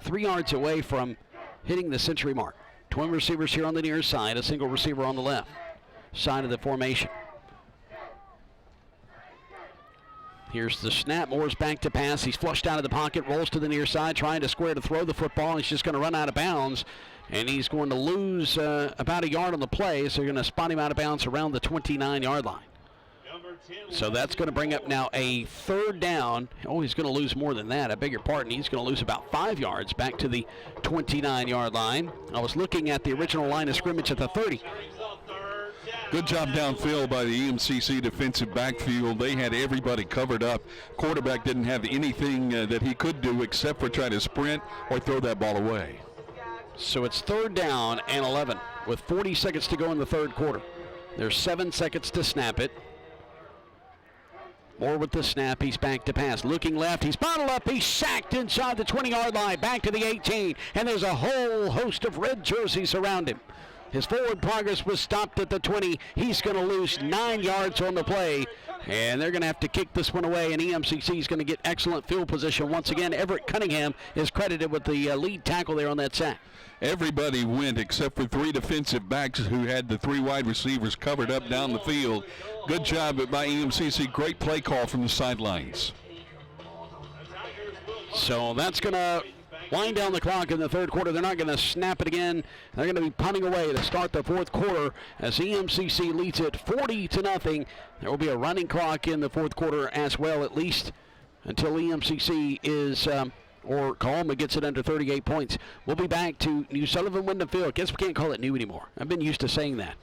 3 yards away from hitting the century mark. Twin receivers here on the near side, a single receiver on the left side of the formation. Here's the snap. Moore's back to pass. He's flushed out of the pocket, rolls to the near side, trying to square to throw the football. He's just going to run out of bounds, and he's going to lose about a yard on the play, so you're going to spot him out of bounds around the 29-yard line. So that's going to bring up now a third down. Oh, he's going to lose more than that. I beg your pardon. He's going to lose about 5 yards back to the 29-yard line. I was looking at the original line of scrimmage at the 30. Good job downfield by the EMCC defensive backfield. They had everybody covered up. Quarterback didn't have anything that he could do except for try to sprint or throw that ball away. So it's third down and 11 with 40 seconds to go in the third quarter. There's 7 seconds to snap it. Moore with the snap. He's back to pass. Looking left. He's bottled up. He's sacked inside the 20-yard line. Back to the 18. And there's a whole host of red jerseys around him. His forward progress was stopped at the 20. He's going to lose 9 yards on the play. And they're going to have to kick this one away. And EMCC is going to get excellent field position. Once again, Everett Cunningham is credited with the lead tackle there on that sack. Everybody went except for 3 defensive backs who had the 3 wide receivers covered up down the field. Good job by EMCC. Great play call from the sidelines. So that's going to wind down the clock in the third quarter. They're not going to snap it again. They're going to be punting away to start the fourth quarter as EMCC leads it 40-0. There will be a running clock in the fourth quarter as well, at least until EMCC is or Coahoma gets it under 38 points. We'll be back to New Sullivan Wyndham Field. Guess we can't call it new anymore. I've been used to saying that.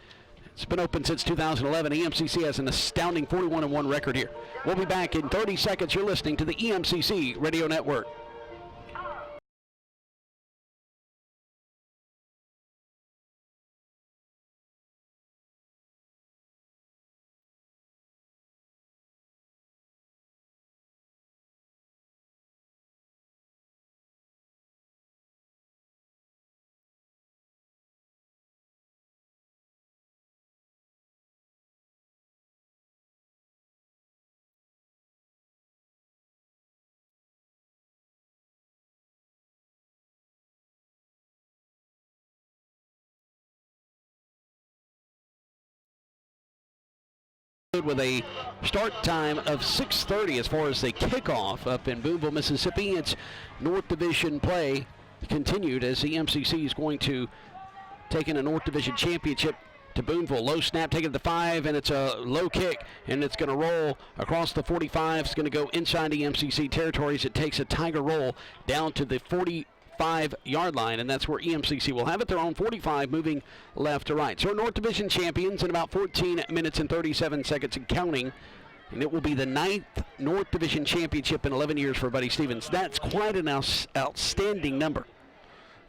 It's been open since 2011. EMCC has an astounding 41-1 record here. We'll be back in 30 seconds. You're listening to the EMCC Radio Network. With a start time of 6:30 as far as the kickoff up in Boonville, Mississippi. It's North Division play continued as the EMCC is going to take in a North Division championship to Boonville. Low snap taken at the 5, and it's a low kick, and it's going to roll across the 45. It's going to go inside EMCC territories. It takes a tiger roll down to the 45-yard line, and that's where EMCC will have it. Their own 45, moving left to right. So North Division champions in about 14 minutes and 37 seconds and counting. And it will be the 9th North Division championship in 11 years for Buddy Stevens. That's quite an outstanding number.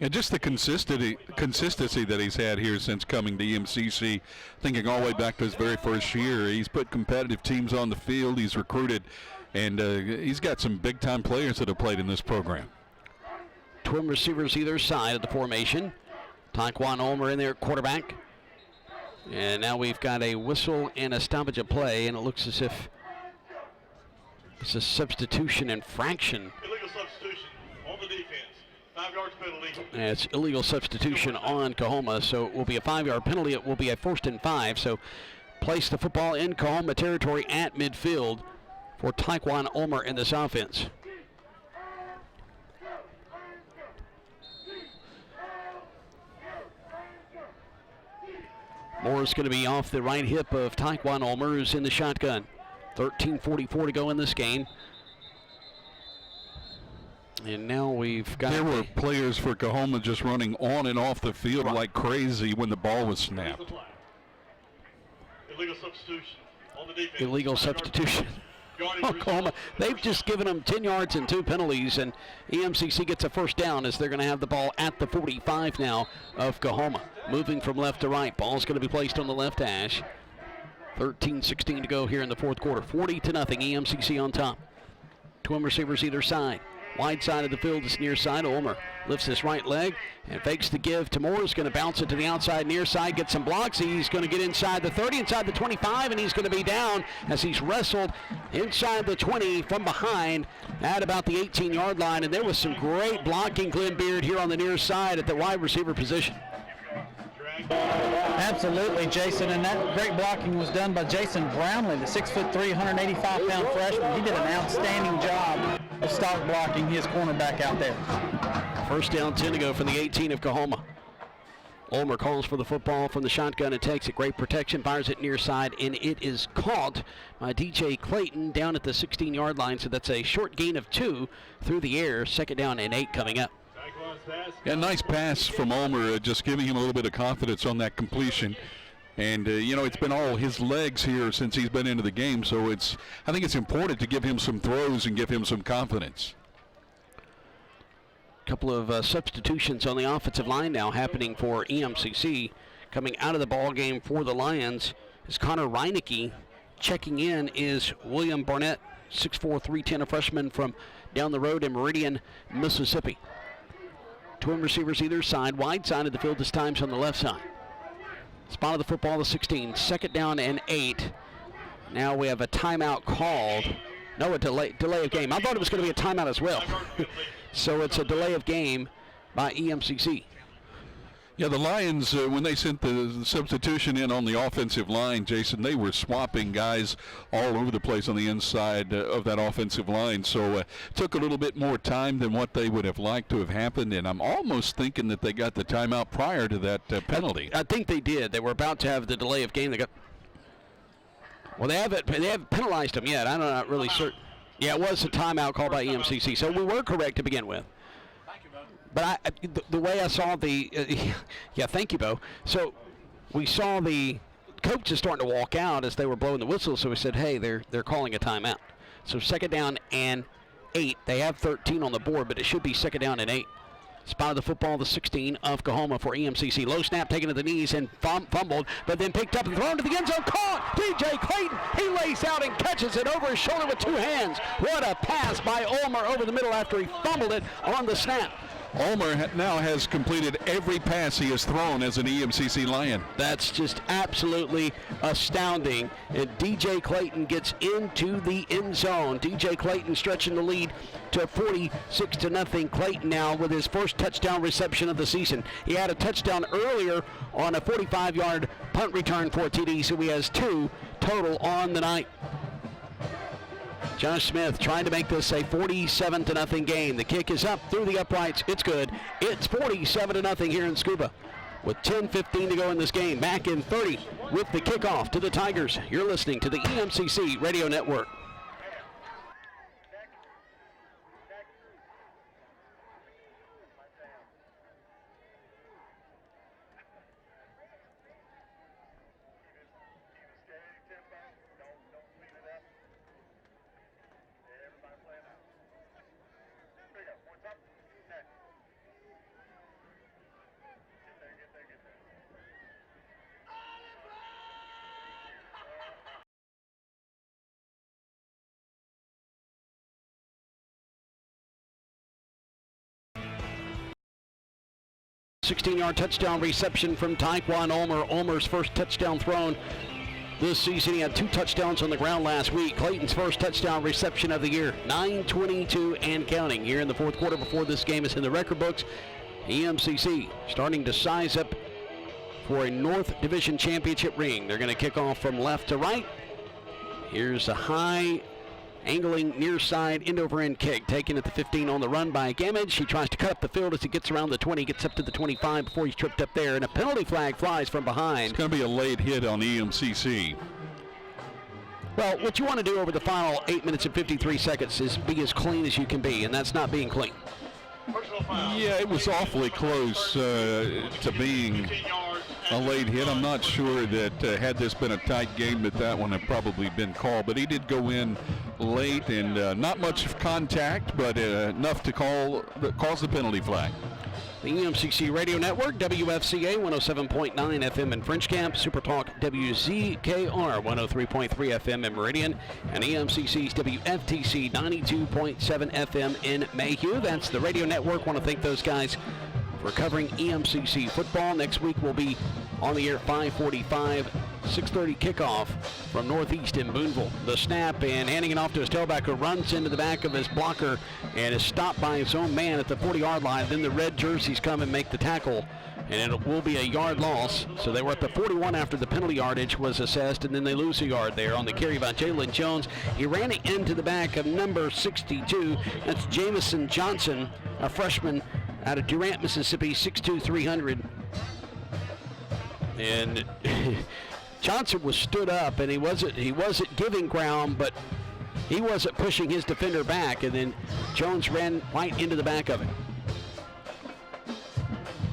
And just the consistency that he's had here since coming to EMCC, thinking all the way back to his very first year. He's put competitive teams on the field. He's recruited, and he's got some big-time players that have played in this program. Twin receivers either side of the formation. Taekwon Ulmer in there, quarterback. And now we've got a whistle and a stoppage of play, and it looks as if it's a substitution infraction. Illegal substitution on the defense. 5 yards penalty. And it's illegal substitution on Coahoma, so it will be a 5-yard penalty. It will be a 1st and 5. So place the football in Coahoma territory at midfield for Taekwon Ulmer in this offense. Moore's going to be off the right hip of Taekwon Ulmer, who's in the shotgun. 13:44 to go in this game. And now we've got... There were players for Coahoma just running on and off the field like crazy when the ball was snapped. Illegal substitution on the defense. Illegal substitution Coahoma, they've just given them 10 yards and 2 penalties, and EMCC gets a first down as they're going to have the ball at the 45 now of Coahoma. Moving from left to right, ball's going to be placed on the left hash. 13-16 to go here in the fourth quarter. 40-0, EMCC on top. Twin receivers either side. Wide side of the field is near side. Ulmer lifts his right leg and fakes the give to Moore. He's going to bounce it to the outside near side, get some blocks. He's going to get inside the 30, inside the 25, and he's going to be down as he's wrestled inside the 20 from behind at about the 18-yard line. And there was some great blocking, Glenn Beard, here on the near side at the wide receiver position. Absolutely, Jason, and that great blocking was done by Jason Brownlee, the 6'3", 185-pound freshman. He did an outstanding job of stop blocking his cornerback out there. First down, 10 to go from the 18 of Coahoma. Ulmer calls for the football from the shotgun and takes it. Great protection, fires it near side, and it is caught by DJ Clayton down at the 16-yard line. So that's a short gain of 2 through the air. Second down and 8 coming up. Yeah, nice pass from Ulmer, just giving him a little bit of confidence on that completion. And, you know, it's been all his legs here since he's been into the game, so I think it's important to give him some throws and give him some confidence. A couple of substitutions on the offensive line now happening for EMCC. Coming out of the ball game for the Lions is Connor Reinecke. Checking in is William Barnett, 6'4", 310, a freshman from down the road in Meridian, Mississippi. Twin receivers either side. Wide side of the field this time's on the left side. Spot of the football, the 16. Second down and 8. Now we have a timeout called. No, a delay of game. I thought it was going to be a timeout as well. So it's a delay of game by EMCC. Yeah, the Lions, when they sent the substitution in on the offensive line, Jason, they were swapping guys all over the place on the inside of that offensive line. So it took a little bit more time than what they would have liked to have happened, and I'm almost thinking that they got the timeout prior to that penalty. I think they did. They were about to have the delay of game. They haven't penalized them yet. I'm not really certain. Yeah, it was a timeout called by EMCC, so we were correct to begin with. But the way I saw the, yeah, thank you, Bo. So we saw the coaches starting to walk out as they were blowing the whistle, so we said, hey, they're calling a timeout. So second down and 8. They have 13 on the board, but it should be second down and 8. Spot of the football, the 16 of Coahoma for EMCC. Low snap taken to the knees and fumbled, but then picked up and thrown to the end zone. Caught! DJ Clayton, he lays out and catches it over his shoulder with 2 hands. What a pass by Ulmer over the middle after he fumbled it on the snap. Ulmer now has completed every pass he has thrown as an EMCC Lion. That's just absolutely astounding. And DJ Clayton gets into the end zone. DJ Clayton stretching the lead to 46-0. Clayton now with his first touchdown reception of the season. He had a touchdown earlier on a 45-yard punt return for TD, so he has 2 total on the night. Josh Smith trying to make this a 47-0 game. The kick is up through the uprights. It's good. It's 47-0 here in Scuba with 10:15 to go in this game. Back in 30 with the kickoff to the Tigers. You're listening to the EMCC Radio Network. A 16-yard touchdown reception from Taekwon Ulmer. Ulmer's first touchdown thrown this season. He had 2 touchdowns on the ground last week. Clayton's first touchdown reception of the year. 9:22 and counting here in the fourth quarter before this game is in the record books. EMCC starting to size up for a North Division Championship ring. They're going to kick off from left to right. Here's a high angling near side end over end kick taken at the 15 on the run by Gamage. He tries to cut up the field as he gets around the 20, gets up to the 25 before he's tripped up there, and a penalty flag flies from behind. It's going to be a late hit on EMCC. Well, what you want to do over the final 8 minutes and 53 seconds is be as clean as you can be, and that's not being clean. Yeah, it was awfully close to being a late hit. I'm not sure that had this been a tight game that one had probably been called, but he did go in late and not much contact, but enough to cause the penalty flag. The EMCC Radio Network, WFCA 107.9 FM in French Camp, Super Talk WZKR 103.3 FM in Meridian, and EMCC's WFTC 92.7 FM in Mayhew. That's the Radio Network. Want to thank those guys for covering EMCC football. Next week we'll be on the air at 5:45, 6:30 kickoff from Northeast in Boonville. The snap and handing it off to his tailback, who runs into the back of his blocker and is stopped by his own man at the 40-yard line. Then the red jerseys come and make the tackle, and it will be a yard loss. So they were at the 41 after the penalty yardage was assessed, and then they lose a yard there on the carry by Jalen Jones. He ran it into the back of number 62. That's Jamison Johnson, a freshman out of Durant, Mississippi, 6'2", 300. And Johnson was stood up, and he wasn't giving ground, but he wasn't pushing his defender back, and then Jones ran right into the back of it.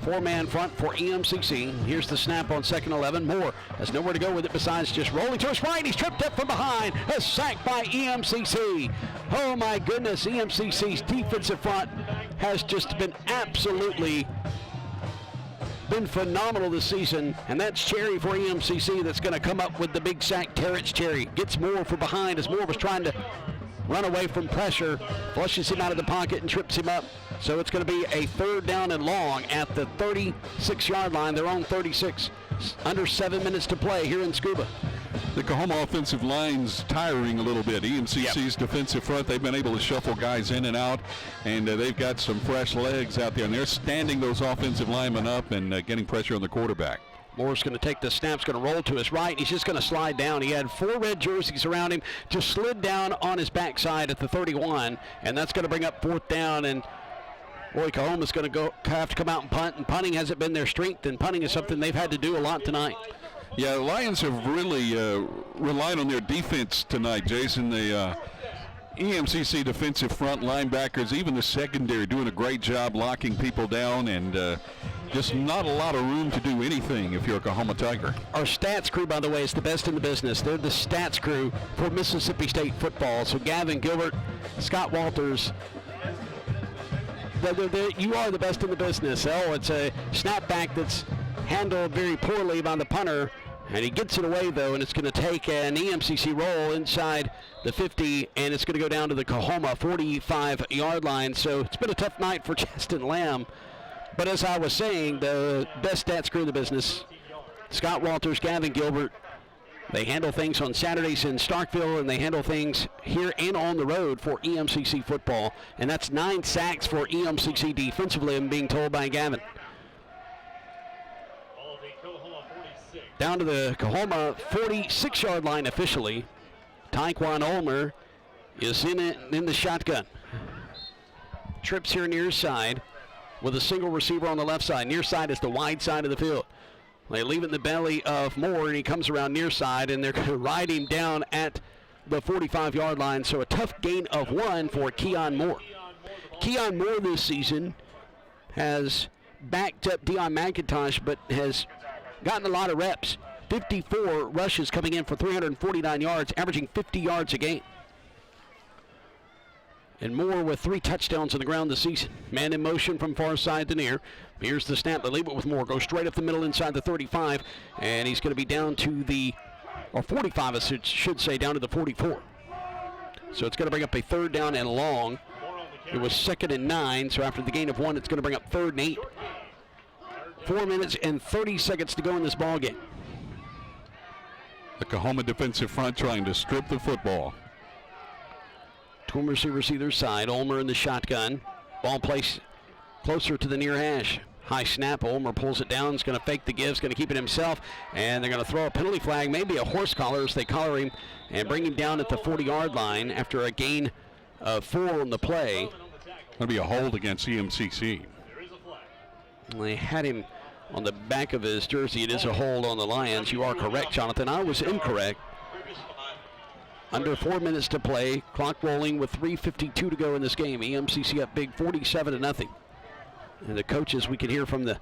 Four-man front for EMCC. Here's the snap on 2nd 11. Moore has nowhere to go with it besides just rolling to his right. He's tripped up from behind. A sack by EMCC. Oh my goodness, EMCC's defensive front has just been absolutely phenomenal this season, and that's Cherry for EMCC that's going to come up with the big sack. Terrence Cherry gets Moore from behind as Moore was trying to run away from pressure, flushes him out of the pocket and trips him up. So it's going to be a 3rd down and long at the 36-yard line. They're on 36, under 7 minutes to play here in Scuba. The Coahoma offensive line's tiring a little bit. EMCC's defensive front, they've been able to shuffle guys in and out, and they've got some fresh legs out there, and they're standing those offensive linemen up and getting pressure on the quarterback. Moore's going to take the snap's going to roll to his right. He's just going to slide down. He had 4 red jerseys around him, just slid down on his backside at the 31, and that's going to bring up 4th down. And boy, Coahoma's going to have to come out and punt, and punting hasn't been their strength, and punting is something they've had to do a lot tonight. Yeah, the Lions have really relied on their defense tonight, Jason. The EMCC defensive front linebackers, even the secondary, doing a great job locking people down, and just not a lot of room to do anything if you're a Coahoma Tiger. Our stats crew, by the way, is the best in the business. They're the stats crew for Mississippi State football. So Gavin Gilbert, Scott Walters, you are the best in the business. Oh, it's a snapback that's handled very poorly by the punter, and he gets it away, though, and it's going to take an EMCC roll inside the 50, and it's going to go down to the Coahoma 45-yard line. So it's been a tough night for Justin Lamb. But as I was saying, the best stats crew in the business, Scott Walters, Gavin Gilbert, they handle things on Saturdays in Starkville, and they handle things here and on the road for EMCC football. And that's 9 sacks for EMCC defensively, I'm being told by Gavin. Down to the Coahoma 46-yard line officially. Tyquan Ulmer is in the shotgun. Trips here near side with a single receiver on the left side. Near side is the wide side of the field. They leave it in the belly of Moore, and he comes around near side, and they're going to ride him down at the 45-yard line. So a tough gain of 1 for Keon Moore. Keon Moore this season has backed up Deion McIntosh, but has gotten a lot of reps. 54 rushes coming in for 349 yards, averaging 50 yards a game. And Moore with 3 touchdowns on the ground this season. Man in motion from far side to near. Here's the snap. They leave it with Moore. Goes straight up the middle inside the 35. And he's going to be down to the, or 45, I should say, down to the 44. So it's going to bring up a 3rd down and long. It was 2nd and 9. So after the gain of 1, it's going to bring up 3rd and 8. 4 minutes and 30 seconds to go in this ball game. The Coahoma defensive front trying to strip the football. 2 receivers either side. Ulmer in the shotgun. Ball placed closer to the near hash. High snap. Ulmer pulls it down. He's going to fake the give. He's going to keep it himself. And they're going to throw a penalty flag, maybe a horse collar as they collar him and bring him down at the 40-yard line after a gain of 4 on the play. Going to be a hold against EMCC. They had him on the back of his jersey. It is a hold on the Lions. You are correct, Jonathan. I was incorrect. Under 4 minutes to play. Clock rolling with 3:52 to go in this game. EMCC up big 47-0. And the coaches, we can hear from the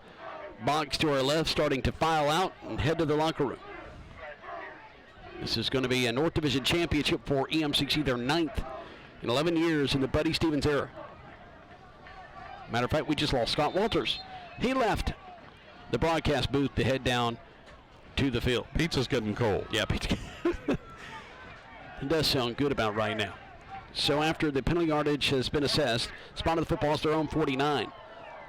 box to our left, starting to file out and head to the locker room. This is going to be a North Division championship for EMCC, their 9th in 11 years in the Buddy Stevens era. Matter of fact, we just lost Scott Walters. He left the broadcast booth to head down to the field. Pizza's getting cold. Yeah, pizza. It does sound good about right now. So after the penalty yardage has been assessed, spot of the football is their own 49.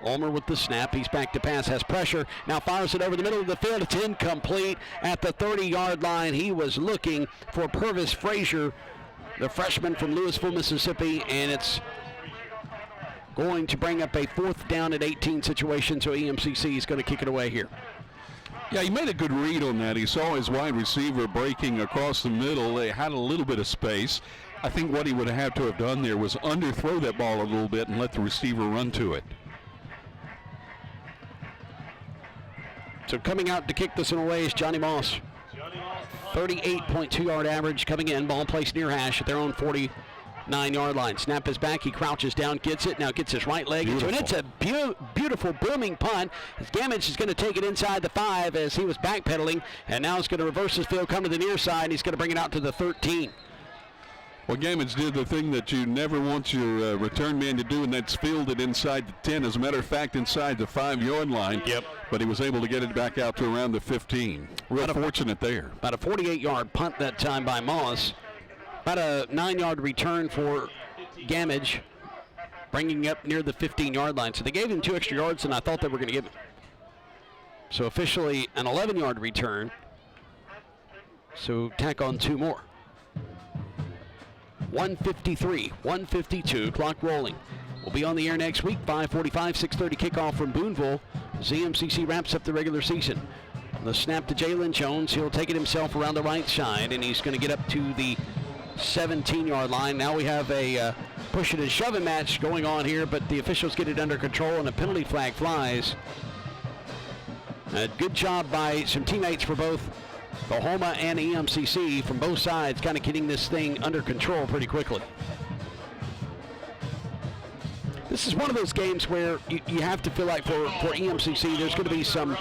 Ulmer with the snap. He's back to pass, has pressure. Now fires it over the middle of the field. It's incomplete at the 30-yard line. He was looking for Purvis Frazier, the freshman from Louisville, Mississippi, and it's going to bring up a 4th down at 18 situation, so EMCC is going to kick it away here. Yeah, he made a good read on that. He saw his wide receiver breaking across the middle. They had a little bit of space. I think what he would have had to have done there was underthrow that ball a little bit and let the receiver run to it. So coming out to kick this one away is Johnny Moss. 38.2-yard average coming in. Ball placed near hash at their own 49-yard line. Snap is back. He crouches down, gets it. Now gets his right leg into it. It's a beautiful booming punt. As Gamage is going to take it inside the 5 as he was backpedaling. And now he's going to reverse his field, come to the near side. He's going to bring it out to the 13. Well, Gamage did the thing that you never want your return man to do, and that's field it inside the 10. As a matter of fact, inside the 5-yard line. Yep. But he was able to get it back out to around the 15. Real fortunate there. About a 48-yard punt that time by Moss. About a 9-yard return for Gamage, bringing up near the 15-yard line. So they gave him 2 extra yards than I thought they were going to give him. So officially an 11-yard return. So tack on 2 more. 1:53, 1:52, clock rolling. We'll be on the air next week, 5:45, 6:30 kickoff from Boonville. EMCC wraps up the regular season. The snap to Jalen Jones. He'll take it himself around the right side, and he's going to get up to the 17-yard line. Now we have a push it and shove it match going on here, but the officials get it under control, and a penalty flag flies. A good job by some teammates for both Coahoma and EMCC from both sides, kind of getting this thing under control pretty quickly. This is one of those games where you have to feel like for EMCC there's going to be some,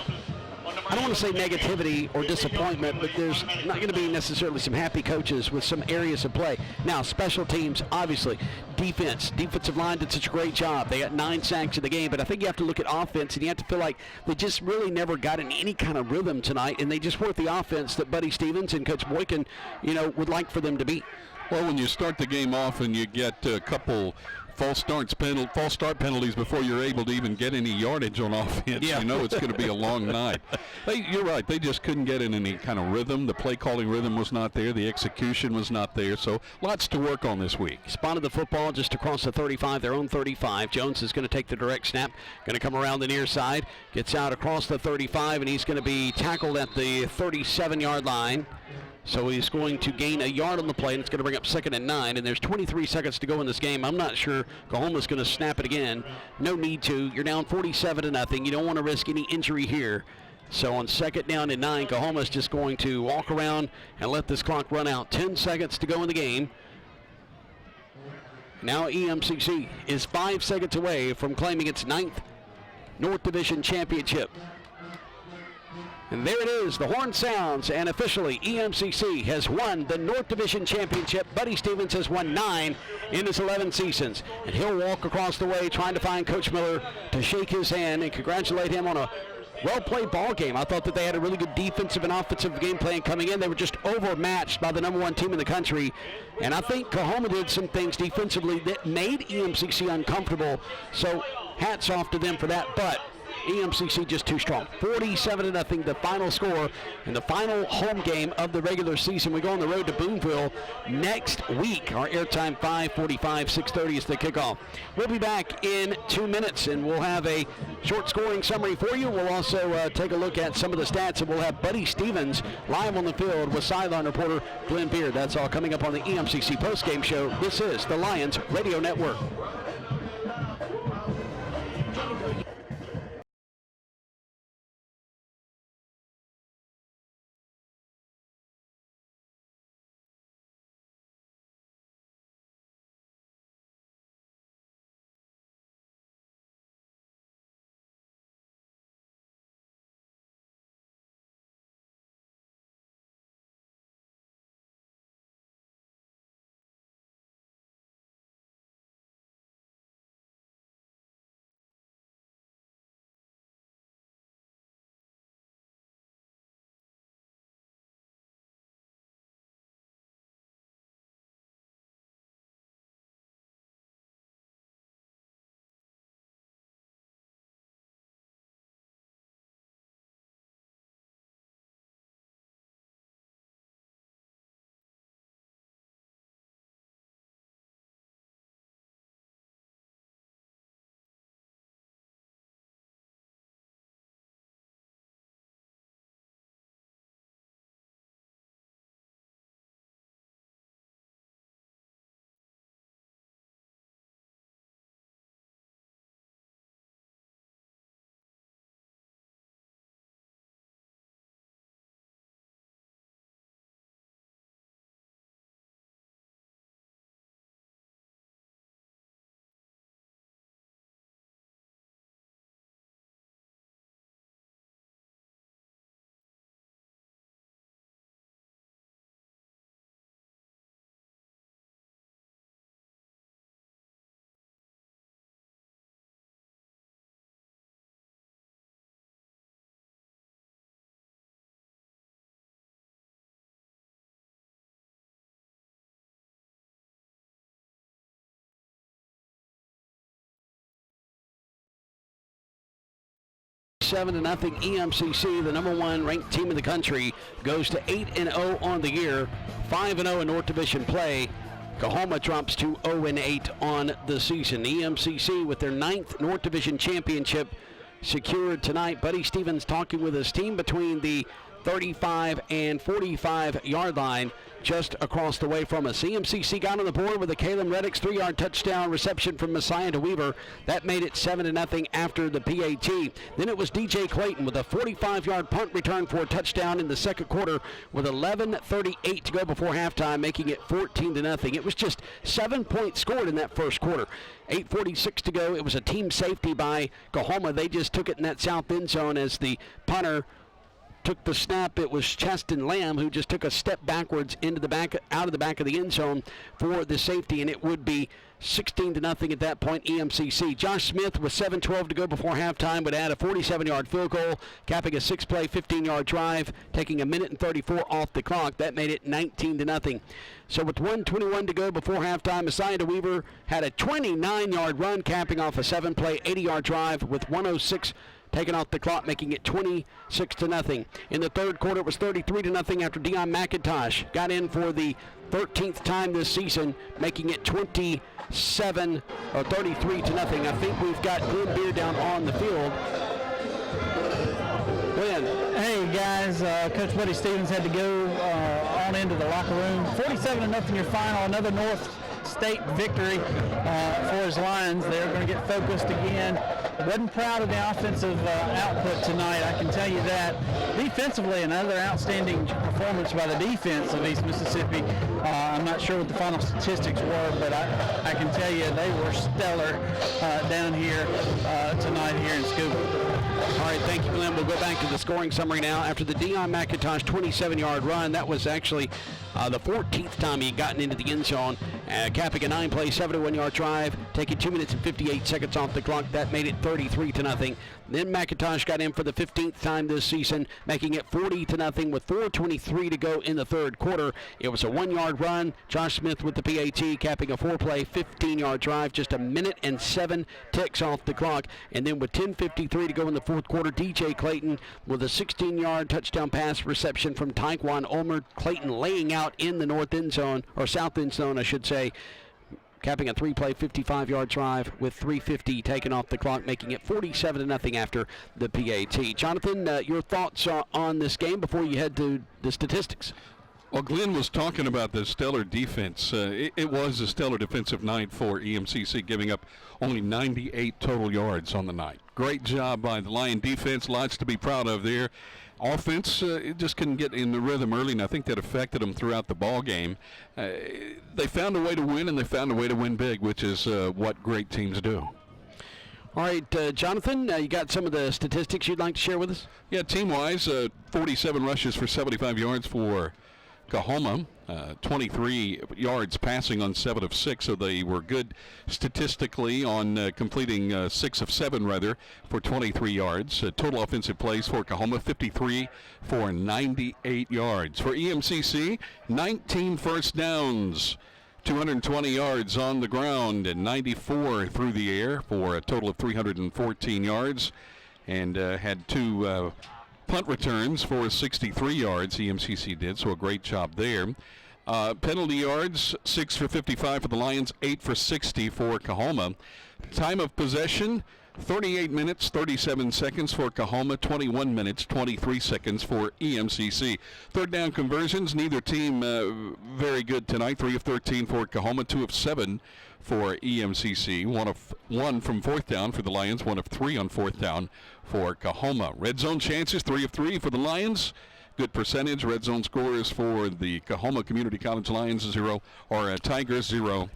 I don't want to say negativity or disappointment, but there's not going to be necessarily some happy coaches with some areas of play. Now, special teams, obviously. Defensive line did such a great job. They got 9 sacks in the game, but I think you have to look at offense, and you have to feel like they just really never got in any kind of rhythm tonight, and they just weren't the offense that Buddy Stevens and Coach Boykin, would like for them to be. Well, when you start the game off and you get a couple false start penalties before you're able to even get any yardage on offense, you know it's going to be a long night. You're right. They just couldn't get in any kind of rhythm. The play calling rhythm was not there. The execution was not there. So lots to work on this week. Spotted the football just across the 35, their own 35. Jones is going to take the direct snap, going to come around the near side, gets out across the 35, and he's going to be tackled at the 37-yard line. So he's going to gain a yard on the play, and it's going to bring up 2nd and 9, and there's 23 seconds to go in this game. I'm not sure Coahoma's going to snap it again. No need to. You're down 47-0. You don't want to risk any injury here. So on 2nd down and 9, Coahoma's just going to walk around and let this clock run out. 10 seconds to go in the game. Now EMCC is 5 seconds away from claiming its 9th North Division championship. And there it is, the horn sounds, and officially EMCC has won the North Division Championship. Buddy Stevens has won 9 in his 11 seasons. And he'll walk across the way trying to find Coach Miller to shake his hand and congratulate him on a well-played ball game. I thought that they had a really good defensive and offensive game plan coming in. They were just overmatched by the #1 team in the country. And I think Coahoma did some things defensively that made EMCC uncomfortable. So hats off to them for that. But EMCC just too strong. 47-0, the final score, and the final home game of the regular season. We go on the road to Boonville next week. Our airtime 5:45, 6:30 is the kickoff. We'll be back in 2 minutes, and we'll have a short scoring summary for you. We'll also take a look at some of the stats, and we'll have Buddy Stevens live on the field with sideline reporter Glenn Beard. That's all coming up on the EMCC postgame show. This is the Lions Radio Network. 47-0. EMCC, the number 1 ranked team in the country, goes to 8-0 on the year, 5-0 in North Division play. Coahoma drops to 0-8 on the season. EMCC with their 9th North Division championship secured tonight. Buddy Stevens talking with his team between the 35 and 45 yard line just across the way from us. EMCC got on the board with a Caleb Reddick's 3-yard touchdown reception from Messiah to Weaver. That made it 7-0 after the PAT. Then it was DJ Clayton with a 45-yard punt return for a touchdown in the second quarter with 11:38 to go before halftime, making it 14-0. It was just 7 points scored in that first quarter. 8:46 to go. It was a team safety by Coahoma. They just took it in that south end zone as the punter took the snap. It was Cheston Lamb who just took a step backwards into the back, out of the back of the end zone for the safety, and it would be 16-0 at that point, EMCC. Josh Smith with 7:12 to go before halftime would add a 47-yard field goal, capping a 6-play, 15-yard drive, taking a minute and 34 off the clock. That made it 19-0. So with 1:21 to go before halftime, Messiah DeWeaver had a 29-yard run, capping off a 7-play, 80-yard drive with 1:06 taken off the clock, making it 26-0. In the third quarter, it was 33-0 after Deion McIntosh got in for the 13th time this season, making it 33-0. I think we've got Glenn Beard down on the field. Glenn. Hey guys, Coach Buddy Stevens had to go on into the locker room. 47-0 your final, another North State victory for his Lions. They're going to get focused again. Wasn't proud of the offensive output tonight, I can tell you that. Defensively, another outstanding performance by the defense of East Mississippi. I'm not sure what the final statistics were, but I can tell you they were stellar down here tonight here in Scuba. All right, thank you, Glenn. We'll go back to the scoring summary now. After the Deion McIntosh 27-yard run, that was actually the 14th time he had gotten into the end zone, capping a 9-play, 71-yard drive, taking 2 minutes and 58 seconds off the clock. That made it 33-0. Then McIntosh got in for the 15th time this season, making it 40-0 with 4:23 to go in the third quarter. It was a 1-yard run. Josh Smith with the PAT, capping a 4-play, 15-yard drive, just a minute and 7 ticks off the clock. And then with 10:53 to go in the fourth quarter, DJ Clayton with a 16-yard touchdown pass reception from Taekwon Ulmer. Clayton laying out in the north end zone, or south end zone, I should say, capping a 3-play, 55-yard drive with 3:50 taken off the clock, making it 47-0 after the PAT. Jonathan, your thoughts on this game before you head to the statistics? Well, Glenn was talking about the stellar defense. It was a stellar defensive night for EMCC, giving up only 98 total yards on the night. Great job by the Lion defense. Lots to be proud of there. Offense, it just couldn't get in the rhythm early, and I think that affected them throughout the ball game. They found a way to win, and they found a way to win big, which is what great teams do. All right, Jonathan, you got some of the statistics you'd like to share with us? Yeah, team-wise, 47 rushes for 75 yards for Coahoma, 23 yards passing on 7 of 6, so they were good statistically on completing 6 of 7 rather for 23 yards. Total offensive plays for Coahoma, 53 for 98 yards. For EMCC, 19 first downs, 220 yards on the ground and 94 through the air for a total of 314 yards, and had 2 punt returns for 63 yards, EMCC did, so a great job there. Penalty yards, 6 for 55 for the Lions, 8 for 60 for Coahoma. Time of possession, 38 minutes, 37 seconds for Coahoma, 21 minutes, 23 seconds for EMCC. Third down conversions, neither team very good tonight. 3 of 13 for Coahoma, 2 of 7 for EMCC. 1 from fourth down for the Lions, 1 of 3 on fourth down for Coahoma. Red zone chances, 3 of 3 for the Lions. Good percentage. Red zone scores for the Coahoma Community College Lions, Tigers, 0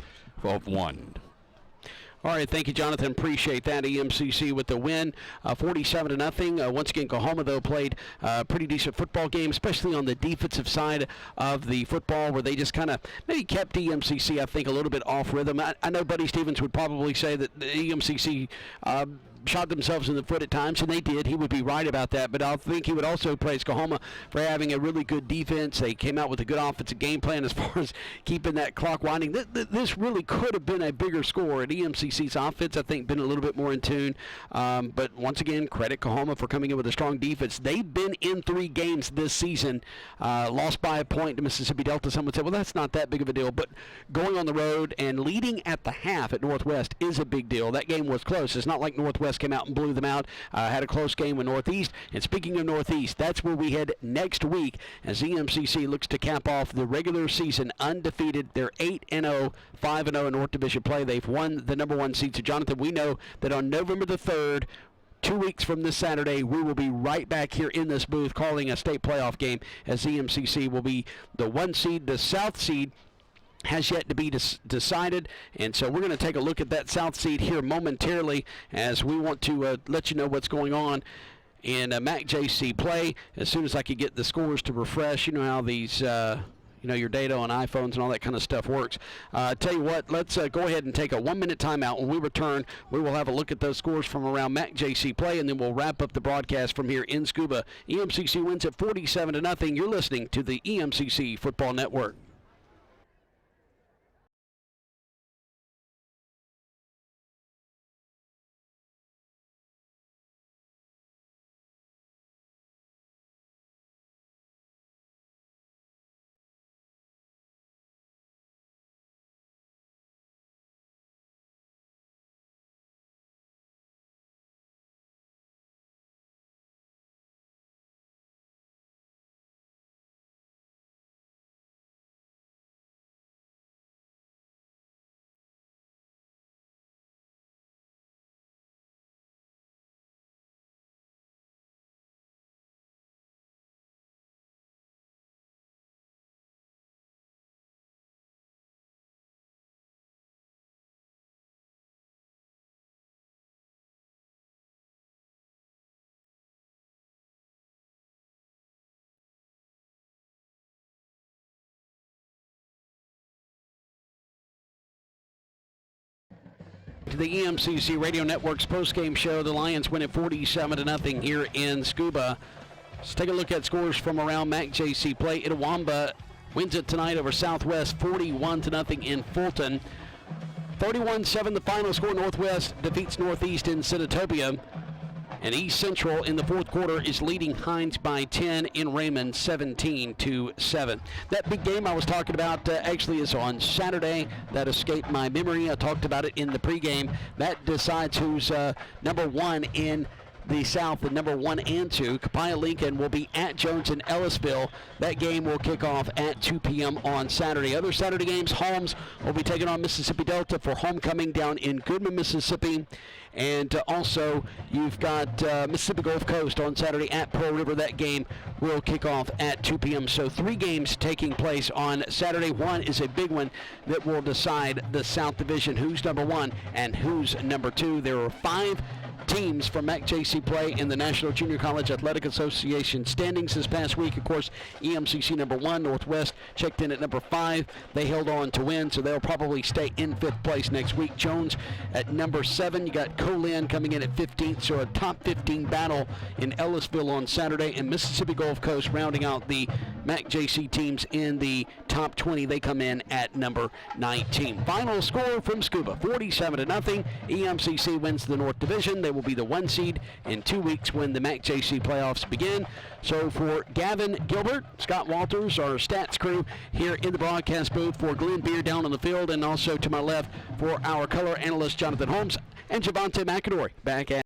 of 1. All right, thank you, Jonathan. Appreciate that. EMCC with the win, 47-0. Once again, Coahoma, though, played a pretty decent football game, especially on the defensive side of the football, where they just kind of maybe kept EMCC, I think, a little bit off rhythm. I know Buddy Stevens would probably say that the EMCC shot themselves in the foot at times, and they did. He would be right about that, but I think he would also praise Coahoma for having a really good defense. They came out with a good offensive game plan as far as keeping that clock winding. This really could have been a bigger score. At EMCC's offense, I think, been a little bit more in tune. But once again, credit Coahoma for coming in with a strong defense. They've been in 3 games this season, lost by a point to Mississippi Delta. Some would say, well, that's not that big of a deal. But going on the road and leading at the half at Northwest is a big deal. That game was close. It's not like Northwest came out and blew them out. Had a close game with Northeast. And speaking of Northeast, that's where we head next week as EMCC looks to cap off the regular season undefeated. They're 8-0, 5-0 in North Division play. They've won the number 1 seed. So, Jonathan, we know that on November the 3rd, 2 weeks from this Saturday, we will be right back here in this booth calling a state playoff game as EMCC will be the 1 seed. The South seed has yet to be decided, and so we're going to take a look at that South seed here momentarily as we want to let you know what's going on in MACJC play. As soon as I could get the scores to refresh, you know how these your data on iPhones and all that kind of stuff works. Tell you what, let's go ahead and take a 1-minute timeout. When we return, we will have a look at those scores from around MACJC play, and then we'll wrap up the broadcast from here in Scuba. EMCC wins at 47-0. You're listening to the EMCC Football Network. To the EMCC Radio Network's postgame show, the Lions win at 47-0 here in Scuba. Let's take a look at scores from around MACJC play. Itawamba wins it tonight over Southwest 41-0 in Fulton. 31-7 the final score. Northwest defeats Northeast in Senatobia. And East Central in the fourth quarter is leading Hines by 10 in Raymond, 17-7. That big game I was talking about actually is on Saturday. That escaped my memory. I talked about it in the pregame. That decides who's number 1 in the South, the number 1 and 2. Copiah Lincoln will be at Jones in Ellisville. That game will kick off at 2 p.m. on Saturday. Other Saturday games, Holmes will be taking on Mississippi Delta for homecoming down in Goodman, Mississippi. And also, you've got Mississippi Gulf Coast on Saturday at Pearl River. That game will kick off at 2 p.m. So 3 games taking place on Saturday. One is a big one that will decide the South Division, who's number 1 and who's number 2. There are 5 teams from MACJC play in the National Junior College Athletic Association standings this past week. Of course, EMCC number 1, Northwest checked in at number 5. They held on to win, so they'll probably stay in 5th place next week. Jones at number 7. You got Colin coming in at 15th, so a top 15 battle in Ellisville on Saturday, and Mississippi Gulf Coast rounding out the MACJC teams in the top 20. They come in at number 19. Final score from Scuba, 47-0. EMCC wins the North Division. They will be the 1 seed in 2 weeks when the MACJC playoffs begin. So for Gavin Gilbert, Scott Walters, our stats crew here in the broadcast booth, for Glenn Beer down on the field, and also to my left for our color analyst Jonathan Holmes and Javante McAdory back at